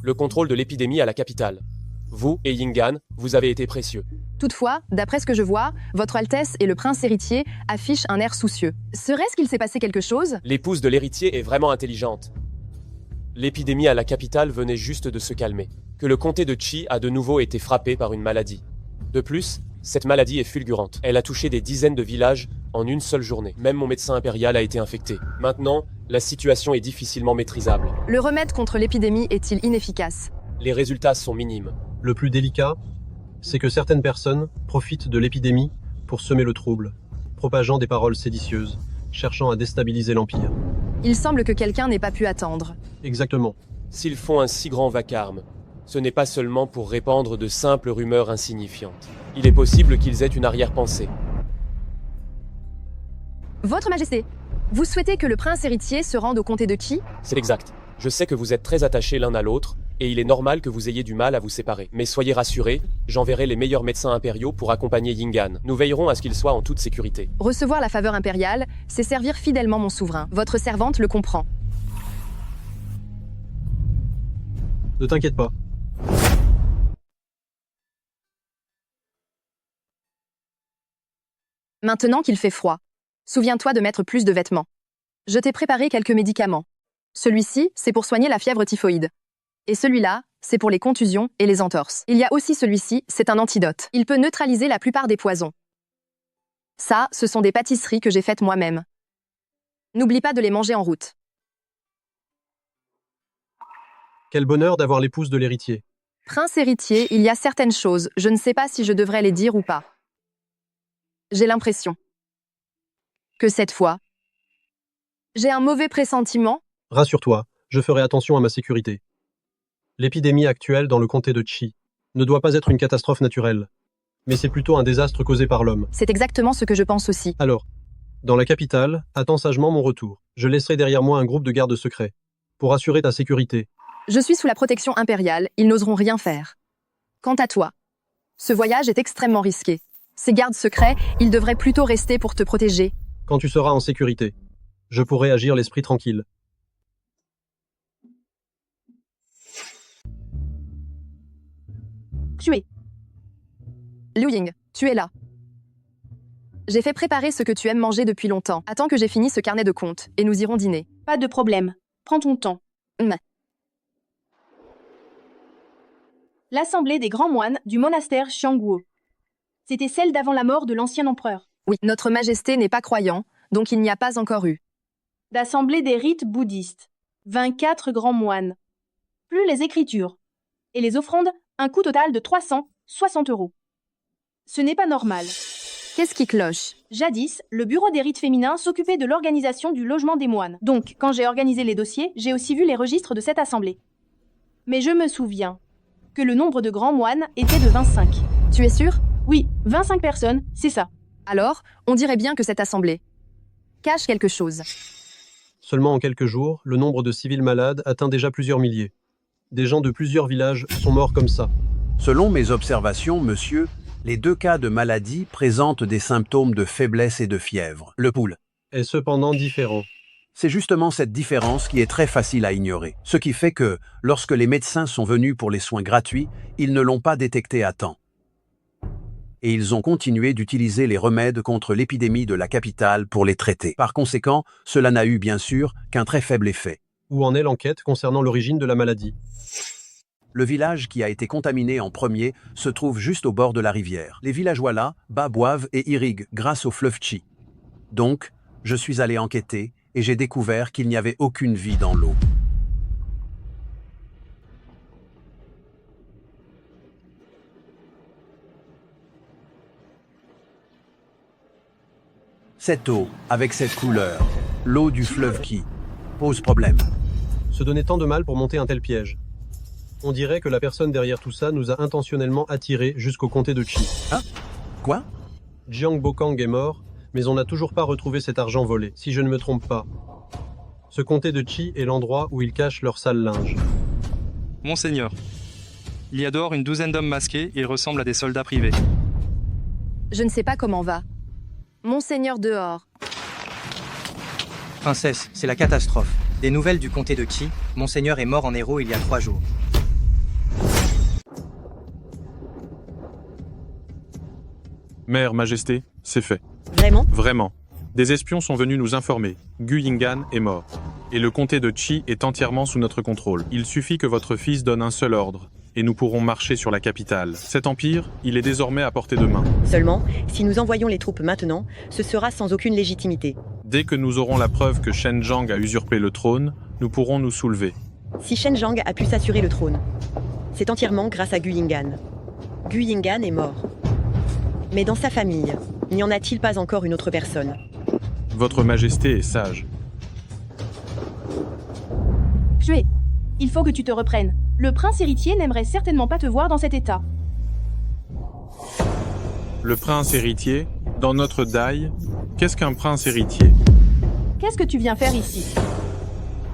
Le contrôle de l'épidémie à la capitale. Vous et Yingan, vous avez été précieux. Toutefois, d'après ce que je vois, votre Altesse et le prince héritier affichent un air soucieux. Serait-ce qu'il s'est passé quelque chose? L'épouse de l'héritier est vraiment intelligente. L'épidémie à la capitale venait juste de se calmer. Que le comté de Qi a de nouveau été frappé par une maladie. De plus, cette maladie est fulgurante. Elle a touché des dizaines de villages en une seule journée. Même mon médecin impérial a été infecté. Maintenant, la situation est difficilement maîtrisable. Le remède contre l'épidémie est-il inefficace? Les résultats sont minimes. Le plus délicat, c'est que certaines personnes profitent de l'épidémie pour semer le trouble, propageant des paroles séditieuses, cherchant à déstabiliser l'Empire. Il semble que quelqu'un n'ait pas pu attendre. Exactement. S'ils font un si grand vacarme, ce n'est pas seulement pour répandre de simples rumeurs insignifiantes. Il est possible qu'ils aient une arrière-pensée. Votre Majesté, vous souhaitez que le prince héritier se rende au comté de Qi? C'est exact. Je sais que vous êtes très attachés l'un à l'autre, et il est normal que vous ayez du mal à vous séparer. Mais soyez rassurés, j'enverrai les meilleurs médecins impériaux pour accompagner Yingan. Nous veillerons à ce qu'il soit en toute sécurité. Recevoir la faveur impériale, c'est servir fidèlement mon souverain. Votre servante le comprend. Ne t'inquiète pas. Maintenant qu'il fait froid, souviens-toi de mettre plus de vêtements. Je t'ai préparé quelques médicaments. Celui-ci, c'est pour soigner la fièvre typhoïde. Et celui-là, c'est pour les contusions et les entorses. Il y a aussi celui-ci, c'est un antidote. Il peut neutraliser la plupart des poisons. Ça, ce sont des pâtisseries que j'ai faites moi-même. N'oublie pas de les manger en route. Quel bonheur d'avoir l'épouse de l'héritier. Prince héritier, il y a certaines choses, je ne sais pas si je devrais les dire ou pas. J'ai l'impression que cette fois, j'ai un mauvais pressentiment. Rassure-toi, je ferai attention à ma sécurité. L'épidémie actuelle dans le comté de Qi ne doit pas être une catastrophe naturelle, mais c'est plutôt un désastre causé par l'homme. C'est exactement ce que je pense aussi. Alors, dans la capitale, attends sagement mon retour. Je laisserai derrière moi un groupe de gardes secrets pour assurer ta sécurité. Je suis sous la protection impériale, ils n'oseront rien faire. Quant à toi, ce voyage est extrêmement risqué. Ces gardes secrets, ils devraient plutôt rester pour te protéger. Quand tu seras en sécurité, je pourrai agir l'esprit tranquille. Tu es. Liu Ying, tu es là. J'ai fait préparer ce que tu aimes manger depuis longtemps. Attends que j'ai fini ce carnet de comptes, et nous irons dîner. Pas de problème. Prends ton temps. L'assemblée des grands moines du monastère Xiangguo. C'était celle d'avant la mort de l'ancien empereur. Oui, notre majesté n'est pas croyant, donc il n'y a pas encore eu. D'assemblée des rites bouddhistes. 24 grands moines. Plus les écritures. Et les offrandes, un coût total de 360 €. Ce n'est pas normal. Qu'est-ce qui cloche? Jadis, le bureau des rites féminins s'occupait de l'organisation du logement des moines. Donc, quand j'ai organisé les dossiers, j'ai aussi vu les registres de cette assemblée. Mais je me souviens que le nombre de grands moines était de 25. Tu es sûr? Oui, 25 personnes, c'est ça. Alors, on dirait bien que cette assemblée cache quelque chose. Seulement en quelques jours, le nombre de civils malades atteint déjà plusieurs milliers. Des gens de plusieurs villages sont morts comme ça. Selon mes observations, monsieur, les 2 cas de maladie présentent des symptômes de faiblesse et de fièvre. Le pouls est cependant différent. C'est justement cette différence qui est très facile à ignorer. Ce qui fait que, lorsque les médecins sont venus pour les soins gratuits, ils ne l'ont pas détecté à temps. Et ils ont continué d'utiliser les remèdes contre l'épidémie de la capitale pour les traiter. Par conséquent, cela n'a eu bien sûr qu'un très faible effet. Où en est l'enquête concernant l'origine de la maladie? Le village qui a été contaminé en premier se trouve juste au bord de la rivière. Les villageois là-bas boivent et irriguent grâce au fleuve Chi. Donc, je suis allé enquêter et j'ai découvert qu'il n'y avait aucune vie dans l'eau. Cette eau, avec cette couleur, l'eau du fleuve Chi, pose problème. Se donner tant de mal pour monter un tel piège. On dirait que la personne derrière tout ça nous a intentionnellement attirés jusqu'au comté de Chi. Hein? Quoi? Jiang Bokang est mort, mais on n'a toujours pas retrouvé cet argent volé, si je ne me trompe pas. Ce comté de Chi est l'endroit où ils cachent leur sale linge. Monseigneur, il y a dehors une douzaine d'hommes masqués et ils ressemblent à des soldats privés. Je ne sais pas comment va. Monseigneur dehors. Princesse, c'est la catastrophe. Des nouvelles du comté de Chi, Monseigneur est mort en héros il y a 3 jours. Mère, Majesté, c'est fait. Vraiment? Vraiment. Des espions sont venus nous informer. Gu Yingan est mort. Et le comté de Chi est entièrement sous notre contrôle. Il suffit que votre fils donne un seul ordre, et nous pourrons marcher sur la capitale. Cet empire, il est désormais à portée de main. Seulement, si nous envoyons les troupes maintenant, ce sera sans aucune légitimité. Dès que nous aurons la preuve que Shen Zhang a usurpé le trône, nous pourrons nous soulever. Si Shen Zhang a pu s'assurer le trône, c'est entièrement grâce à Gu Yingan. Gu Yingan est mort. Mais dans sa famille, n'y en a-t-il pas encore une autre personne? Votre Majesté est sage. Xue, il faut que tu te reprennes. Le prince héritier n'aimerait certainement pas te voir dans cet état. Le prince héritier, dans notre Dai, qu'est-ce qu'un prince héritier? Qu'est-ce que tu viens faire ici?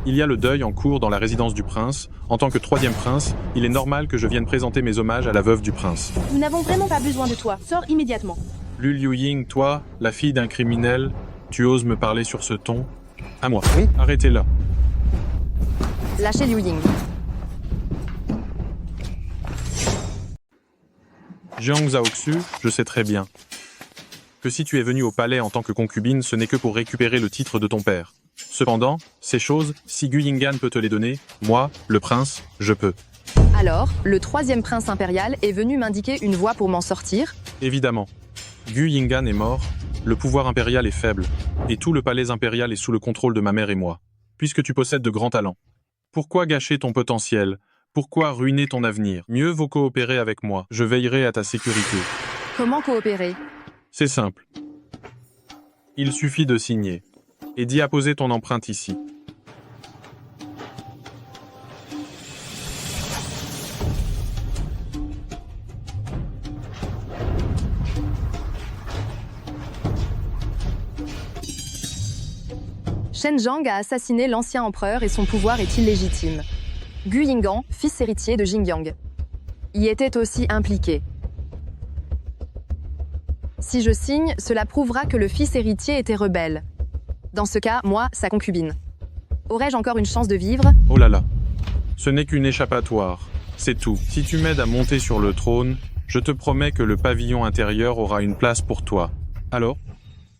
Il y a le deuil en cours dans la résidence du prince. En tant que 3e prince, il est normal que je vienne présenter mes hommages à la veuve du prince. Nous n'avons vraiment pas besoin de toi. Sors immédiatement. Lu Liuying, toi, la fille d'un criminel, tu oses me parler sur ce ton? À moi. Oui. Arrêtez-la. Lâchez Liu Ying. Jiang Zhaoxu, je sais très bien que si tu es venu au palais en tant que concubine, ce n'est que pour récupérer le titre de ton père. Cependant, ces choses, si Gu Yingan peut te les donner, moi, le prince, je peux. Alors, le 3e prince impérial est venu m'indiquer une voie pour m'en sortir? Évidemment. Gu Yingan est mort, le pouvoir impérial est faible, et tout le palais impérial est sous le contrôle de ma mère et moi, puisque tu possèdes de grands talents. Pourquoi gâcher ton potentiel? Pourquoi ruiner ton avenir? Mieux vaut coopérer avec moi, je veillerai à ta sécurité. Comment coopérer? C'est simple. Il suffit de signer, et d'y apposer ton empreinte ici. Shen Zhang a assassiné l'ancien empereur et son pouvoir est illégitime. Gu Yingan, fils héritier de Xinjiang, y était aussi impliqué. Si je signe, cela prouvera que le fils héritier était rebelle. Dans ce cas, moi, sa concubine. Aurais-je encore une chance de vivre? Oh là là. Ce n'est qu'une échappatoire. C'est tout. Si tu m'aides à monter sur le trône, je te promets que le pavillon intérieur aura une place pour toi. Alors?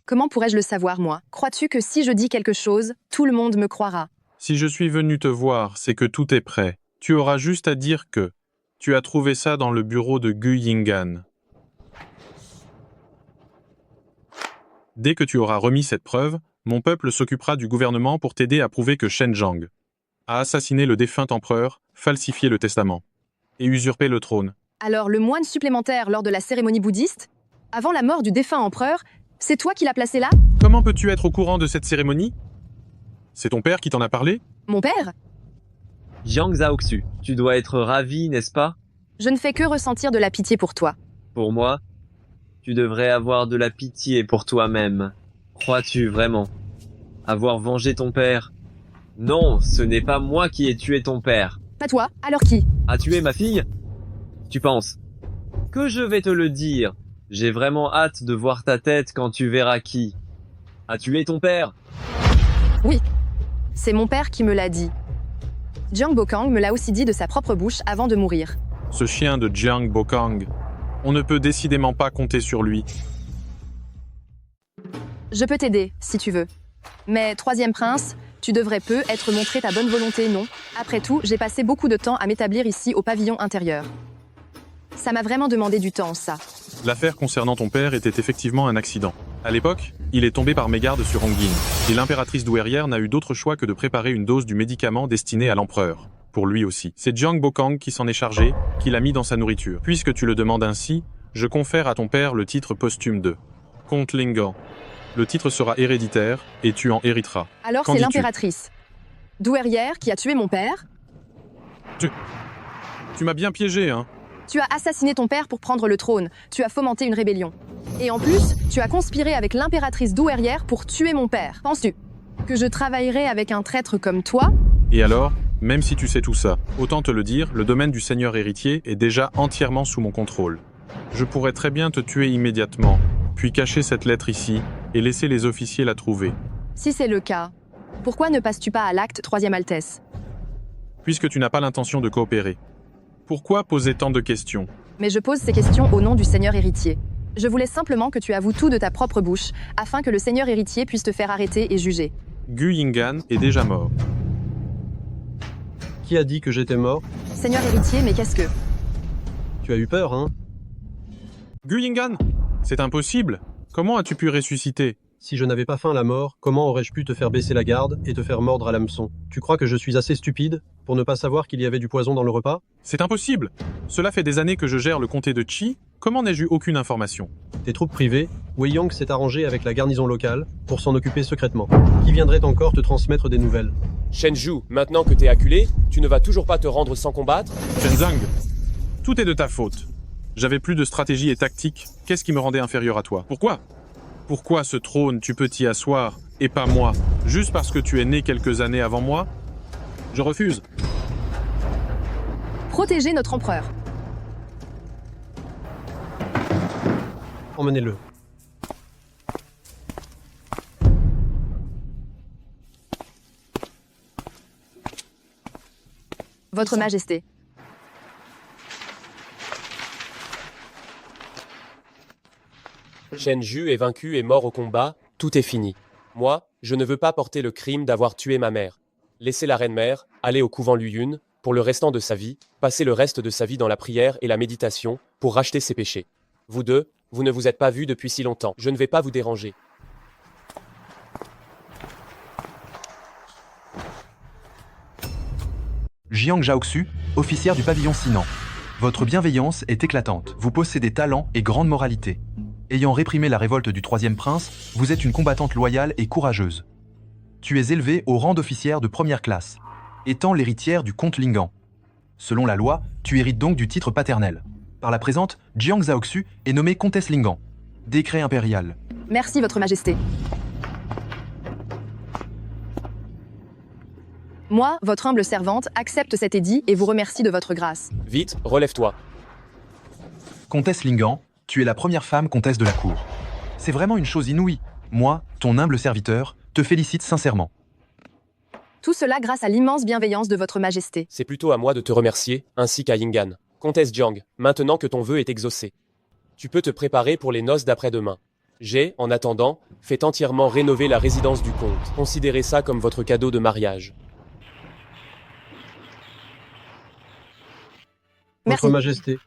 Comment pourrais-je le savoir, moi? Crois-tu que si je dis quelque chose, tout le monde me croira? Si je suis venu te voir, c'est que tout est prêt. Tu auras juste à dire que tu as trouvé ça dans le bureau de Gu Yingan. Dès que tu auras remis cette preuve, mon peuple s'occupera du gouvernement pour t'aider à prouver que Shen Zhang a assassiné le défunt empereur, falsifié le testament et usurpé le trône. Alors le moine supplémentaire lors de la cérémonie bouddhiste? Avant la mort du défunt empereur, c'est toi qui l'as placé là? Comment peux-tu être au courant de cette cérémonie? C'est ton père qui t'en a parlé? Mon père? Jiang Zhaoxu, tu dois être ravi, n'est-ce pas? Je ne fais que ressentir de la pitié pour toi. Pour moi, tu devrais avoir de la pitié pour toi-même. Crois-tu vraiment avoir vengé ton père? Non, ce n'est pas moi qui ai tué ton père. Pas toi, alors qui? A tué ma fille? Tu penses que je vais te le dire? J'ai vraiment hâte de voir ta tête quand tu verras qui a tué ton père. Oui, c'est mon père qui me l'a dit. Jiang Bokang me l'a aussi dit de sa propre bouche avant de mourir. Ce chien de Jiang Bokang. On ne peut décidément pas compter sur lui. Je peux t'aider, si tu veux. Mais, troisième prince, tu devrais peu être montré ta bonne volonté, non? Après tout, j'ai passé beaucoup de temps à m'établir ici au pavillon intérieur. Ça m'a vraiment demandé du temps, ça. L'affaire concernant ton père était effectivement un accident. À l'époque, il est tombé par mégarde sur Hongyin, et l'impératrice douairière n'a eu d'autre choix que de préparer une dose du médicament destiné à l'empereur. Pour lui aussi. C'est Jiang Bokang qui s'en est chargé, qui l'a mis dans sa nourriture. Puisque tu le demandes ainsi, je confère à ton père le titre posthume de Comte Lingan. Le titre sera héréditaire, et tu en hériteras. Alors c'est l'impératrice douairière qui a tué mon père? Tu m'as bien piégé, hein? Tu as assassiné ton père pour prendre le trône, tu as fomenté une rébellion. Et en plus, tu as conspiré avec l'impératrice douairière pour tuer mon père. Penses-tu que je travaillerai avec un traître comme toi? Et alors, même si tu sais tout ça, autant te le dire, le domaine du seigneur héritier est déjà entièrement sous mon contrôle. Je pourrais très bien te tuer immédiatement, puis cacher cette lettre ici et laisser les officiers la trouver. Si c'est le cas, pourquoi ne passes-tu pas à l'acte, Troisième Altesse? Puisque tu n'as pas l'intention de coopérer. Pourquoi poser tant de questions? Mais je pose ces questions au nom du seigneur héritier. Je voulais simplement que tu avoues tout de ta propre bouche, afin que le seigneur héritier puisse te faire arrêter et juger. Gu Yingan est déjà mort. Qui a dit que j'étais mort? Seigneur héritier, mais qu'est-ce que... Tu as eu peur, hein? Gu Yingan, c'est impossible. Comment as-tu pu ressusciter? Si je n'avais pas faim la mort, comment aurais-je pu te faire baisser la garde et te faire mordre à l'hameçon? Tu crois que je suis assez stupide pour ne pas savoir qu'il y avait du poison dans le repas? C'est impossible. Cela fait des années que je gère le comté de Qi. Comment n'ai-je eu aucune information? Tes troupes privées, Wei Yang s'est arrangé avec la garnison locale pour s'en occuper secrètement. Qui viendrait encore te transmettre des nouvelles? Shenju, maintenant que t'es acculé, tu ne vas toujours pas te rendre sans combattre? Shenzang, tout est de ta faute. J'avais plus de stratégie et tactique. Qu'est-ce qui me rendait inférieur à toi? Pourquoi ce trône, tu peux t'y asseoir, et pas moi? Juste parce que tu es né quelques années avant moi? Je refuse. Protéger notre empereur. Emmenez-le. Votre Majesté. Shenju est vaincu et mort au combat, tout est fini. Moi, je ne veux pas porter le crime d'avoir tué ma mère. Laissez la reine-mère aller au couvent Luyun, pour le restant de sa vie, passer le reste de sa vie dans la prière et la méditation, pour racheter ses péchés. Vous deux, vous ne vous êtes pas vus depuis si longtemps. Je ne vais pas vous déranger. Jiang Zhaoxu, officière du pavillon Sinan. Votre bienveillance est éclatante. Vous possédez talent et grande moralité. Ayant réprimé la révolte du troisième prince, vous êtes une combattante loyale et courageuse. Tu es élevée au rang d'officière de première classe, étant l'héritière du comte Lingan. Selon la loi, tu hérites donc du titre paternel. Par la présente, Jiang Zhaoxu est nommée comtesse Lingan. Décret impérial. Merci, Votre Majesté. Moi, votre humble servante, accepte cet édit et vous remercie de votre grâce. Vite, relève-toi. Comtesse Lingan, tu es la première femme comtesse de la cour. C'est vraiment une chose inouïe. Moi, ton humble serviteur, te félicite sincèrement. Tout cela grâce à l'immense bienveillance de Votre Majesté. C'est plutôt à moi de te remercier, ainsi qu'à Yingan. Comtesse Jiang, maintenant que ton vœu est exaucé, tu peux te préparer pour les noces d'après-demain. J'ai, en attendant, fait entièrement rénover la résidence du comte. Considérez ça comme votre cadeau de mariage. Votre Majesté,